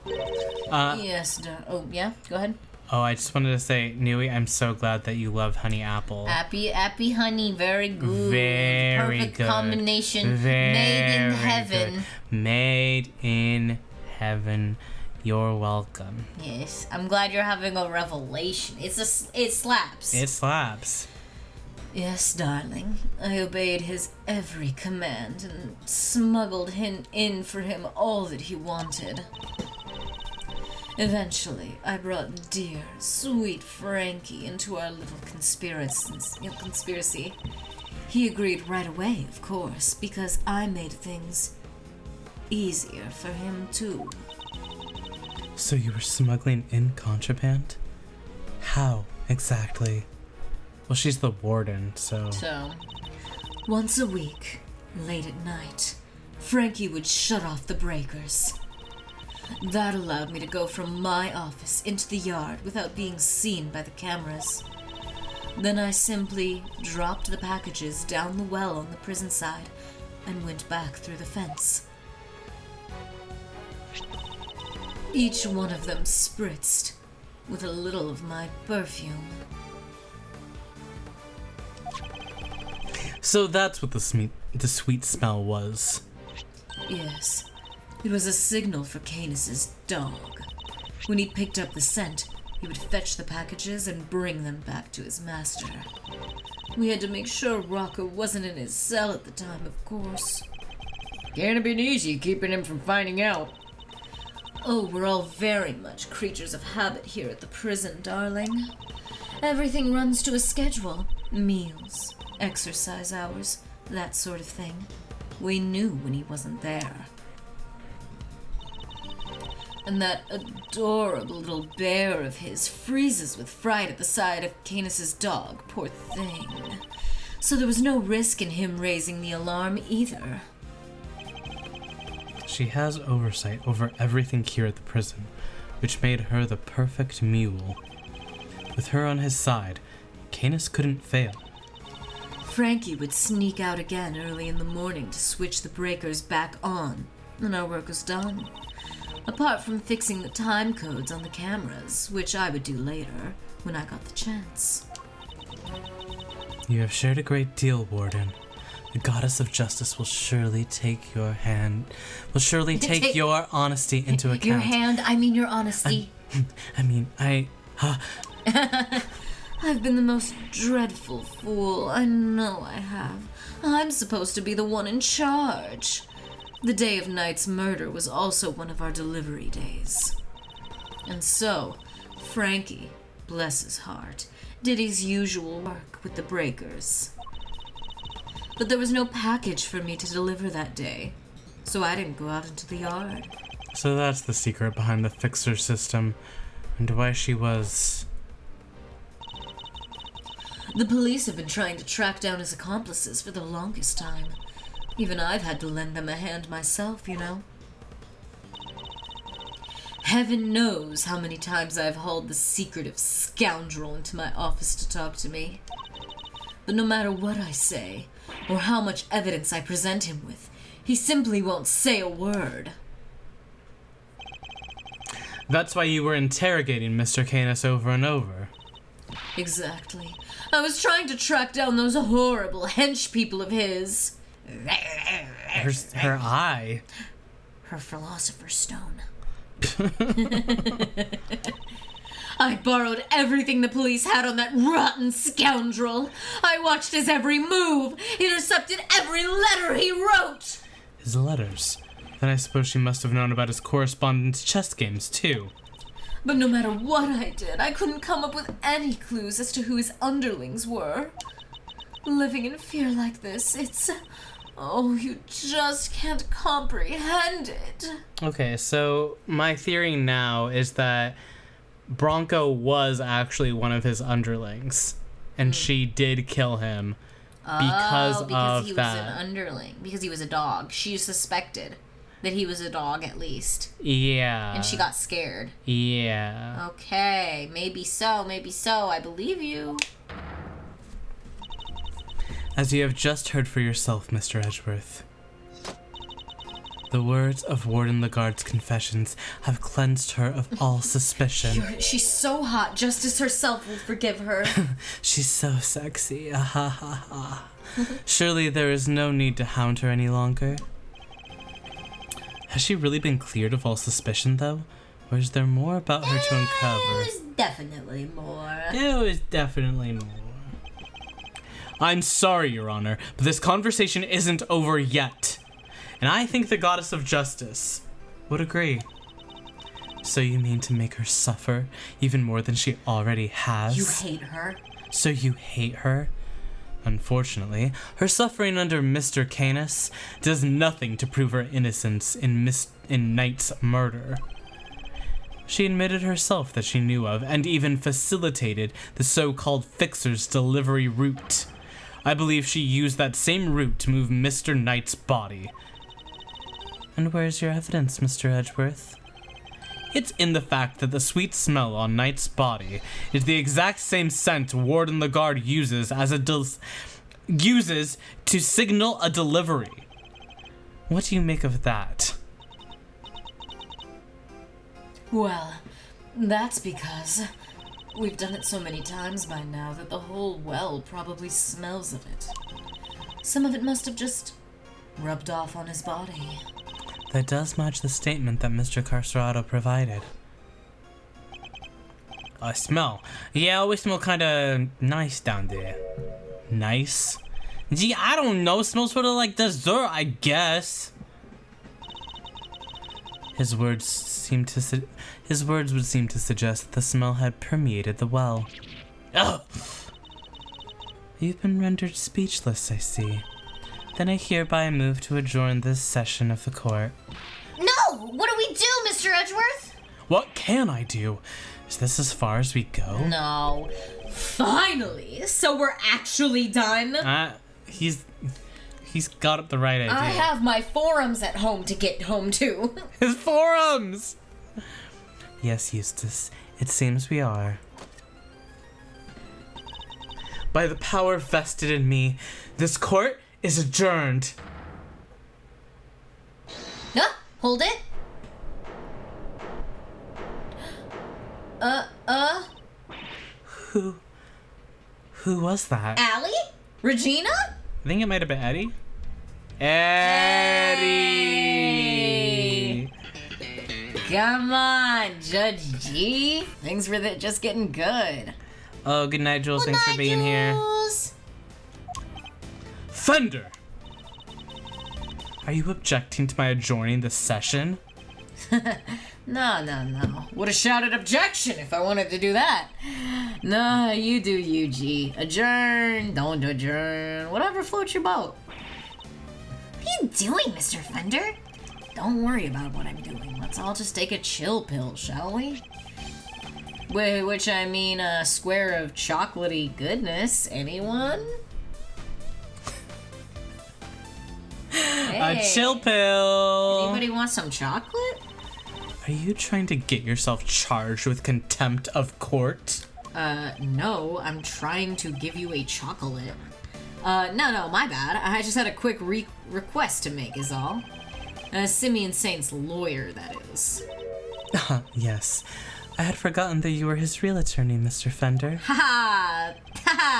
Yes, oh, yeah, go ahead. Oh, I just wanted to say, Nui, I'm so glad that you love honey apple. Appy honey, very good. Very Perfect good. combination. Very Made in good. heaven. Made in heaven. You're welcome. Yes, I'm glad you're having a revelation. It slaps. It slaps. Yes, darling. I obeyed his every command and smuggled him in for him all that he wanted. Eventually, I brought dear, sweet Frankie into our little conspiracy. He agreed right away, of course, because I made things easier for him too. So you were smuggling in contraband? How exactly? Well, she's the warden, so... Once a week, late at night, Frankie would shut off the breakers. That allowed me to go from my office into the yard without being seen by the cameras. Then I simply dropped the packages down the well on the prison side and went back through the fence. Each one of them spritzed with a little of my perfume. So that's what the sweet smell was. Yes, it was a signal for Canis's dog. When he picked up the scent, he would fetch the packages and bring them back to his master. We had to make sure Rocker wasn't in his cell at the time, of course. Can't have been easy keeping him from finding out. Oh, we're all very much creatures of habit here at the prison, darling. Everything runs to a schedule. Meals, exercise hours, that sort of thing. We knew when he wasn't there. And that adorable little bear of his freezes with fright at the sight of Canis's dog, poor thing. So there was no risk in him raising the alarm either. She has oversight over everything here at the prison, which made her the perfect mule. With her on his side, Canis couldn't fail. Frankie would sneak out again early in the morning to switch the breakers back on, and our work was done. Apart from fixing the time codes on the cameras, which I would do later, when I got the chance. You have shared a great deal, Warden. The goddess of justice will surely take your hand, will surely take your honesty into account. Your hand, I mean your honesty. I've been the most dreadful fool. I know I have. I'm supposed to be the one in charge. The day of Knight's murder was also one of our delivery days. And so, Frankie, bless his heart, did his usual work with the breakers. But there was no package for me to deliver that day, so I didn't go out into the yard. So that's the secret behind the fixer system, and why she was... The police have been trying to track down his accomplices for the longest time. Even I've had to lend them a hand myself, you know. Heaven knows how many times I've hauled the secretive scoundrel into my office to talk to me. But no matter what I say, or how much evidence I present him with, he simply won't say a word. That's why you were interrogating Mr. Canis over and over. Exactly. I was trying to track down those horrible hench people of his. Her eye. Her philosopher's stone. I borrowed everything the police had on that rotten scoundrel. I watched his every move, intercepted every letter he wrote. His letters. Then I suppose she must have known about his correspondence chess games, too. But no matter what I did, I couldn't come up with any clues as to who his underlings were. Living in fear like this, it's... Oh, you just can't comprehend it. Okay, so my theory now is that Bronco was actually one of his underlings, and she did kill him because he of was that. an underling. Because he was a dog. She suspected that he was a dog at least. Yeah. And she got scared. Yeah. Okay, maybe so, maybe so. I believe you. As you have just heard for yourself, Mr. Edgeworth, the words of Warden Lagarde's confessions have cleansed her of all suspicion. She's so hot, Justice herself will forgive her. She's so sexy. Ah, ha, ha, ha. Surely there is no need to hound her any longer. Has she really been cleared of all suspicion, though? Or is there more about her to uncover? There's definitely more. There was definitely more. I'm sorry, Your Honor, but this conversation isn't over yet. And I think the Goddess of Justice would agree. So you mean to make her suffer even more than she already has? You hate her? So you hate her? Unfortunately, her suffering under Mr. Canis does nothing to prove her innocence in Knight's murder. She admitted herself that she knew of and even facilitated the so-called Fixer's delivery route. I believe she used that same route to move Mr. Knight's body. And where's your evidence, Mr. Edgeworth? It's in the fact that the sweet smell on Knight's body is the exact same scent Warden Lagarde uses uses to signal a delivery. What do you make of that? Well, that's because we've done it so many times by now that the whole well probably smells of it. Some of it must have just rubbed off on his body. That does match the statement that Mr. Carcerado provided. I smell. Yeah, we smell kind of nice down there. Nice? Gee, I don't know. Smells sort of like dessert, I guess. His words would seem to suggest that the smell had permeated the well. Ugh! You've been rendered speechless, I see. Then I hereby move to adjourn this session of the court. No! What do we do, Mr. Edgeworth? What can I do? Is this as far as we go? No. Finally! So we're actually done? He's got up the right idea. I have my forums at home to get home to. His forums! Yes, Eustace, it seems we are. By the power vested in me, this court is adjourned. Hold it. Who was that? Allie? Regina? I think it might have been Eddie. Eddie! Come on, Judge G. Things were just getting good. Oh, good night, Jules. Thanks for being here. Fender! Are you objecting to my adjourning the session? No. Would have shouted objection if I wanted to do that. No, you do you, G. Adjourn, don't adjourn, whatever floats your boat. What are you doing, Mr. Fender? Don't worry about what I'm doing. Let's all just take a chill pill, shall we? Which I mean a square of chocolatey goodness. Anyone? A chill pill! Anybody want some chocolate? Are you trying to get yourself charged with contempt of court? No, I'm trying to give you a chocolate. No, my bad. I just had a quick request to make is all. Simeon Saint's lawyer, that is. Yes. I had forgotten that you were his real attorney, Mr. Fender. Ha!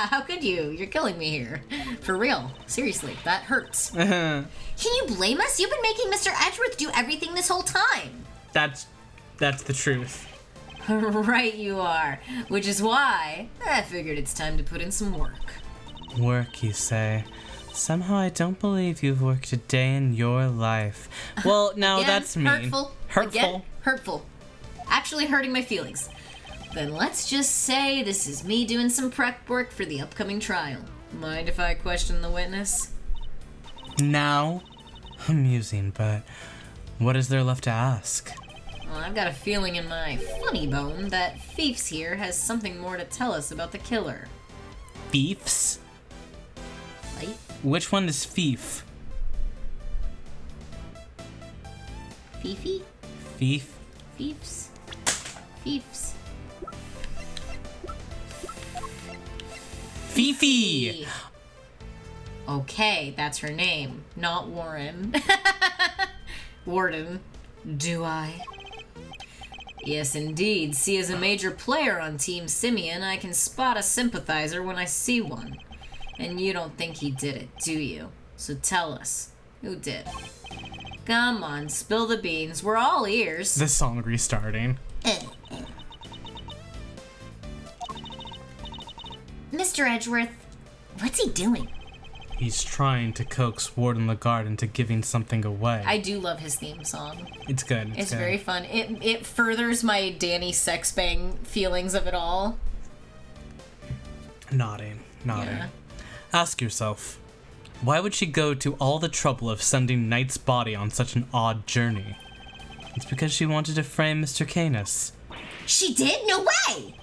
How could you? You're killing me here. For real. Seriously, that hurts. Can you blame us? You've been making Mr. Edgeworth do everything this whole time. That's the truth. Right you are. Which is why I figured it's time to put in some work. Work, you say? Somehow I don't believe you've worked a day in your life. Well, now Again, that's mean. Hurtful. Hurtful. Again, hurtful. actually hurting my feelings. Then let's just say this is me doing some prep work for the upcoming trial. Mind if I question the witness? Now? Amusing, but what is there left to ask? Well, I've got a feeling in my funny bone that Fiefs here has something more to tell us about the killer. Fiefs? Right? Which one is Fief? Fifi? Fief? Fiefs? Fiefs? Fifi! Okay, that's her name, not Warren. Warden, do I? Yes, indeed. See, as a major player on Team Simeon, I can spot a sympathizer when I see one. And you don't think he did it, do you? So tell us, who did? Come on, spill the beans. We're all ears. The song restarting. Mr. Edgeworth, what's he doing? He's trying to coax Warden Lagarde into giving something away. I do love his theme song. It's good. It's good. very fun. It furthers my Danny Sexbang feelings of it all. Nodding. Yeah. Ask yourself, why would she go to all the trouble of sending Knight's body on such an odd journey? It's because she wanted to frame Mr. Canis. She did? No way!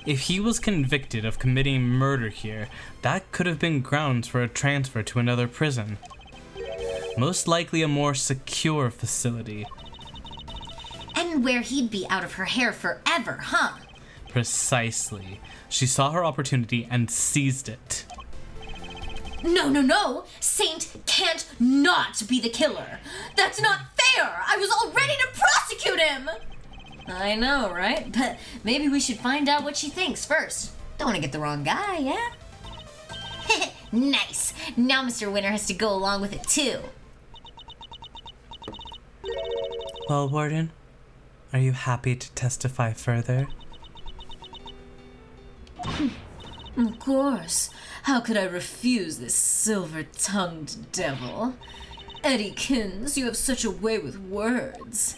If he was convicted of committing murder here, that could have been grounds for a transfer to another prison. Most likely a more secure facility. And where he'd be out of her hair forever, huh? Precisely. She saw her opportunity and seized it. No. Saint can't not be the killer. That's not fair. I was all ready to prosecute him. I know, right? But maybe we should find out what she thinks first. Don't want to get the wrong guy, yeah? Nice. Now Mr. Winter has to go along with it too. Well, Warden, are you happy to testify further? Of course. How could I refuse this silver-tongued devil? Eddykins, you have such a way with words.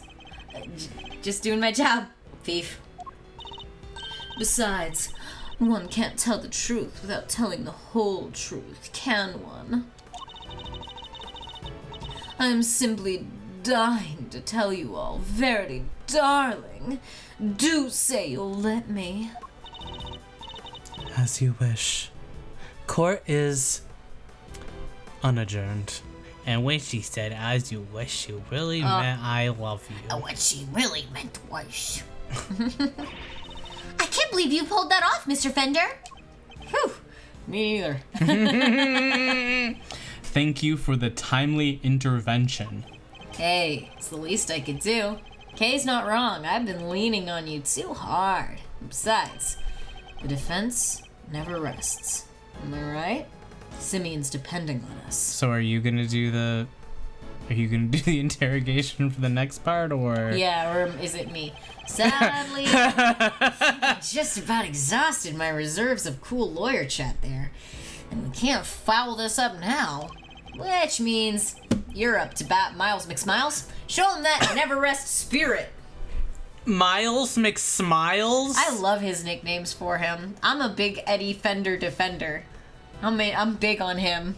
Just doing my job, thief. Besides, one can't tell the truth without telling the whole truth, can one? I am simply dying to tell you all, verily, darling. Do say you'll let me. As you wish. Court is unadjourned. And when she said, as you wish, she really meant I love you. What she really meant was... I can't believe you pulled that off, Mr. Fender. Whew, me neither. Thank you for the timely intervention. Hey, it's the least I could do. Kay's not wrong. I've been leaning on you too hard. Besides, the defense never rests. Am I right? Simeon's depending on us. So are you gonna do the interrogation for the next part, or? Yeah, or is it me? Sadly, I just about exhausted my reserves of cool lawyer chat there. And we can't foul this up now. Which means you're up to bat, Miles McSmiles. Show him that never rest spirit. Miles McSmiles? I love his nicknames for him. I'm a big Eddie Fender defender. I'm big on him.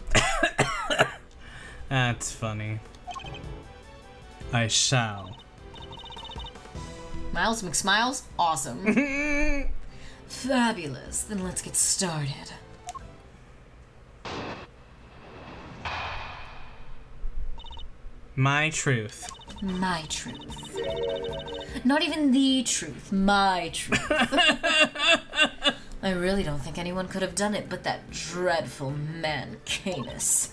That's funny. I shall. Miles McSmiles? Awesome. Fabulous. Then let's get started. My truth. My truth. Not even the truth. My truth. I really don't think anyone could have done it but that dreadful man, Canis.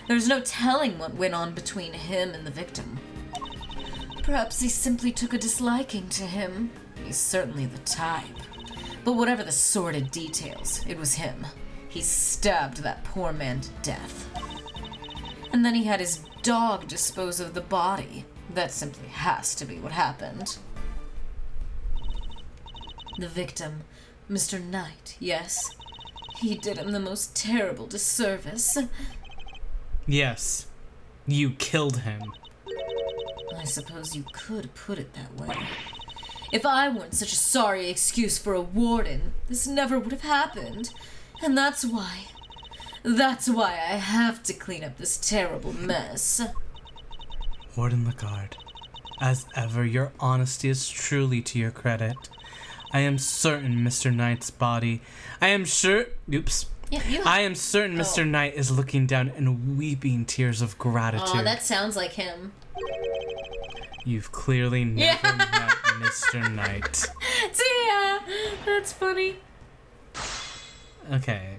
There's no telling what went on between him and the victim. Perhaps he simply took a disliking to him. He's certainly the type. But whatever the sordid details, it was him. He stabbed that poor man to death. And then he had his dog dispose of the body. That simply has to be what happened. The victim, Mr. Knight, yes? He did him the most terrible disservice. Yes. You killed him. I suppose you could put it that way. If I weren't such a sorry excuse for a warden, this never would have happened. And that's why I have to clean up this terrible mess. Warden Lagarde, as ever, your honesty is truly to your credit. I am certain Mr. Knight's body. I am certain Mr. Knight is looking down and weeping tears of gratitude. Oh, that sounds like him. You've clearly never met Mr. Knight. Yeah, that's funny. Okay.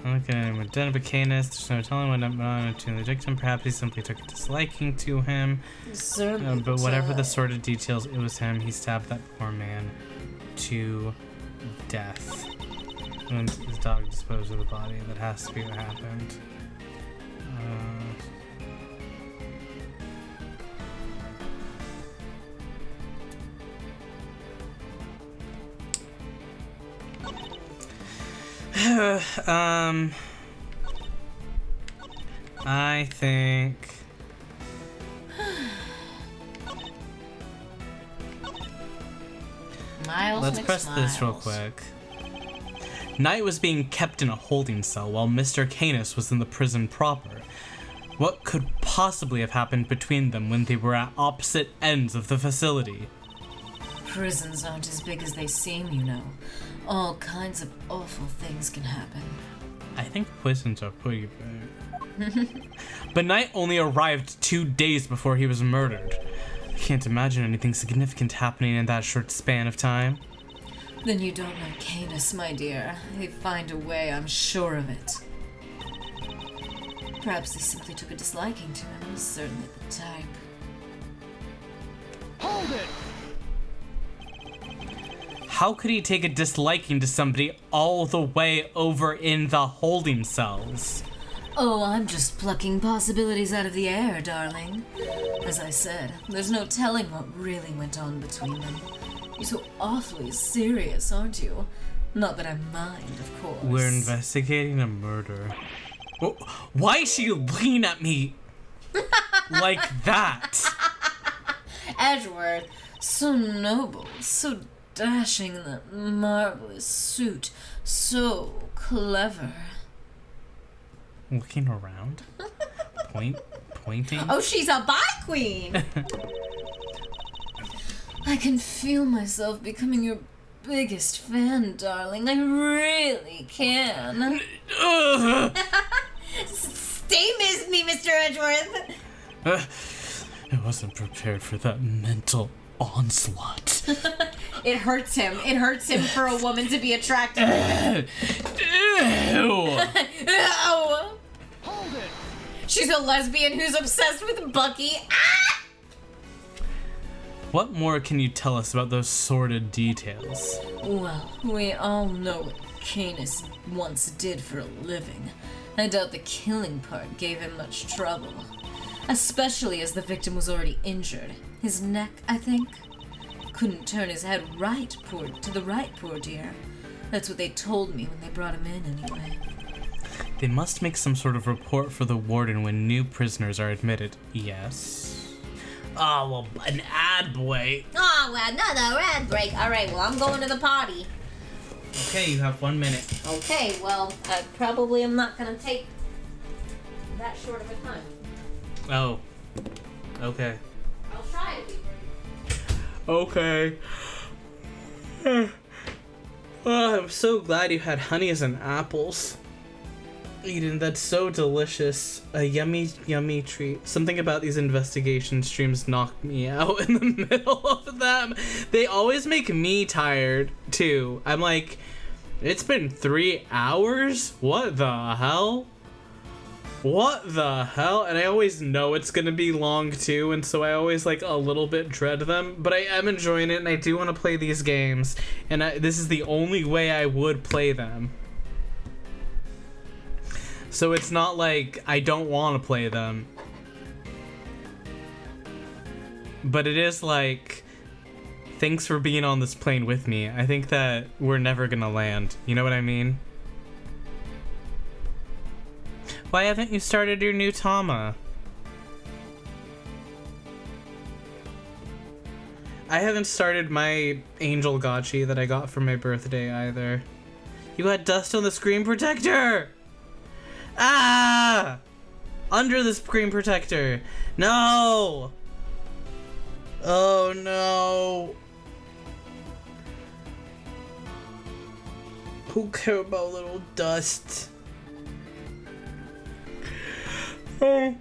Okay, we're done with Canis. There's no telling what went on to the victim. Perhaps he simply took a disliking to him. But whatever the sordid details, it was him. He stabbed that poor man to death. And his dog disposed of the body. That has to be what happened. I think let's press this real quick. Knight was being kept in a holding cell while Mr. Canis was in the prison proper. What could possibly have happened between them when they were at opposite ends of the facility? Prisons aren't as big as they seem, you know. All kinds of awful things can happen. I think prisons are pretty big. But Knight only arrived 2 days before he was murdered. I can't imagine anything significant happening in that short span of time. Then you don't know Canis, my dear. He'd find a way, I'm sure of it. Perhaps they simply took a disliking to him. He's certainly the type. Hold it! How could he take a disliking to somebody all the way over in the holding cells? Oh, I'm just plucking possibilities out of the air, darling. As I said, there's no telling what really went on between them. You're so awfully serious, aren't you? Not that I mind, of course. We're investigating a murder. Why is she looking at me like that? Edgeworth, so noble, so dashing in that marvelous suit, so clever. Looking around? Pointing? Oh, she's a bi queen. I can feel myself becoming your biggest fan, darling. I really can. Stay with me, Mr. Edgeworth. I wasn't prepared for that mental onslaught. It hurts him. It hurts him for a woman to be attracted to him. Ew! Ow! Hold it! She's a lesbian who's obsessed with Bucky. Ah! What more can you tell us about those sordid details? Well, we all know what Canis once did for a living. I doubt the killing part gave him much trouble. Especially as the victim was already injured. His neck, I think. Couldn't turn his head to the right, poor dear. That's what they told me when they brought him in, anyway. They must make some sort of report for the warden when new prisoners are admitted. Yes. Oh, well, an ad boy. Oh, well, another ad break. All right, well, I'm going to the party. Okay, you have 1 minute. Okay, well, I probably am not gonna take that short of a time. Oh. Okay. I'll try to be brief. Okay. Oh, I'm so glad you had honeys and apples. Eden, that's so delicious. A yummy, yummy treat. Something about these investigation streams knocked me out in the middle of them. They always make me tired, too. I'm like, it's been 3 hours? What the hell? What the hell? And I always know it's gonna be long, too, and so I always, like, a little bit dread them. But I am enjoying it, and I do want to play these games. And this is the only way I would play them. So it's not like I don't want to play them. But it is like, thanks for being on this plane with me. I think that we're never gonna land. You know what I mean? Why haven't you started your new Tama? I haven't started my angel gotchi that I got for my birthday either. You had dust on the screen protector! Ah! Under the screen protector. No! Oh no. Who cares about little dust? Oh.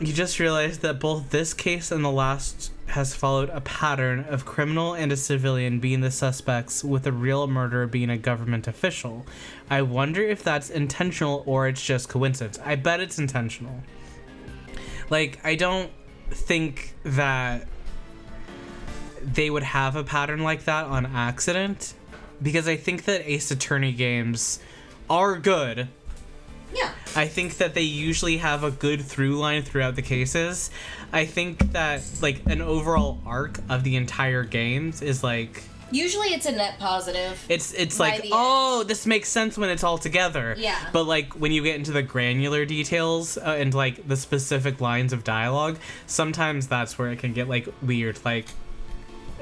You just realized that both this case and the last has followed a pattern of criminal and a civilian being the suspects, with a real murderer being a government official. I wonder if that's intentional or it's just coincidence. I bet it's intentional. Like, I don't think that they would have a pattern like that on accident, because I think that Ace Attorney games are good. Yeah. I think that they usually have a good through line throughout the cases. I think that, like, an overall arc of the entire games is, like... Usually it's a net positive. It's like, oh, this makes sense when it's all together. Yeah. But, like, when you get into the granular details and, like, the specific lines of dialogue, sometimes that's where it can get, like, weird, like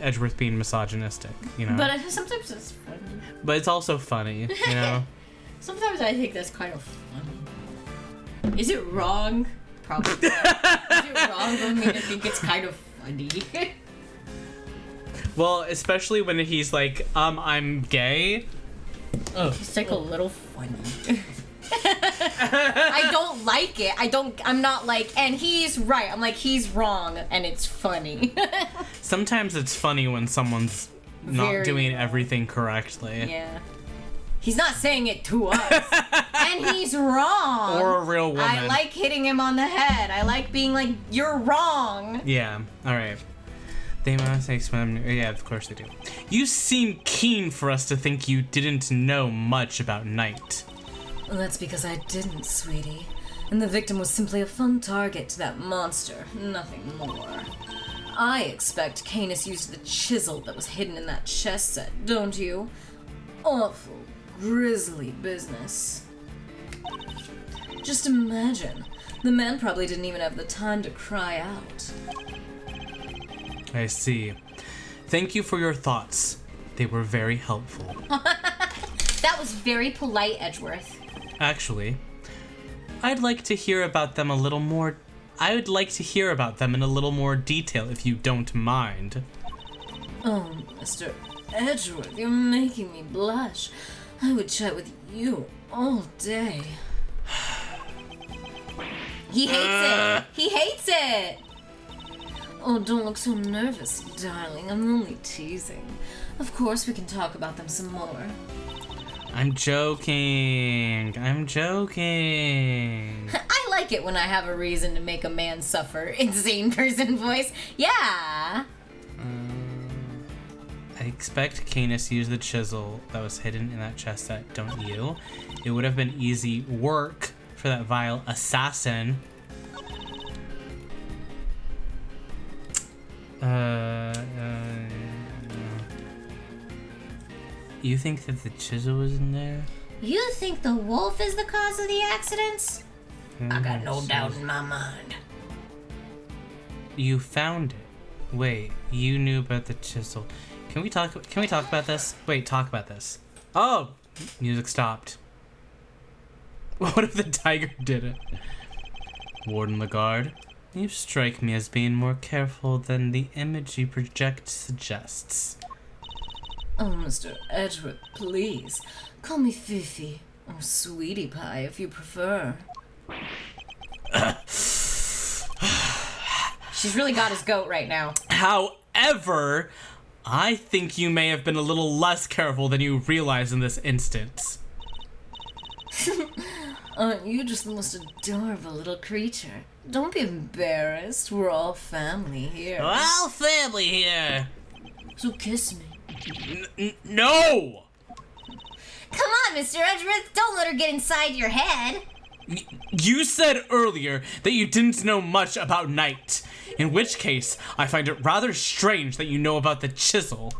Edgeworth being misogynistic, you know? But sometimes it's funny. But it's also funny, you know? Sometimes I think that's kind of funny. Is it wrong? Probably. Is it wrong for me to think it's kind of funny? Well, especially when he's like, I'm gay. Oh. It's like a little funny. I don't like it. I'm not like, and he's right. I'm like, he's wrong, and it's funny. Sometimes it's funny when someone's not Very doing wrong. everything correctly. Yeah. He's not saying it to us. And he's wrong. Or a real woman. I like hitting him on the head. I like being like, you're wrong. Yeah, alright. They must explain. Yeah, of course they do. You seem keen for us to think you didn't know much about Night. Well, that's because I didn't, sweetie. And the victim was simply a fun target to that monster, nothing more. I expect Canis used the chisel that was hidden in that chess set, don't you? Awful, grisly business. Just imagine. The man probably didn't even have the time to cry out. I see. Thank you for your thoughts. They were very helpful. That was very polite, Edgeworth. Actually, I'd like to hear about them a little more. I would like to hear about them in a little more detail, if you don't mind. Oh, Mr. Edgeworth, you're making me blush. I would chat with you all day. He hates it. He hates it. Oh, don't look so nervous, darling. I'm only teasing. Of course we can talk about them some more. I'm joking. I'm joking. I like it when I have a reason to make a man suffer. Insane person voice. Yeah. I expect Canis used the chisel that was hidden in that chest set, don't you? It would have been easy work for that vile assassin. You think that the chisel was in there? You think the wolf is the cause of the accidents? I got no doubt in my mind. You found it. Wait, you knew about the chisel. Can we talk about this? Wait, talk about this. Oh, music stopped. What if the tiger did it? Warden Lagarde, you strike me as being more careful than the image you project suggests. Oh, Mr. Edgeworth, please. Call me Fifi, or Sweetie Pie if you prefer. She's really got his goat right now. However, I think you may have been a little less careful than you realize in this instance. Aren't you just the most adorable little creature? Don't be embarrassed. We're all family here. Well, family here. So kiss me. No! Come on, Mr. Edgeworth, don't let her get inside your head. You said earlier that you didn't know much about Night, in which case I find it rather strange that you know about the chisel.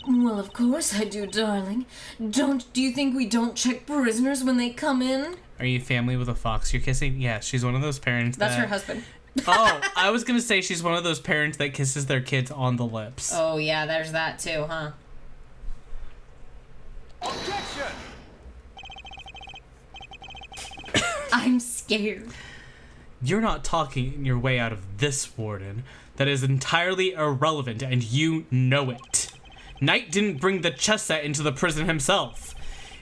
Well, of course I do, darling. Do you think we don't check prisoners when they come in? Are you family with a fox you're kissing? Yeah, she's one of those parents That's that her husband. Oh, I was gonna say she's one of those parents that kisses their kids on the lips. Oh, yeah, there's that too, huh? Objection! I'm scared. You're not talking your way out of this, Warden. That is entirely irrelevant, and you know it. Knight didn't bring the chess set into the prison himself.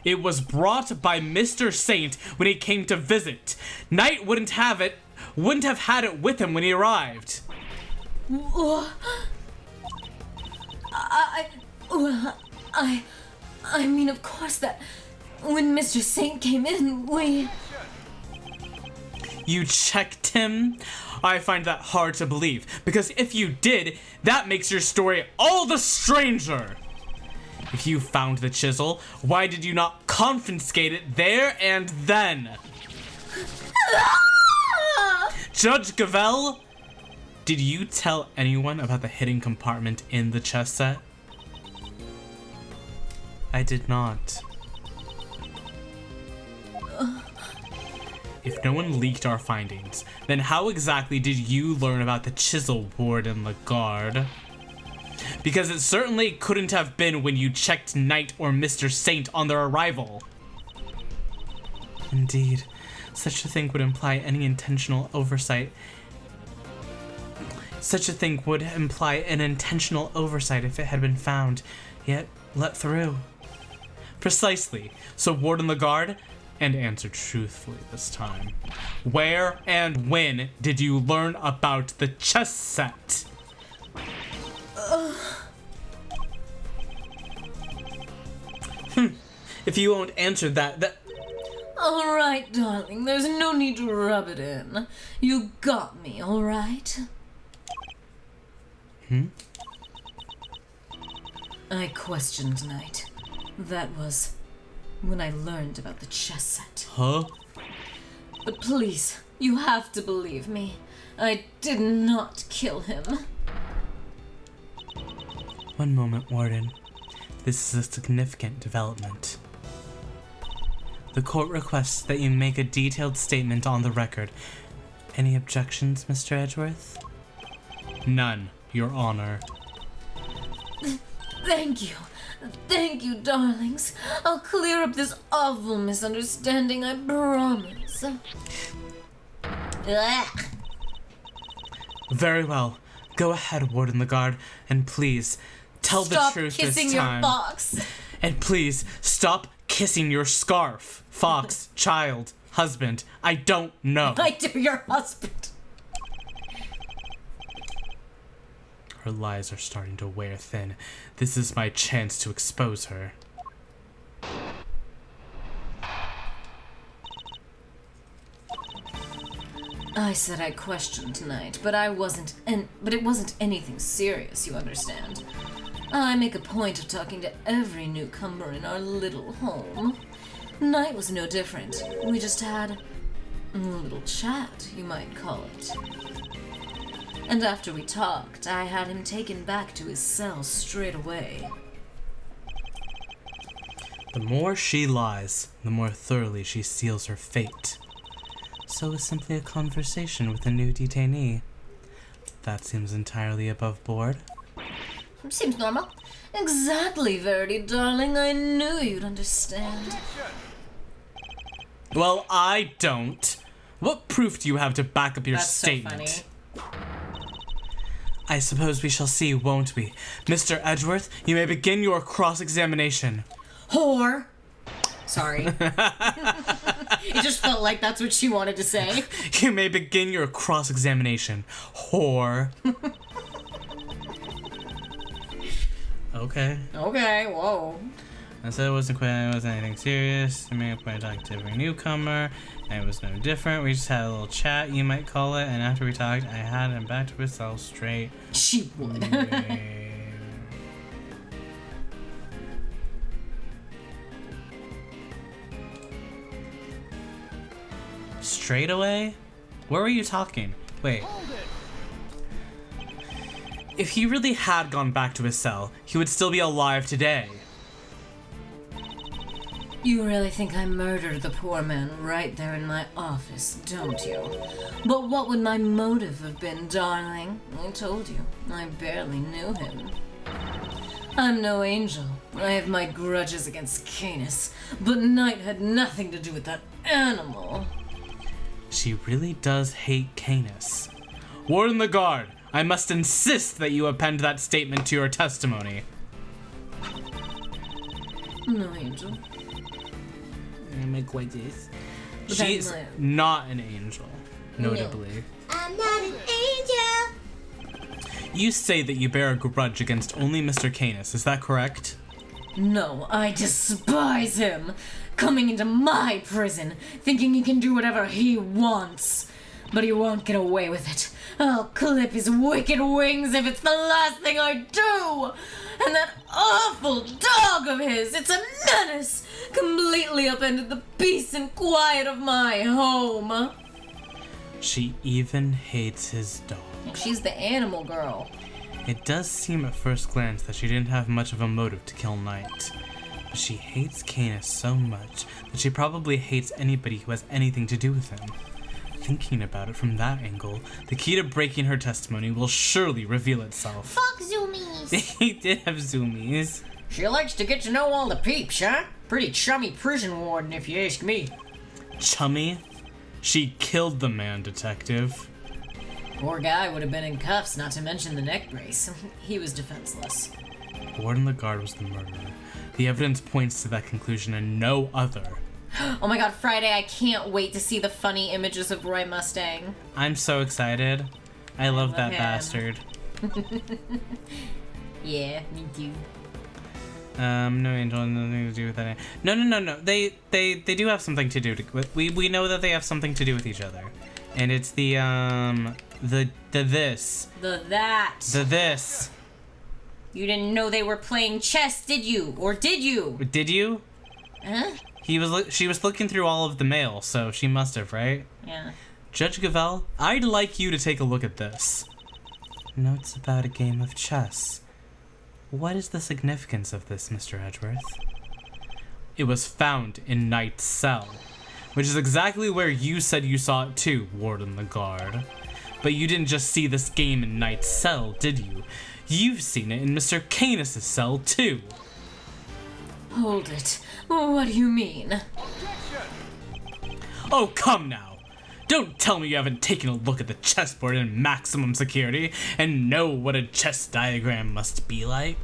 It was brought by Mr. Saint when he came to visit. Knight wouldn't have had it with him when he arrived. I mean, of course that when Mr. Saint came in, we... You checked him? I find that hard to believe, because if you did, that makes your story all the stranger. If you found the chisel, why did you not confiscate it there and then? Judge Gavel, did you tell anyone about the hidden compartment in the chess set? I did not. If no one leaked our findings, then how exactly did you learn about the chisel, Warden Lagarde? Because it certainly couldn't have been when you checked Knight or Mr. Saint on their arrival. Indeed, such a thing would imply any intentional oversight. Such a thing would imply an intentional oversight if it had been found, yet let through. Precisely. So Warden Lagarde, and answer truthfully this time, where and when did you learn about the chess set? If you won't answer that... All right, darling, there's no need to rub it in. You got me, all right? I questioned Knight. That was when I learned about the chess set. Huh? But please, you have to believe me. I did not kill him. One moment, Warden. This is a significant development. The court requests that you make a detailed statement on the record. Any objections, Mr. Edgeworth? None, Your Honor. Thank you. Thank you, darlings. I'll clear up this awful misunderstanding, I promise. Ugh. Very well. Go ahead, Warden Lagarde, and please, tell Stop the truth kissing this your time. fox. And please, stop kissing your scarf. Fox, child, husband, I don't know. I do your husband. Her lies are starting to wear thin. This is my chance to expose her. I said I questioned tonight, but it wasn't anything serious, you understand. I make a point of talking to every newcomer in our little home. Night was no different. We just had a little chat, you might call it. And after we talked, I had him taken back to his cell straight away. The more she lies, the more thoroughly she seals her fate. So is simply a conversation with a new detainee. That seems entirely above board. Seems normal. Exactly, Verity, darling. I knew you'd understand. Well, I don't. What proof do you have to back up your That's statement? so funny. I suppose we shall see, won't we? Mr. Edgeworth, you may begin your cross-examination. Whore. Sorry. It just felt like that's what she wanted to say. You may begin your cross-examination, whore. Okay. Okay, whoa. I said it wasn't anything serious. I made a point to talk to every newcomer, and it was no different. We just had a little chat, you might call it, and after we talked, I had him back to his cell straight. She would. Straight away? Where were you talking? Wait. If he really had gone back to his cell, he would still be alive today. You really think I murdered the poor man right there in my office, don't you? But what would my motive have been, darling? I told you, I barely knew him. I'm no angel. I have my grudges against Canis, but Knight had nothing to do with that animal. She really does hate Canis. Warden the guard, I must insist that you append that statement to your testimony. No angel. She's not an angel, notably. I'm not an angel. You say that you bear a grudge against only Mr. Canis, is that correct? No, I despise him. Coming into my prison, thinking he can do whatever he wants. But he won't get away with it. I'll clip his wicked wings if it's the last thing I do! And that awful dog of his, it's a menace! Completely upended the peace and quiet of my home. She even hates his dog. She's the animal girl. It does seem at first glance that she didn't have much of a motive to kill Knight. But she hates Canis so much that she probably hates anybody who has anything to do with him. Thinking about it from that angle, the key to breaking her testimony will surely reveal itself. Fuck zoomies. He did have zoomies. She likes to get to know all the peeps, huh? Pretty chummy prison warden, if you ask me. Chummy? She killed the man, detective. Poor guy would have been in cuffs, not to mention the neck brace. He was defenseless. Warden the guard was the murderer. The evidence points to that conclusion and no other. Oh my god, Friday, I can't wait to see the funny images of Roy Mustang. I'm so excited. I love that him. bastard. Yeah, me too. No angel, nothing to do with that. No. They do have something to do with. We know that they have something to do with each other, and it's the this. The that. The this. You didn't know they were playing chess, did you? Or did you? Did you? Huh? She was looking through all of the mail, so she must have, right? Yeah. Judge Gavel, I'd like you to take a look at this. Notes about a game of chess. What is the significance of this, Mr. Edgeworth? It was found in Knight's cell, which is exactly where you said you saw it too, Warden the Guard. But you didn't just see this game in Knight's cell, did you? You've seen it in Mr. Canis' cell too. Hold it. What do you mean? Oh, come now. Don't tell me you haven't taken a look at the chessboard in maximum security and know what a chess diagram must be like.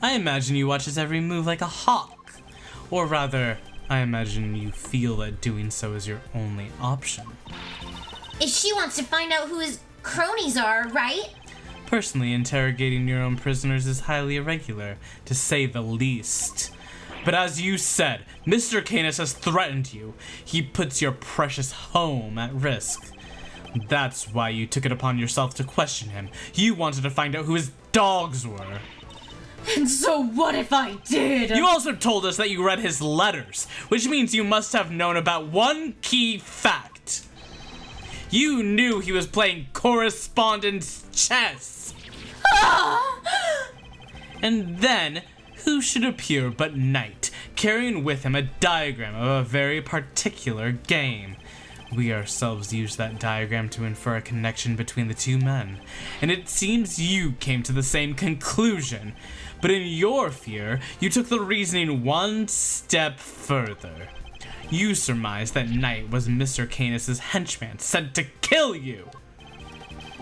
I imagine you watch his every move like a hawk. Or rather, I imagine you feel that doing so is your only option. If she wants to find out who his cronies are, right? Personally, interrogating your own prisoners is highly irregular, to say the least. But as you said, Mr. Canis has threatened you. He puts your precious home at risk. That's why you took it upon yourself to question him. You wanted to find out who his dogs were. And so what if I did? You also told us that you read his letters, which means you must have known about one key fact. You knew he was playing correspondence chess. And then, who should appear but Knight, carrying with him a diagram of a very particular game. We ourselves used that diagram to infer a connection between the two men, and it seems you came to the same conclusion. But in your fear, you took the reasoning one step further. You surmised that Knight was Mr. Canis' henchman sent to kill you.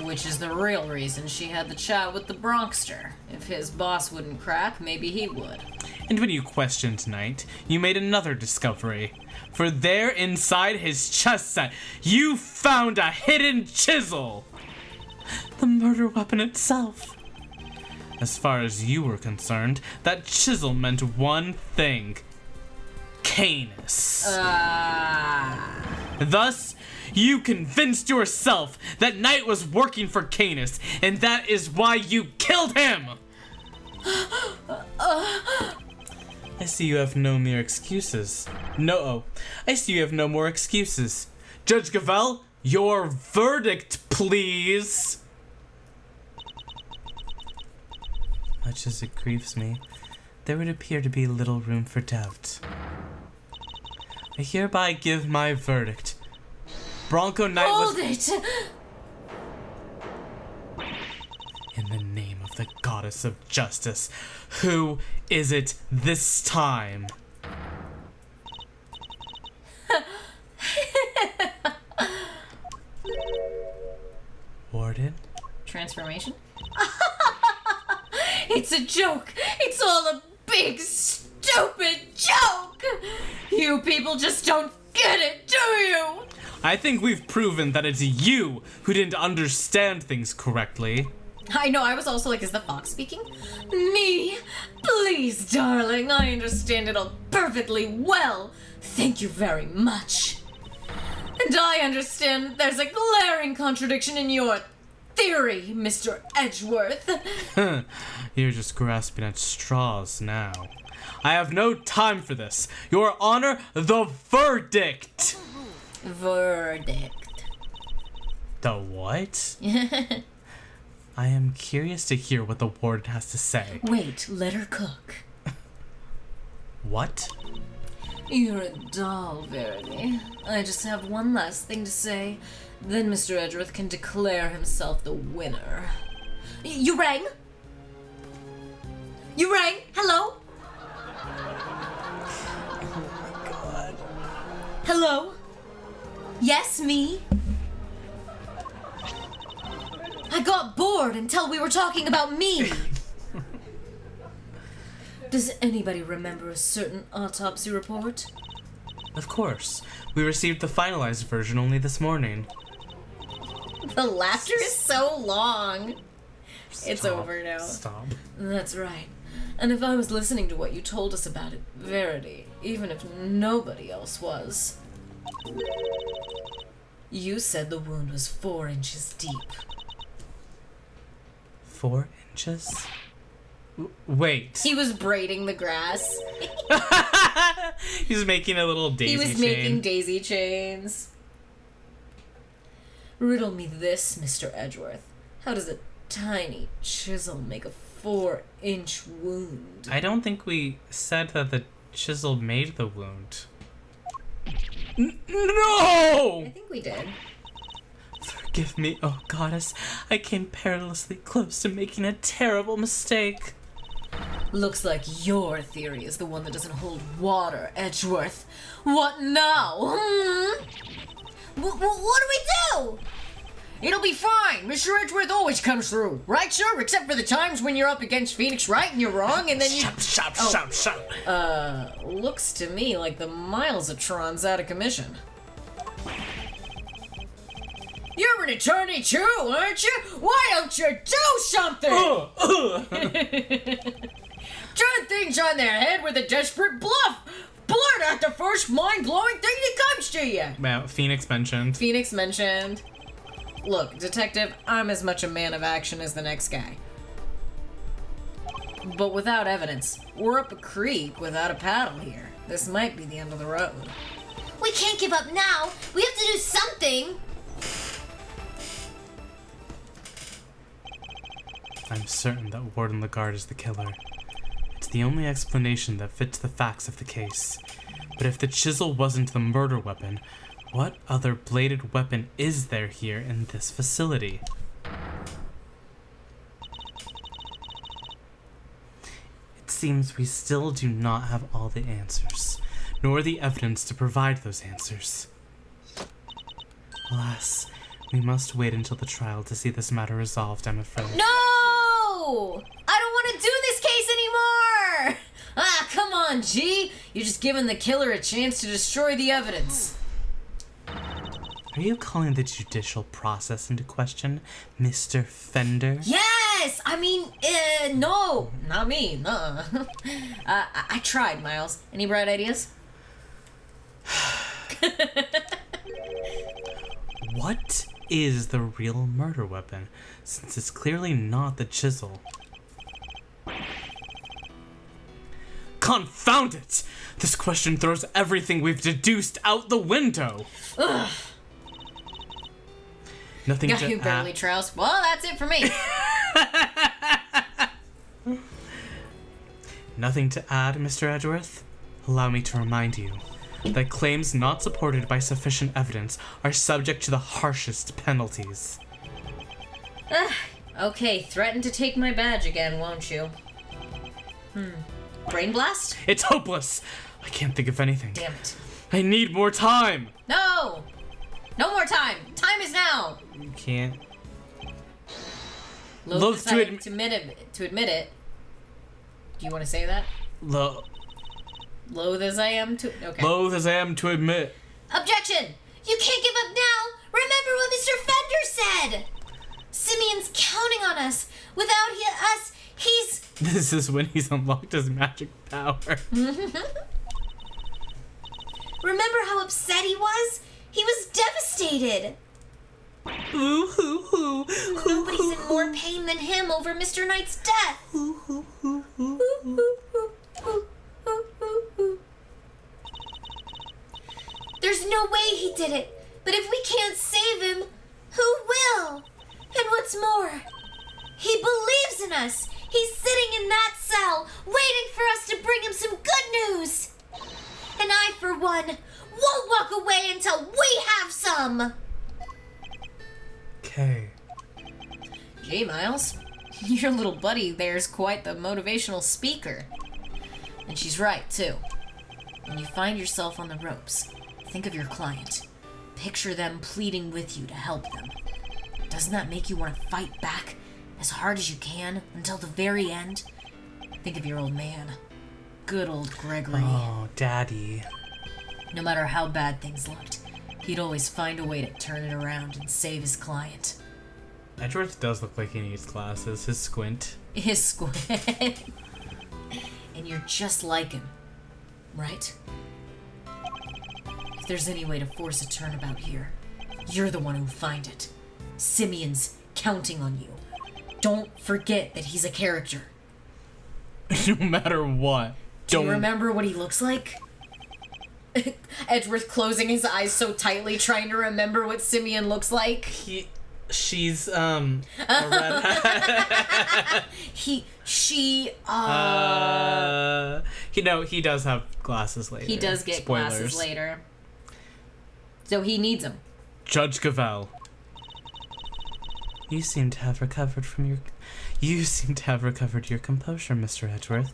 Which is the real reason she had the chat with the Bronxster. If his boss wouldn't crack, maybe he would. And when you questioned Knight, you made another discovery. For there inside his chess set, you found a hidden chisel! The murder weapon itself. As far as you were concerned, that chisel meant one thing. Canis. Thus, you convinced yourself that Knight was working for Canis, and that is why you killed him! I see you have no mere excuses. I see you have no more excuses. Judge Gavel, your verdict, please! Much as it grieves me, there would appear to be little room for doubt. I hereby give my verdict. Bronco Knight Hold was... it! In the name of the goddess of justice, who is it this time? Warden? Transformation? It's a joke! It's all a big, stupid joke! You people just don't get it, do you? I think we've proven that it's you who didn't understand things correctly. I know, I was also like, is the fox speaking? Me? Please, darling, I understand it all perfectly well. Thank you very much. And I understand there's a glaring contradiction in your theory, Mr. Edgeworth. You're just grasping at straws now. I have no time for this. Your Honor, the verdict! Verdict. The what? I am curious to hear what the warden has to say. Wait, let her cook. What? You're a doll, Verity. I just have one last thing to say. Then Mr. Edgeworth can declare himself the winner. You rang? You rang? Hello? Oh my god. Hello? Yes, me? I got bored until we were talking about me. Does anybody remember a certain autopsy report? Of course. We received the finalized version only this morning. The laughter is so long. It's Stop. over now. Stop. That's right. And if I was listening to what you told us about it, Verity, even if nobody else was, you said the wound was 4 inches deep. 4 inches? Wait. He was braiding the grass. He's making a little daisy He was chain. making daisy chains. Riddle me this, Mr. Edgeworth. How does a tiny chisel make a 4-inch wound? I don't think we said that the chisel made the wound. No! I think we did. Forgive me, oh goddess. I came perilously close to making a terrible mistake. Looks like your theory is the one that doesn't hold water, Edgeworth. What now? What do we do? It'll be fine. Mr. Edgeworth always comes through. Right, sir? Except for the times when you're up against Phoenix right and you're wrong, and then you... Shut. Looks to me like the milesetron's out of commission. You're an attorney too, aren't you? Why don't you do something? Turn things on their head with a desperate bluff. Blurt out the first mind-blowing thing that comes to you. Well, Phoenix mentioned. Phoenix mentioned. Look, detective, I'm as much a man of action as the next guy. But without evidence, we're up a creek without a paddle here. This might be the end of the road. We can't give up now. We have to do something. I'm certain that Warden Lagarde is the killer. It's the only explanation that fits the facts of the case. But if the chisel wasn't the murder weapon, what other bladed weapon is there here in this facility? It seems we still do not have all the answers, nor the evidence to provide those answers. Alas, we must wait until the trial to see this matter resolved, I'm afraid. No! I don't want to do this case anymore! Ah, come on, G! You're just giving the killer a chance to destroy the evidence. Are you calling the judicial process into question, Mr. Fender? Yes! I mean, no, not me, nuh I tried, Miles. Any bright ideas? What is the real murder weapon, since it's clearly not the chisel? Confound it! This question throws everything we've deduced out the window! Ugh. Nothing Got to you, Beverly Trouse. Well, that's it for me. Nothing to add, Mr. Edgeworth? Allow me to remind you that claims not supported by sufficient evidence are subject to the harshest penalties. Okay, threaten to take my badge again, won't you? Brain blast? It's hopeless! I can't think of anything. Damn it. I need more time! No! No more time! Time is now! You can't. Loath to admit it. Do you want to say that? Loath as I am to... Okay. Loath as I am to admit. Objection! You can't give up now! Remember what Mr. Fender said! Simeon's counting on us. Without us, he's... This is when he's unlocked his magic power. Remember how upset he was? He was devastated. Ooh, hoo, hoo. Nobody's in more pain than him over Mr. Knight's death. There's no way he did it. But if we can't save him, who will? And what's more, he believes in us. He's sitting in that cell, waiting for us to bring him some good news. And I, for one, won't walk away until we have some. Okay. Gee, Miles, your little buddy there's quite the motivational speaker. And she's right, too. When you find yourself on the ropes, think of your client. Picture them pleading with you to help them. Doesn't that make you want to fight back as hard as you can until the very end? Think of your old man. Good old Gregory. Oh, Daddy. No matter how bad things looked, he'd always find a way to turn it around and save his client. Edgeworth does look like he needs glasses. His squint. His squint. And you're just like him, right? If there's any way to force a turnabout here, you're the one who'll find it. Simeon's counting on you. Don't forget that he's a character. No matter what. Do you remember what he looks like? Edgeworth closing his eyes so tightly, trying to remember what Simeon looks like. She's a redhead. He does have glasses later. He does get Spoilers. glasses later. So he needs them. Judge Gavel. You seem to have recovered your composure, Mr. Edgeworth.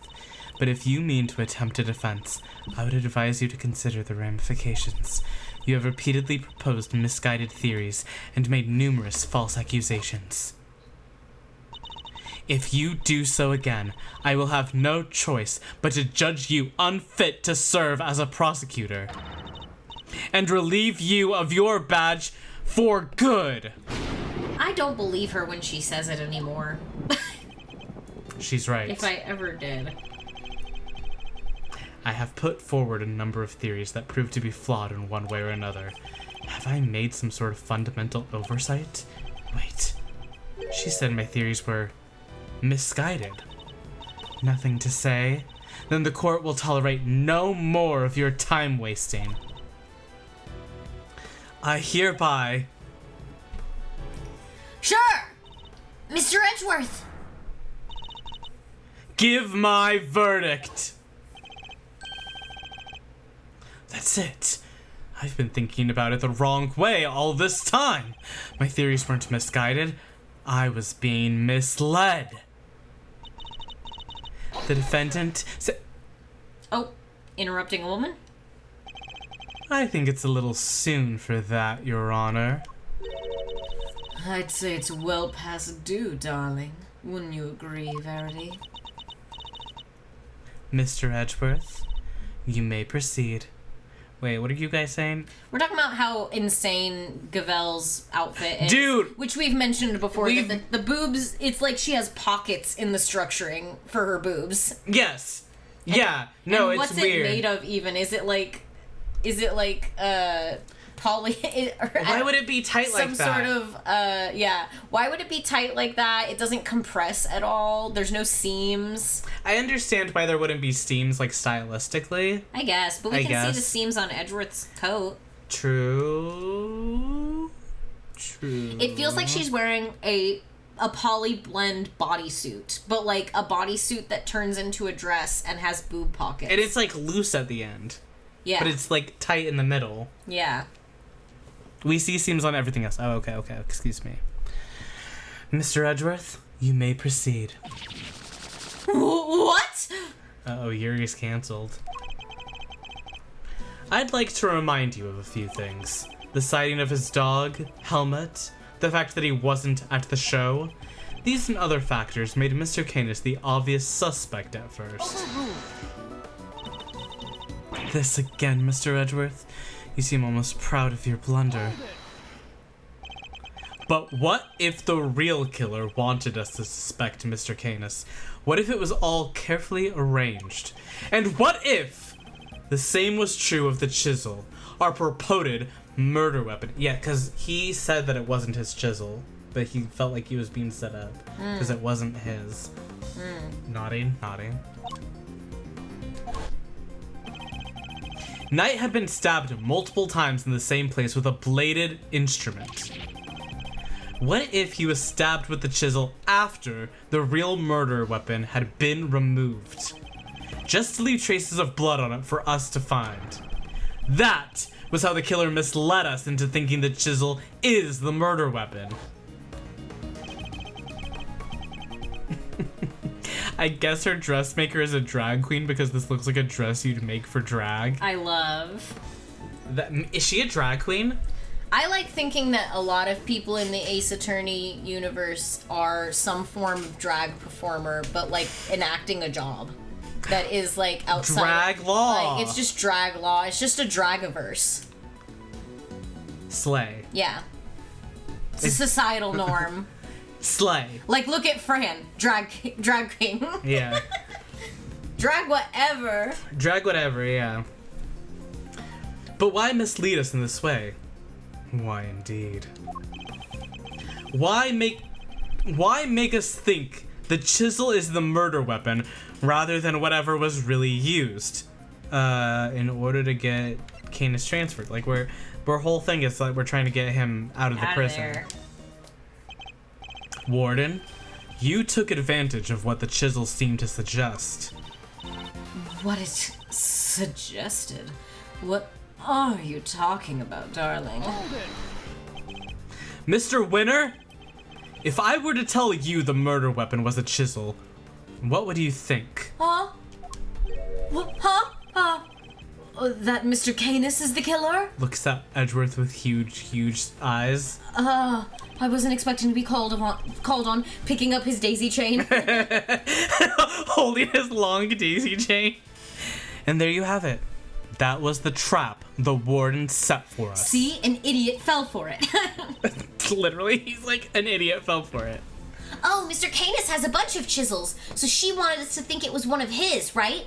But if you mean to attempt a defense, I would advise you to consider the ramifications. You have repeatedly proposed misguided theories and made numerous false accusations. If you do so again, I will have no choice but to judge you unfit to serve as a prosecutor and relieve you of your badge for good. I don't believe her when she says it anymore. She's right. If I ever did. I have put forward a number of theories that prove to be flawed in one way or another. Have I made some sort of fundamental oversight? Wait. She said my theories were misguided. Nothing to say? Then the court will tolerate no more of your time wasting. I hereby... Sure! Mr. Edgeworth! give my verdict! That's it. I've been thinking about it the wrong way all this time. My theories weren't misguided. I was being misled. The defendant said... Oh, interrupting a woman? I think it's a little soon for that, Your Honor. I'd say it's well past due, darling. Wouldn't you agree, Verity? Mr. Edgeworth, you may proceed. Wait, what are you guys saying? We're talking about how insane Gavel's outfit is. Dude! Which we've mentioned before. That the boobs, it's like she has pockets in the structuring for her boobs. Yes. Yeah. No, and it's what's weird. What's it made of even? Is it like poly... Why would it be tight like that? Some sort of, yeah. Why would it be tight like that? It doesn't compress at all. There's no seams. I understand why there wouldn't be seams, like, stylistically. I guess, but we can see the seams on Edgeworth's coat. True. It feels like she's wearing a a poly blend bodysuit, but like a bodysuit that turns into a dress and has boob pockets. And it's like loose at the end. Yeah. But it's like tight in the middle. Yeah. We see seams on everything else. Oh, okay, excuse me. Mr. Edgeworth, you may proceed. What? Uh-oh, Yuri's cancelled. I'd like to remind you of a few things. The sighting of his dog, Helmut, the fact that he wasn't at the show. These and other factors made Mr. Canis the obvious suspect at first. This again, Mr. Edgeworth. You seem almost proud of your blunder. But what if the real killer wanted us to suspect Mr. Canis? What if it was all carefully arranged? And what if the same was true of the chisel, our purported murder weapon? Yeah, because he said that it wasn't his chisel, but he felt like he was being set up because it wasn't his. Nodding. Knight had been stabbed multiple times in the same place with a bladed instrument. What if he was stabbed with the chisel after the real murder weapon had been removed? Just to leave traces of blood on it for us to find. That was how the killer misled us into thinking the chisel is the murder weapon. I guess her dressmaker is a drag queen because this looks like a dress you'd make for drag. I love. Is she a drag queen? I like thinking that a lot of people in the Ace Attorney universe are some form of drag performer, but like enacting a job that is like outside. Drag law. Like, it's just drag law. It's just a dragaverse. Slay. Yeah. It's a societal norm. Slay. Like, look at Fran. Drag king. Yeah. Drag whatever. Drag whatever, yeah. But why mislead us in this way? Why indeed? Why make us think the chisel is the murder weapon rather than whatever was really used in order to get Canis transferred? Like, our whole thing is like we're trying to get him out of the prison. There. Warden, you took advantage of what the chisel seemed to suggest. What it suggested? What are you talking about, darling? Mr. Winner, if I were to tell you the murder weapon was a chisel, what would you think? Huh? What? Huh? That Mr. Canis is the killer? Looks at Edgeworth with huge eyes. I wasn't expecting to be called on picking up his daisy chain. Holding his long daisy chain. And there you have it. That was the trap the warden set for us. See? An idiot fell for it. Literally, he's like, an idiot fell for it. Oh, Mr. Canis has a bunch of chisels, so she wanted us to think it was one of his, right?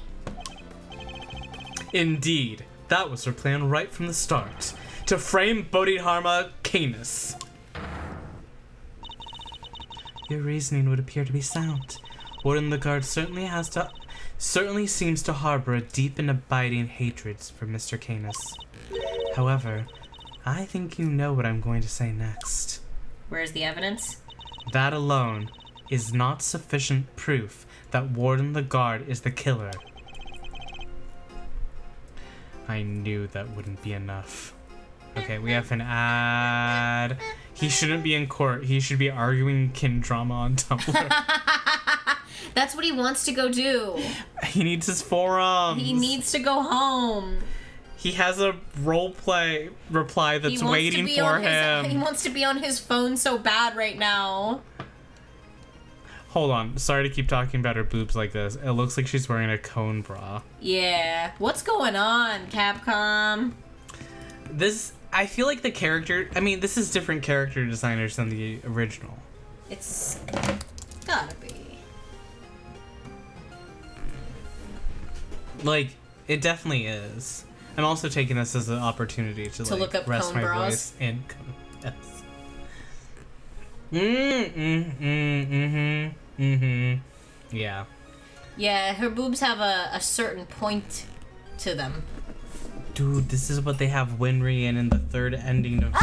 Indeed. That was her plan right from the start. To frame Bodhidharma Canis. Your reasoning would appear to be sound. Warden the Guard certainly seems to harbor a deep and abiding hatred for Mr. Canis. However, I think you know what I'm going to say next. Where's the evidence? That alone is not sufficient proof that Warden the Guard is the killer. I knew that wouldn't be enough. Okay, we have an ad. He shouldn't be in court. He should be arguing kin drama on Tumblr. That's what he wants to go do. He needs his forums. He needs to go home. He has a roleplay reply that's waiting for him. He wants to be on his phone so bad right now. Hold on. Sorry to keep talking about her boobs like this. It looks like she's wearing a cone bra. Yeah. What's going on, Capcom? I feel like the character... I mean, this is different character designers than the original. It's gotta be. Like, it definitely is. I'm also taking this as an opportunity to like, look up rest cone my bras? voice and yes. Yeah. Yeah, her boobs have a certain point to them. Dude, this is what they have Winry in the 3rd ending of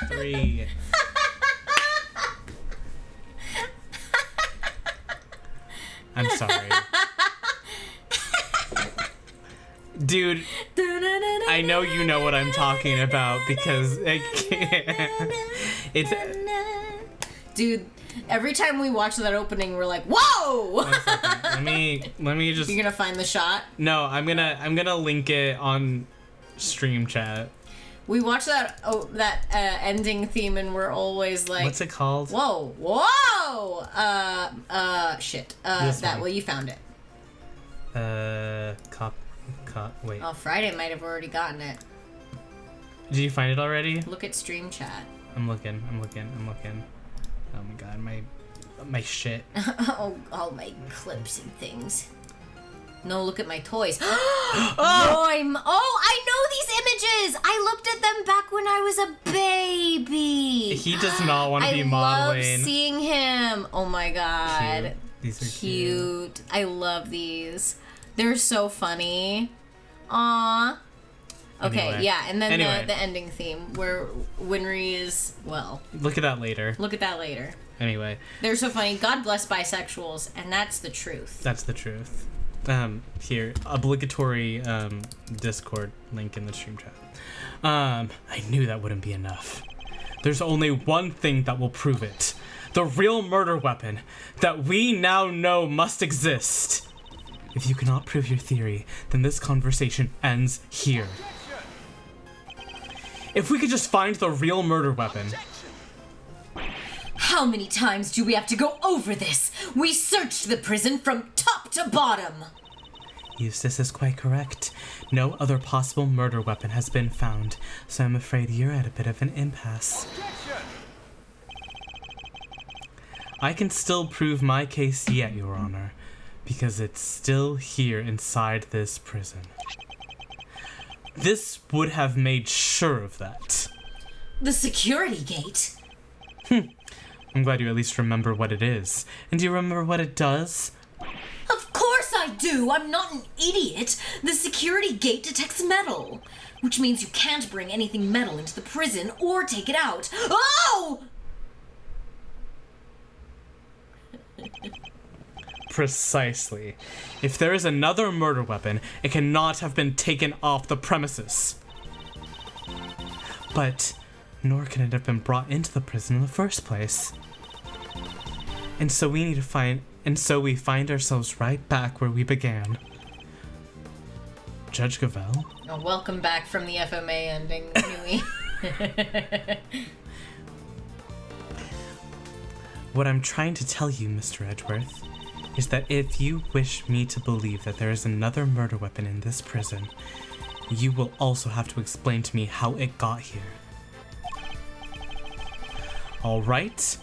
3. I'm sorry. Dude, I know you know what I'm talking about because I can't. It's Dude, every time we watch that opening, we're like, whoa! 1 second. Let me just. You're gonna find the shot? No, I'm gonna link it on stream chat. We watch that ending theme and we're always like, What's it called? whoa, shit. This That one. well, you found it. Wait. Oh, Friday might have already gotten it. Did you find it already? Look at stream chat. I'm looking. Oh my god, my shit. all my clips and things. No, look at my toys. I know these images. I looked at them back when I was a baby. He does not want to be I modeling. love seeing him. Oh my god. Cute. These are Cute. I love these. They're so funny. Aww. Okay, Anyway. yeah, and then Anyway. the ending theme where Winry is, well, Look at that later. look at that later. Anyway, They're so funny. God bless bisexuals, and that's the truth. that's the truth. Here, obligatory Discord link in the stream chat. I knew that wouldn't be enough. There's only one thing that will prove it. The real murder weapon that we now know must exist. If you cannot prove your theory, then this conversation ends here. If we could just find the real murder weapon. How many times do we have to go over this? We searched the prison from top to bottom. Eustace is quite correct. No other possible murder weapon has been found, so I'm afraid you're at a bit of an impasse. I can still prove my case yet, Your Honor, because it's still here inside this prison. This would have made sure of that. The security gate? I'm glad you at least remember what it is. And do you remember what it does? Of course I do! I'm not an idiot! The security gate detects metal, which means you can't bring anything metal into the prison or take it out. Oh! Precisely. If there is another murder weapon, it cannot have been taken off the premises. But nor can it have been brought into the prison in the first place. And so we find ourselves right back where we began. Judge Gavel? Oh, welcome back from the FMA ending, Nui. What I'm trying to tell you, Mr. Edgeworth, is that if you wish me to believe that there is another murder weapon in this prison, you will also have to explain to me how it got here. Alright,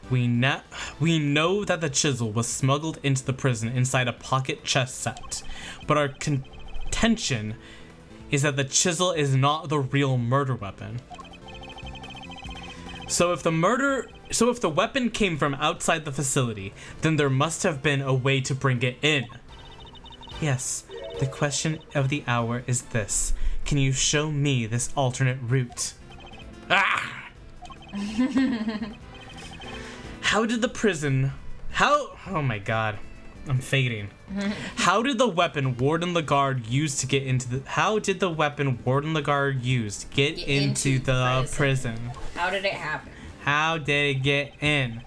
we know that the chisel was smuggled into the prison inside a pocket chess set, but our contention is that the chisel is not the real murder weapon. So if the weapon came from outside the facility, then there must have been a way to bring it in. Yes, the question of the hour is this. Can you show me this alternate route? Ah! Oh my god. I'm fading. How did the weapon Warden Lagarde use to get into the prison? How did it happen? How did it get in?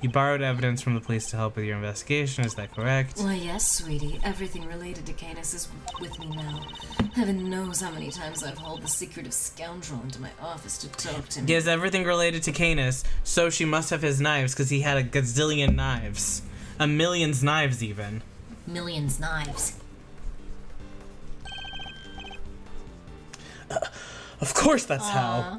You borrowed evidence from the police to help with your investigation, is that correct? Why, yes, sweetie. Everything related to Canis is with me now. Heaven knows how many times I've hauled the secretive scoundrel into my office to talk to me. Yes, everything related to Canis, so she must have his knives, because he had a gazillion knives. A million's knives, even. Millions knives. Of course that's how.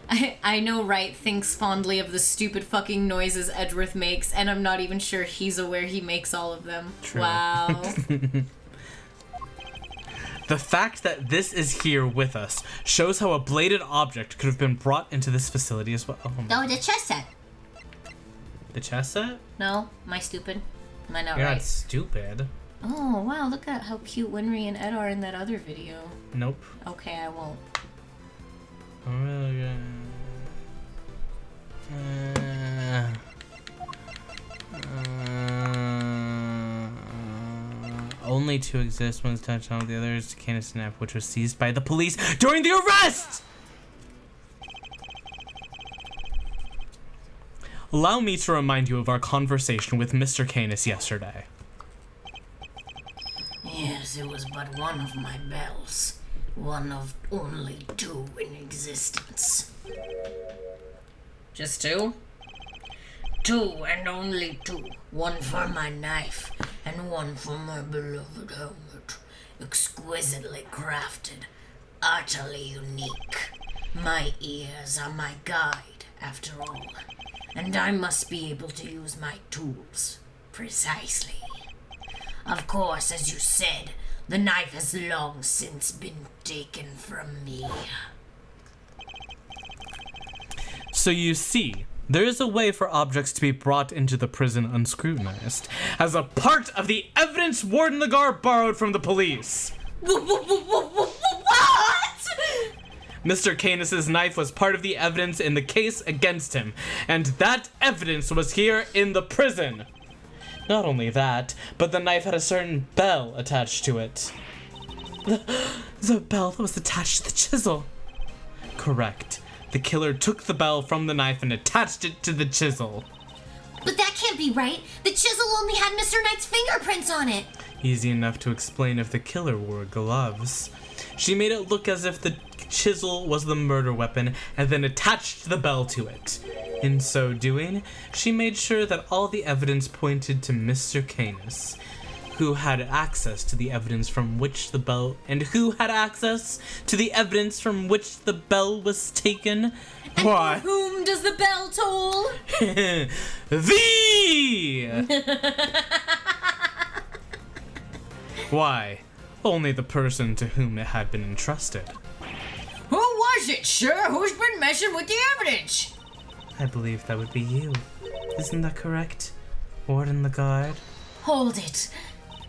I know, right? Thinks fondly of the stupid fucking noises Edgeworth makes, and I'm not even sure he's aware he makes all of them. True. Wow. The fact that this is here with us shows how a bladed object could have been brought into this facility as well. Oh, the chess set. The chess set? No? Am I stupid? Am I not You're right? not stupid. Oh, wow, look at how cute Winry and Ed are in that other video. Nope. Okay, I won't. only two exist. One's touched on, the other is Candace Snap, which was seized by the police during the arrest! Allow me to remind you of our conversation with Mr. Canis yesterday. Yes, it was but one of my bells. One of only two in existence. Just two? Two and only two. One for my knife, and one for my beloved helmet. Exquisitely crafted, utterly unique. My ears are my guide, after all. And I must be able to use my tools precisely. Of course, as you said, the knife has long since been taken from me. So you see, there is a way for objects to be brought into the prison unscrutinized, as a part of the evidence Warden Lagar borrowed from the police. What? Mr. Canis's knife was part of the evidence in the case against him, and that evidence was here in the prison. Not only that, but the knife had a certain bell attached to it. The bell that was attached to the chisel. Correct. The killer took the bell from the knife and attached it to the chisel. But that can't be right. The chisel only had Mr. Knight's fingerprints on it. Easy enough to explain if the killer wore gloves. She made it look as if the chisel was the murder weapon and then attached the bell to it. In so doing, she made sure that all the evidence pointed to Mr. Canis, who had access to the evidence from which the bell was taken. And Why? for whom does the bell toll? Why? Only the person to whom it had been entrusted. Who was it, sir? Who's been messing with the evidence? I believe that would be you. Isn't that correct, Warden Lagarde? Hold it.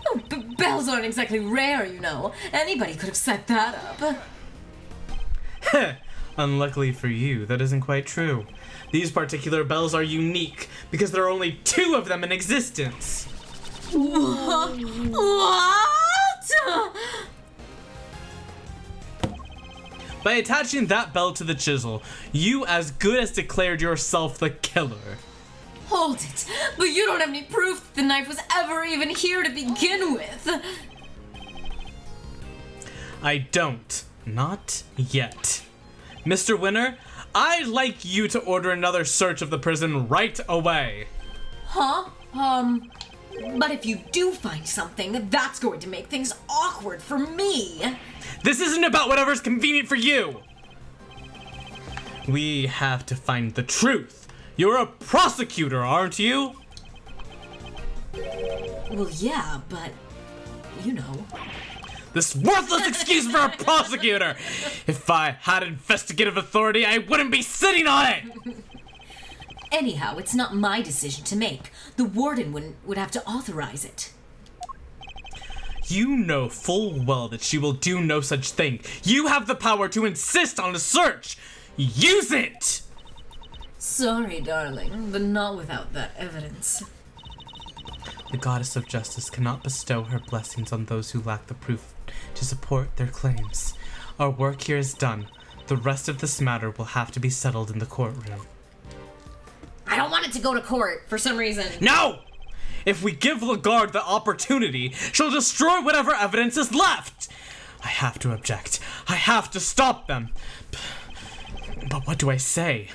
Oh, bells aren't exactly rare, you know. Anybody could have set that up. Unluckily for you, that isn't quite true. These particular bells are unique because there are only two of them in existence. What? By attaching that bell to the chisel, you as good as declared yourself the killer. Hold it. But you don't have any proof that the knife was ever even here to begin with. I don't. Not yet. Mr. Winner, I'd like you to order another search of the prison right away. Huh? But if you do find something, that's going to make things awkward for me. This isn't about whatever's convenient for you. We have to find the truth. You're a prosecutor, aren't you? Well, yeah, but, you know. This worthless excuse for a prosecutor! If I had investigative authority, I wouldn't be sitting on it! Anyhow, it's not my decision to make. The warden would have to authorize it. You know full well that she will do no such thing. You have the power to insist on a search! Use it! Sorry, darling, but not without that evidence. The goddess of justice cannot bestow her blessings on those who lack the proof to support their claims. Our work here is done. The rest of this matter will have to be settled in the courtroom. I don't want it to go to court for some reason. No! If we give Lagarde the opportunity, she'll destroy whatever evidence is left! I have to object. I have to stop them. But what do I say?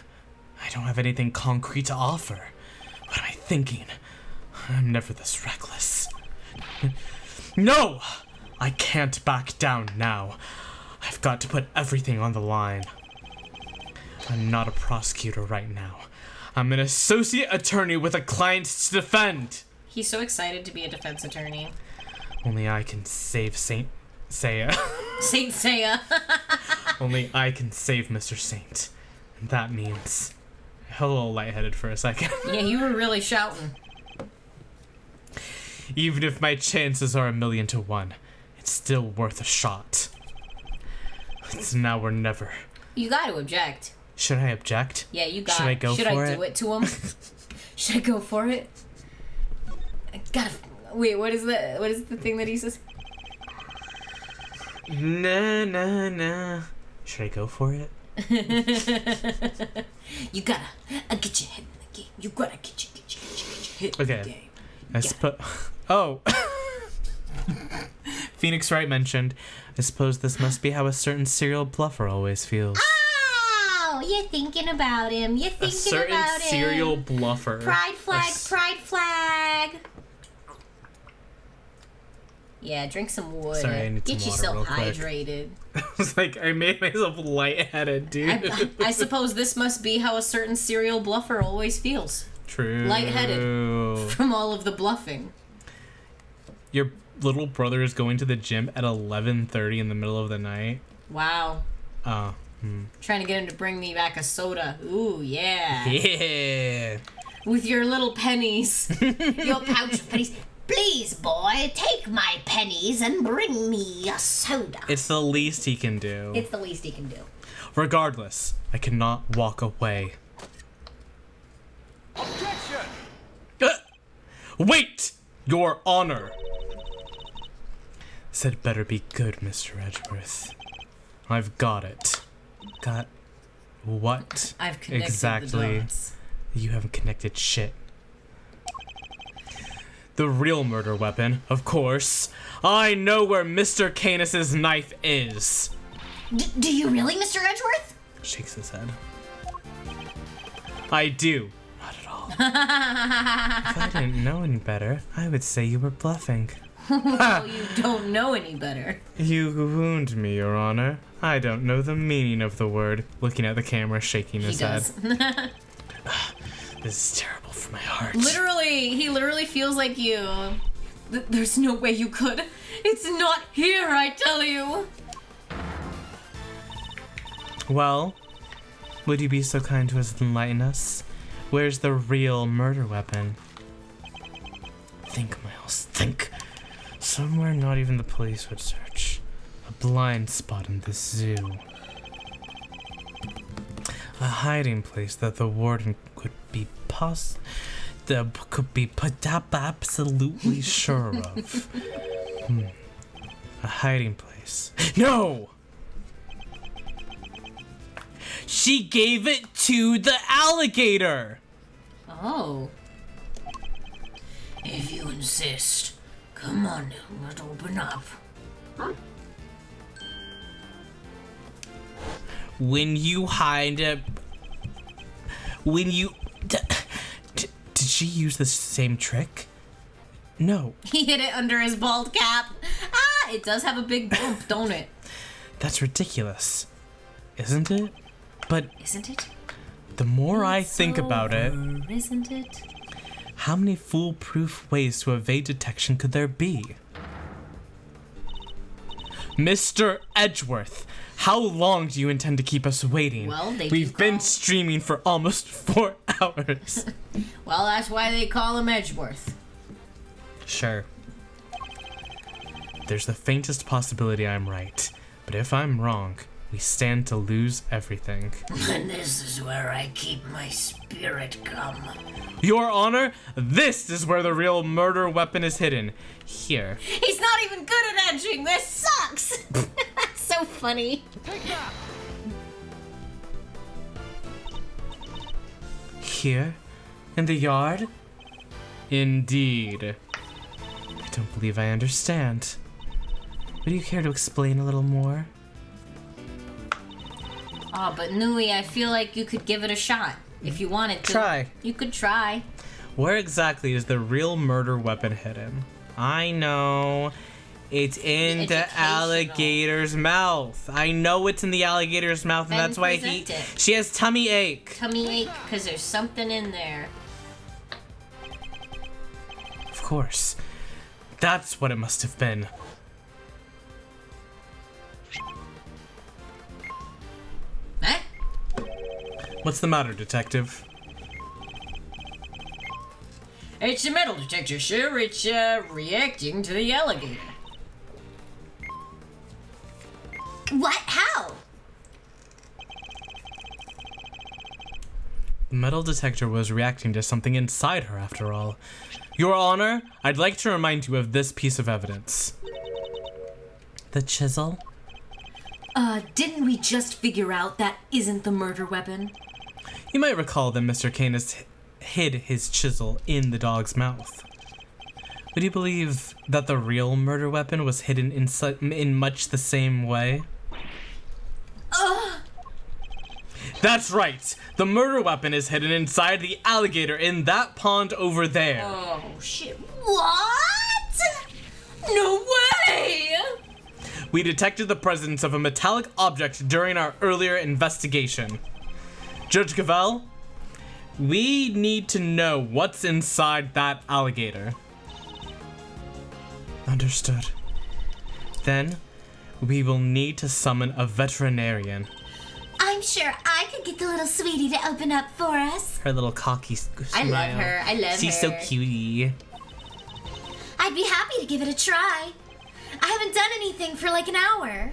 I don't have anything concrete to offer. What am I thinking? I'm never this reckless. No! I can't back down now. I've got to put everything on the line. I'm not a prosecutor right now. I'm an associate attorney with a client to defend. He's so excited to be a defense attorney. Only I can save Saint Seiya. Saint Seiya. Only I can save Mr. Saint. And that means... I felt a little lightheaded for a second. Yeah, you were really shouting. Even if my chances are 1,000,000 to 1, it's still worth a shot. It's now or never. You gotta object. Should I object? Yeah, you got. Should I go Should for I do it to him? Should I go for it? I gotta. Wait, what is the thing that he says? Nah. Should I go for it? You gotta get your head in the game. You gotta get your head in the Okay. game. I suppose. Oh. Phoenix Wright mentioned. I suppose this must be how a certain serial bluffer always feels. Oh, you're thinking about him. You're thinking A certain about him. serial bluffer. Pride flag, pride flag. Yeah, drink some water. Sorry, I need Get some yourself water real quick. hydrated. I was like, I made myself lightheaded, dude. I suppose this must be how a certain serial bluffer always feels. True. Lightheaded. From all of the bluffing. Your little brother is going to the gym at 11:30 in the middle of the night. Wow. Hmm. Trying to get him to bring me back a soda. Ooh, yeah. Yeah. With your little pennies. Your pouch of pennies. Please, boy, take my pennies and bring me a soda. It's the least he can do. It's the least he can do. Regardless, I cannot walk away. Objection! Wait, Your Honor! Said better be good, Mr. Edgeworth. I've got it. Got what? I've connected exactly. the dots. You haven't connected shit. The real murder weapon, of course. I know where Mr. Canis's knife is. Do you really, Mr. Edgeworth? Shakes his head. I do. Not at all. If I didn't know any better, I would say you were bluffing. Well, you don't know any better. You wound me, Your Honor. I don't know the meaning of the word. Looking at the camera, shaking He his does. head. This is terrible for my heart. He literally feels like you. There's no way you could. It's not here, I tell you. Well, would you be so kind to us and enlighten us? Where's the real murder weapon? Think, Miles, think. Somewhere not even the police would search. A blind spot in this zoo. A hiding place that the warden could be absolutely sure of. A hiding place. No! She gave it to the alligator! Oh. If you insist. Come on, let's open up. When you hide a... When you... Did she use the same trick? No. He hit it under his bald cap. Ah, it does have a big bump, don't it? That's ridiculous. Isn't it? But Isn't it? the more I think about it, Isn't it? how many foolproof ways to evade detection could there be? Mr. Edgeworth, how long do you intend to keep us waiting? Well, they do We've been call- streaming for almost 4 hours. Well, that's why they call him Edgeworth. Sure. There's the faintest possibility I'm right, but if I'm wrong, we stand to lose everything. And this is where I keep my spirit gum. Your Honor, this is where the real murder weapon is hidden. Here. He's not even good at edging. This sucks. That's so funny. Here? In the yard? Indeed. I don't believe I understand. Would you care to explain a little more? Oh, but Nui, I feel like you could give it a shot if you wanted to. Try. You could try. Where exactly is the real murder weapon hidden? I know. It's in the Educational. alligator's mouth. I know it's in the alligator's mouth, and Then that's why present it. she has tummy ache. Tummy ache, because there's something in there. Of course. That's what it must have been. Eh? What's the matter, detective? It's a metal detector, sir. It's reacting to the alligator. What? How? The metal detector was reacting to something inside her, after all. Your Honor, I'd like to remind you of this piece of evidence. The chisel? Didn't we just figure out that isn't the murder weapon? You might recall that Mr. Canis hid his chisel in the dog's mouth. Would you believe that the real murder weapon was hidden in much the same way? That's right! The murder weapon is hidden inside the alligator in that pond over there. Oh, shit. What? No way! We detected the presence of a metallic object during our earlier investigation. Judge Cavell, we need to know what's inside that alligator. Understood. Then, we will need to summon a veterinarian. I'm sure I could get the little sweetie to open up for us. Her little cocky smile. I love her. I love her. She's so cutie. I'd be happy to give it a try. I haven't done anything for like an hour.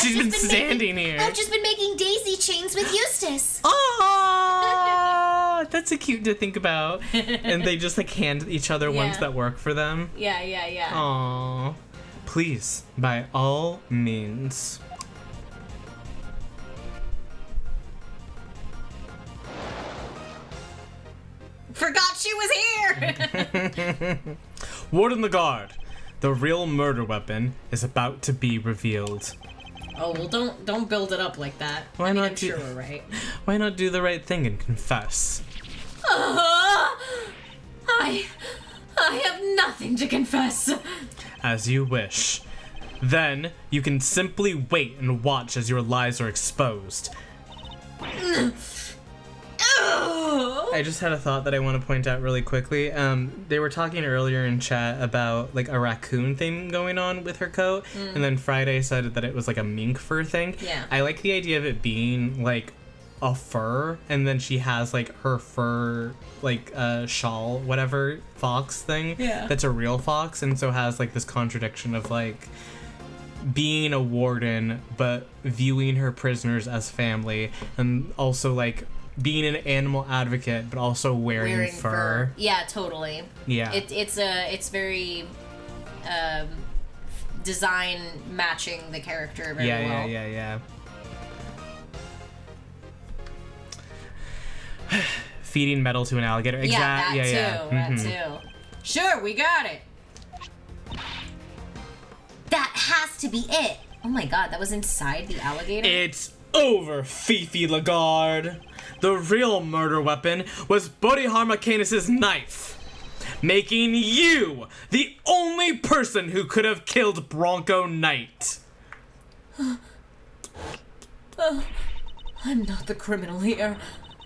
She's been standing here. I've just been making daisy chains with Eustace. Oh, that's so cute to think about. And they just like hand each other ones that work for them. Yeah. Aww. Please, by all means. Forgot she was here! Warden the guard. The real murder weapon is about to be revealed. Oh, well, don't build it up like that. Why I'm not sure we're right. Why not do the right thing and confess? I have nothing to confess. As you wish. Then, you can simply wait and watch as your lies are exposed. I just had a thought that I want to point out really quickly. They were talking earlier in chat about like a raccoon thing going on with her coat, and then Friday said that it was like a mink fur thing. Yeah. I like the idea of it being like a fur, and then she has like her fur like shawl, whatever, fox thing. Yeah. That's a real fox, and so has like this contradiction of like being a warden but viewing her prisoners as family, and also like being an animal advocate but also wearing fur. Yeah, totally. Yeah. It's very design matching the character very well. Yeah. Feeding metal to an alligator. Yeah, Exactly. that too. Sure, we got it. That has to be it. Oh my god, that was inside the alligator? It's over, Fifi Lagarde. The real murder weapon was Bodhidharma Canis' knife, making you the only person who could have killed Bronco Knight. I'm not the criminal here.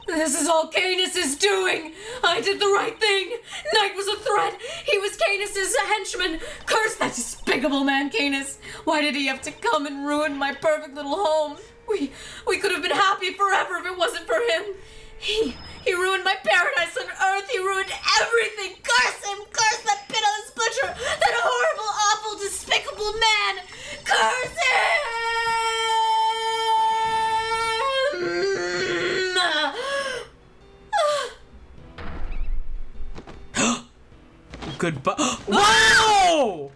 This is all Canis' doing! I did the right thing! Knight was a threat! He was Canis' henchman! Curse that despicable man, Canis! Why did he have to come and ruin my perfect little home? We could have been happy forever if it wasn't for him! He ruined my paradise on earth! He ruined everything! Curse him! Curse that pitiless butcher! That horrible, awful, despicable man! Curse him! Goodbye. Wow!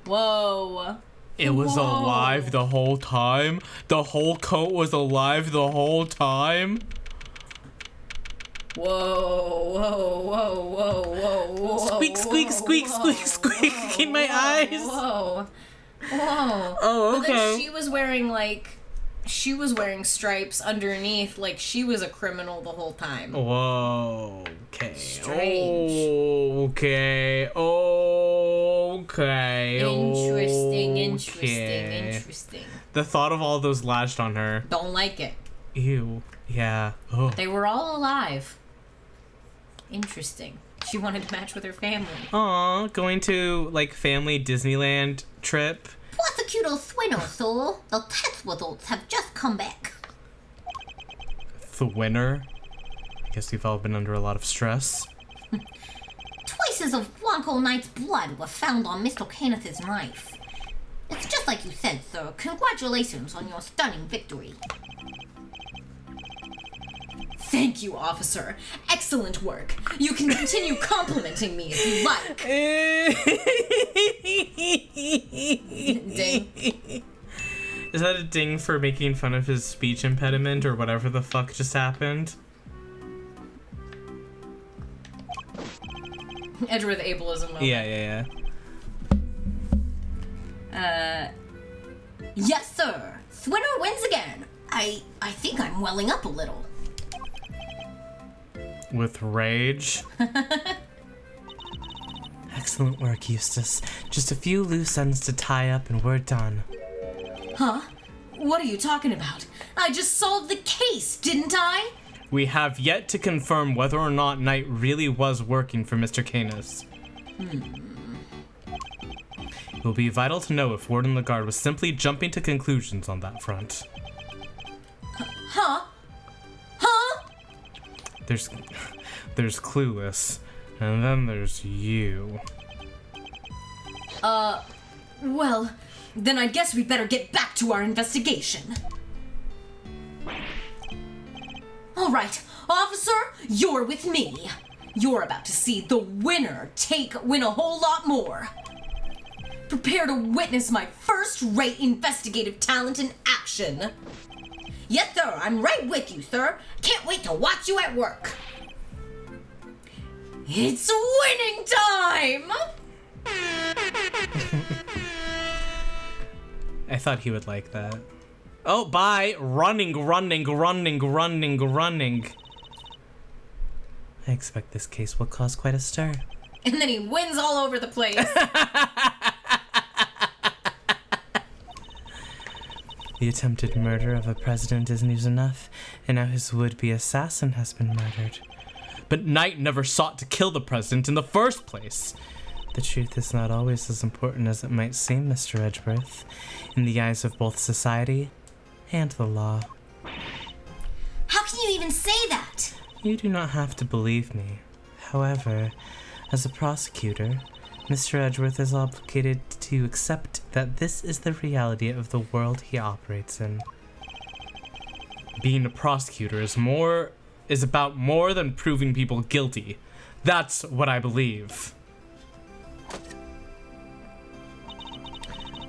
Whoa. It was alive the whole time? The whole coat was alive the whole time? Whoa. Squeak, squeak, squeak, squeak, squeak in my eyes. Whoa. Oh, But then okay. she was wearing stripes underneath, like she was a criminal the whole time. Whoa. Okay. Strange. Okay. Interesting. The thought of all those lashed on her. Don't like it. Ew. Yeah. Oh. They were all alive. Interesting. She wanted to match with her family. Aw, going to like family Disneyland trip. Prosecutor Thwinner, the test results have just come back. The winner. I guess you've all been under a lot of stress. Traces of Bronco Knight's blood were found on Mr. Canis' knife. It's just like you said, sir. Congratulations on your stunning victory. Thank you, officer. Excellent work. You can continue complimenting me if you like. Ding. Is that a ding for making fun of his speech impediment or whatever the fuck just happened? Edgeworth ableism moment. Yeah. Yes, sir. Swinner wins again. I think I'm welling up a little. With rage. Excellent work, Eustace. Just a few loose ends to tie up and we're done. Huh? What are you talking about? I just solved the case, didn't I? We have yet to confirm whether or not Knight really was working for Mr. Canis. It will be vital to know if Warden Lagarde was simply jumping to conclusions on that front. Huh? Huh? There's Clueless, and then there's you. Well, then I guess we better get back to our investigation. All right, officer, you're with me. You're about to see the winner win a whole lot more. Prepare to witness my first-rate investigative talent in action. Yes, sir. I'm right with you, sir. Can't wait to watch you at work. It's winning time! I thought he would like that. Oh, bye! Running. I expect this case will cause quite a stir. And then he wins all over the place. The attempted murder of a president is news enough, and now his would-be assassin has been murdered. But Knight never sought to kill the president in the first place. The truth is not always as important as it might seem, Mr. Edgeworth, in the eyes of both society and the law. How can you even say that? You do not have to believe me. However, as a prosecutor, Mr. Edgeworth is obligated to accept that this is the reality of the world he operates in. Being a prosecutor is about more than proving people guilty. That's what I believe.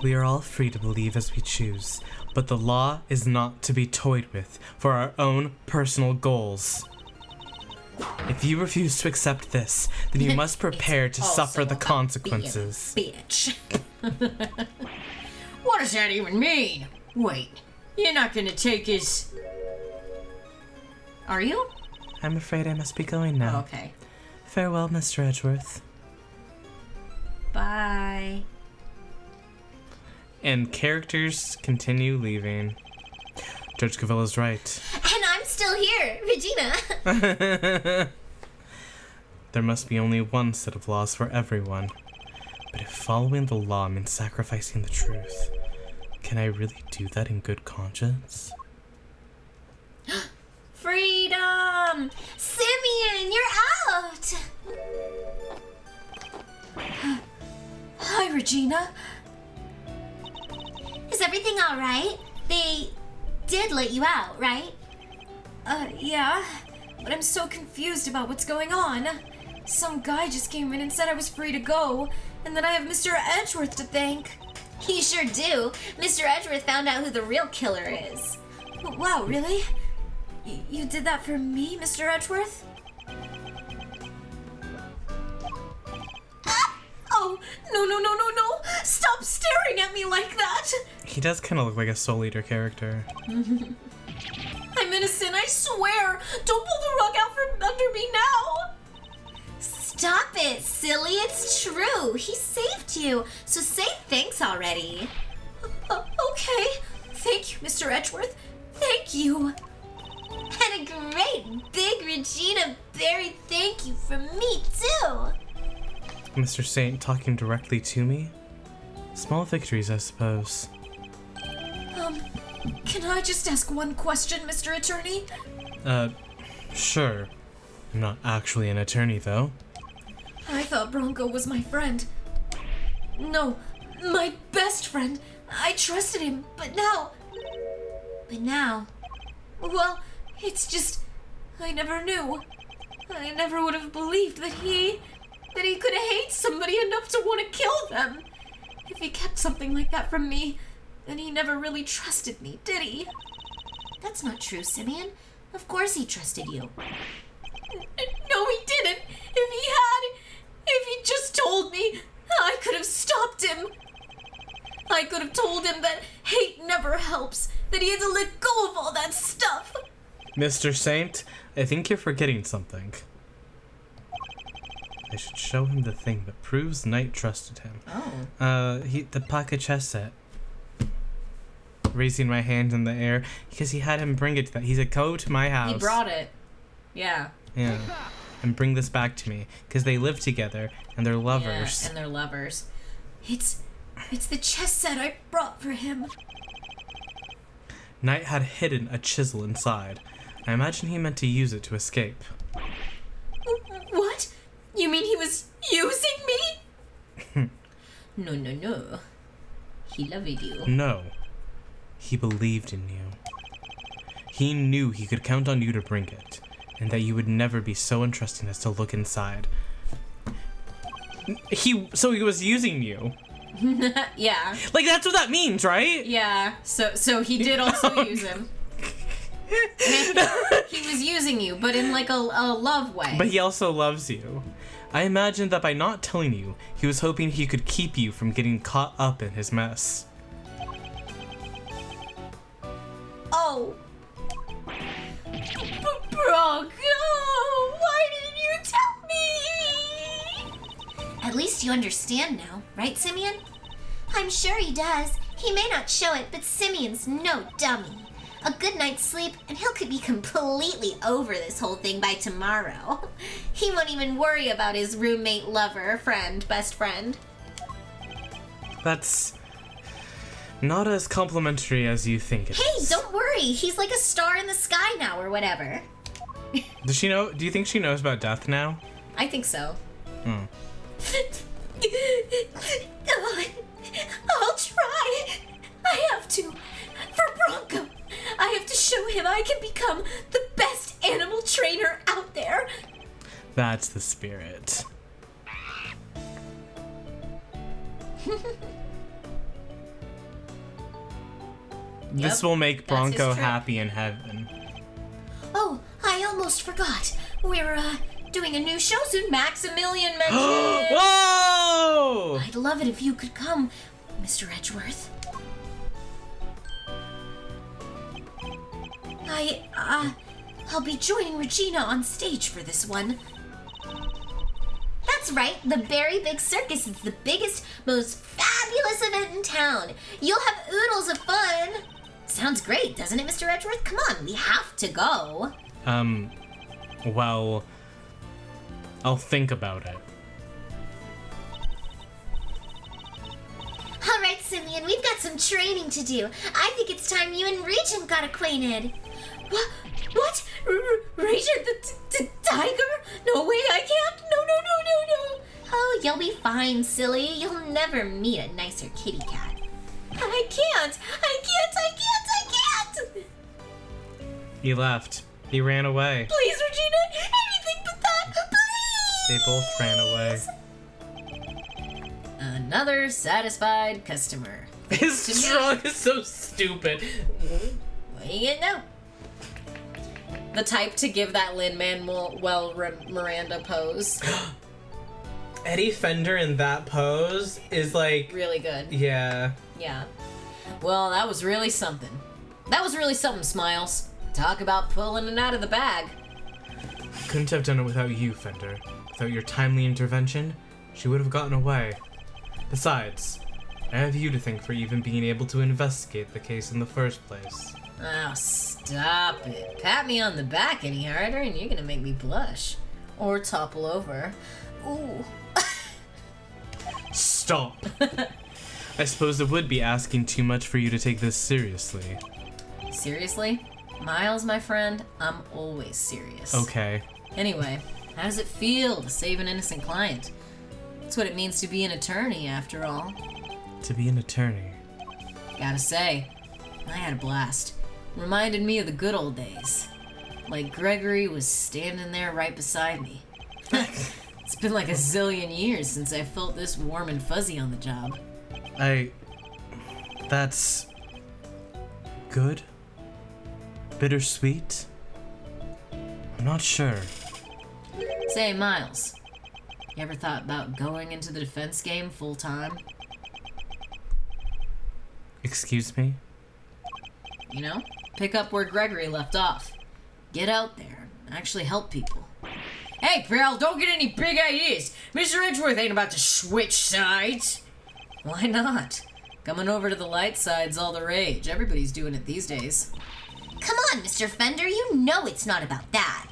We are all free to believe as we choose, but the law is not to be toyed with for our own personal goals. If you refuse to accept this, then you must prepare to suffer the consequences. Bitch. What does that even mean? Wait, you're not gonna take his... Are you? I'm afraid I must be going now. Oh, okay. Farewell, Mr. Edgeworth. Bye. And characters continue leaving. Judge Cavilla's right. And I'm still here, Regina. There must be only one set of laws for everyone. But if following the law means sacrificing the truth, can I really do that in good conscience? Freedom! Simeon, you're out! Hi, Regina. Is everything alright? They did let you out, right? Yeah, but I'm so confused about what's going on. Some guy just came in and said I was free to go, and then I have Mr. Edgeworth to thank. You sure do. Mr. Edgeworth found out who the real killer is. Wow, really? You did that for me, Mr. Edgeworth? Oh, no. Stop staring at me like that. He does kind of look like a Soul Eater character. I'm innocent, I swear. Don't pull the rug out from under me now. Stop it, silly. It's true. He saved you. So say thanks already. Okay. Thank you, Mr. Edgeworth. Thank you. And a great big Regina Berry thank you from me, too. Mr. Saint talking directly to me? Small victories, I suppose. Can I just ask one question, Mr. Attorney? Sure. I'm not actually an attorney, though. I thought Bronco was my friend. No, my best friend. I trusted him, but now... But now... Well, it's just... I never knew. I never would have believed that he could hate somebody enough to want to kill them. If he kept something like that from me, then he never really trusted me, did he? That's not true, Simeon. Of course he trusted you. No, he didn't. If he just told me, I could have stopped him. I could have told him that hate never helps, that he had to let go of all that stuff. Mr. Saint, I think you're forgetting something. I should show him the thing that proves Knight trusted him. Oh. The pocket chess set. Raising my hand in the air because he had him bring it to that. He said, "Go to my house." He brought it. Yeah. Yeah. And bring this back to me because they live together and they're lovers. Yeah, and they're lovers. It's the chess set I brought for him. Knight had hidden a chisel inside. I imagine he meant to use it to escape. What? You mean he was using me? No. He loved you. No. He believed in you. He knew he could count on you to bring it, and that you would never be so untrusting as to look inside. So he was using you. Yeah. Like, that's what that means, right? Yeah. So he did also use him. He was using you, but in like a love way. But he also loves you. I imagine that by not telling you, he was hoping he could keep you from getting caught up in his mess. Oh. Bronco, why didn't you tell me? At least you understand now, right, Simeon? I'm sure he does. He may not show it, but Simeon's no dummy. A good night's sleep, and he'll could be completely over this whole thing by tomorrow. He won't even worry about his roommate, lover, friend, best friend. That's not as complimentary as you think it Hey, is. don't worry. He's like a star in the sky now or whatever. Does she know? Do you think she knows about death now? I think so. I'll try. I have to. For Bronco. I have to show him I can become the best animal trainer out there. That's the spirit. This will make that's his Bronco trick. happy in heaven. Oh, I almost forgot. We're, doing a new show soon. Maximilian mentioned it. Whoa! I'd love it if you could come, Mr. Edgeworth. I'll be joining Regina on stage for this one. That's right, the Very Big Circus is the biggest, most fabulous event in town. You'll have oodles of fun. Sounds great, doesn't it, Mr. Edgeworth? Come on, we have to go. Well, I'll think about it. All right, Simeon, we've got some training to do. I think it's time you and Regent got acquainted. What? Regent the tiger? No way, I can't. No. Oh, you'll be fine, silly. You'll never meet a nicer kitty cat. I can't. He left. He ran away. Please, Regina, anything but that. Please. They both ran away. Another satisfied customer. His strong is so stupid. What do you get now? The type to give that Lin-Manuel Miranda pose. Eddie Fender in that pose is like... Really good. Yeah. Yeah. Well, that was really something. That was really something, Smiles. Talk about pulling it out of the bag. Couldn't have done it without you, Fender. Without your timely intervention, she would have gotten away. Besides, I have you to thank for even being able to investigate the case in the first place. Oh, stop it. Pat me on the back any harder and you're gonna make me blush. Or topple over. Ooh. Stop! I suppose it would be asking too much for you to take this seriously. Seriously? Miles, my friend, I'm always serious. Okay. Anyway, how does it feel to save an innocent client? That's what it means to be an attorney, after all. To be an attorney. Gotta say, I had a blast. Reminded me of the good old days. Like Gregory was standing there right beside me. It's been like a zillion years since I felt this warm and fuzzy on the job. That's good? Bittersweet? I'm not sure. Say, Miles, you ever thought about going into the defense game full time? Excuse me? You know, pick up where Gregory left off. Get out there and actually help people. Hey, pal, don't get any big ideas. Mr. Edgeworth ain't about to switch sides. Why not? Coming over to the light side's all the rage. Everybody's doing it these days. Come on, Mr. Fender, you know it's not about that.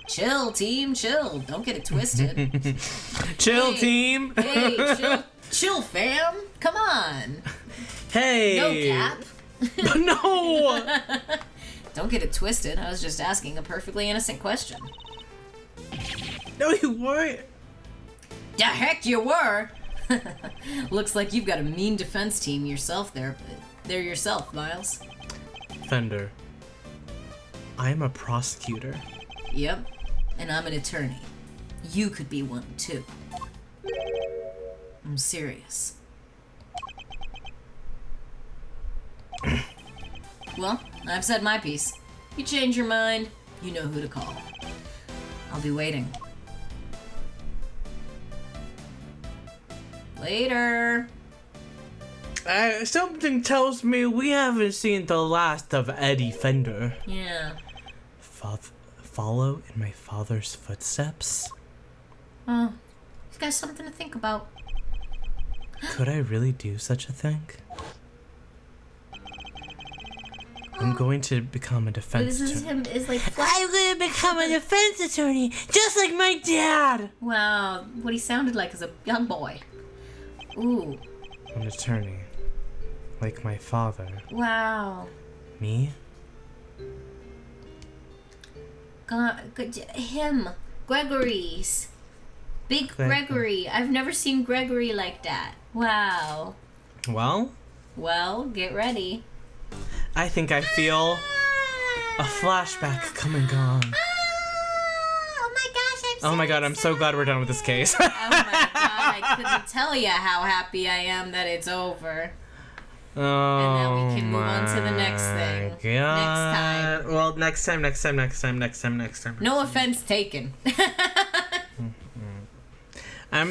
Chill, team, chill. Don't get it twisted. Chill, team! Hey, chill, fam. Come on. Hey! No cap. No! Don't get it twisted. I was just asking a perfectly innocent question. No, you weren't. The heck you were. Looks like you've got a mean defense team yourself there, but they're yourself, Miles. Fender, I am a prosecutor. Yep, and I'm an attorney. You could be one, too. I'm serious. Well, I've said my piece. You change your mind, you know who to call. I'll be waiting. Later. Something tells me we haven't seen the last of Eddie Fender. Yeah. Follow in my father's footsteps? Oh, he's got something to think about. Could I really do such a thing? I'm going to become a defense This is attorney. him. Is like. I'm going to become a defense attorney, just like my dad! Wow, what he sounded like is a young boy. Ooh. An attorney, like my father. Wow. Me? Him. Gregory's. Big Gregory. I've never seen Gregory like that. Wow. Well, Get ready. I think I feel a flashback coming on. Oh my gosh, Oh my god, I'm so glad we're done with this case. Oh my god, I couldn't tell you how happy I am that it's over. Oh, And then we can move on to the next thing. God. Next time. Well, next time. No offense taken. No.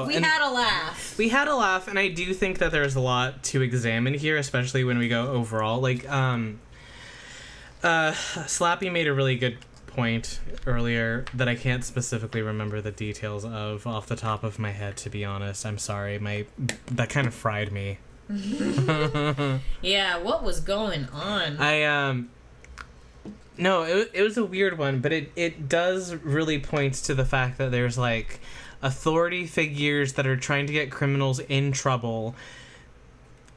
We And had a laugh. we had a laugh, and I do think that there's a lot to examine here, especially when we go overall. Like, Slappy made a really good point earlier that I can't specifically remember the details of off the top of my head, to be honest. I'm sorry. That kind of fried me. Yeah, what was going on? No, it was a weird one, but it does really point to the fact that there's, like, authority figures that are trying to get criminals in trouble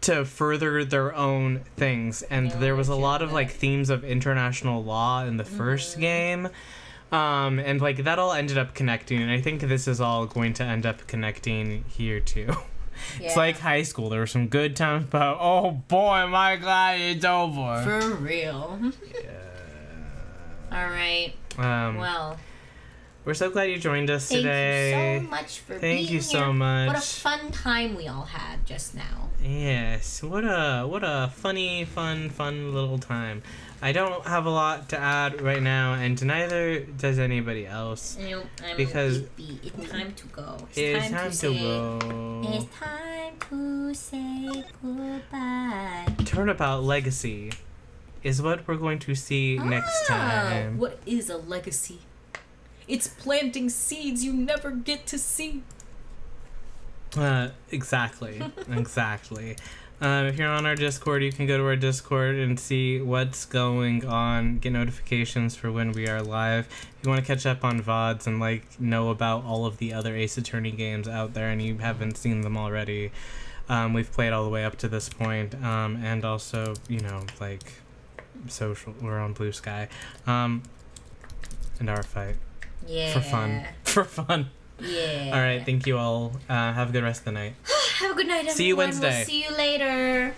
to further their own things, and there was a lot of, like, themes of international law in the first game, and, like, that all ended up connecting, and I think this is all going to end up connecting here, too. Yeah. It's like high school. There were some good times, but oh boy, am I glad it's over. For real. All right. Well, we're so glad you joined us today. thank you so much for being here. Thank you so much. What a fun time we all had just now. Yes, what a funny, fun little time. I don't have a lot to add right now, and neither does anybody else. I'm Because sleepy. It's time to go. It's time to go. It's time to say goodbye. Turnabout Legacy is what we're going to see next time. What is a legacy? It's planting seeds you never get to see. Exactly. If you're on our Discord, you can go to our Discord and see what's going on, get notifications for when we are live. If you want to catch up on VODs and, like, know about all of the other Ace Attorney games out there and you haven't seen them already, we've played all the way up to this point. And also, you know, like, we're on Blue Sky. And our fight. Yeah. For fun. Yeah. All right, thank you all. Have a good rest of the night. Have a good night, everyone. See you Wednesday. We'll see you later.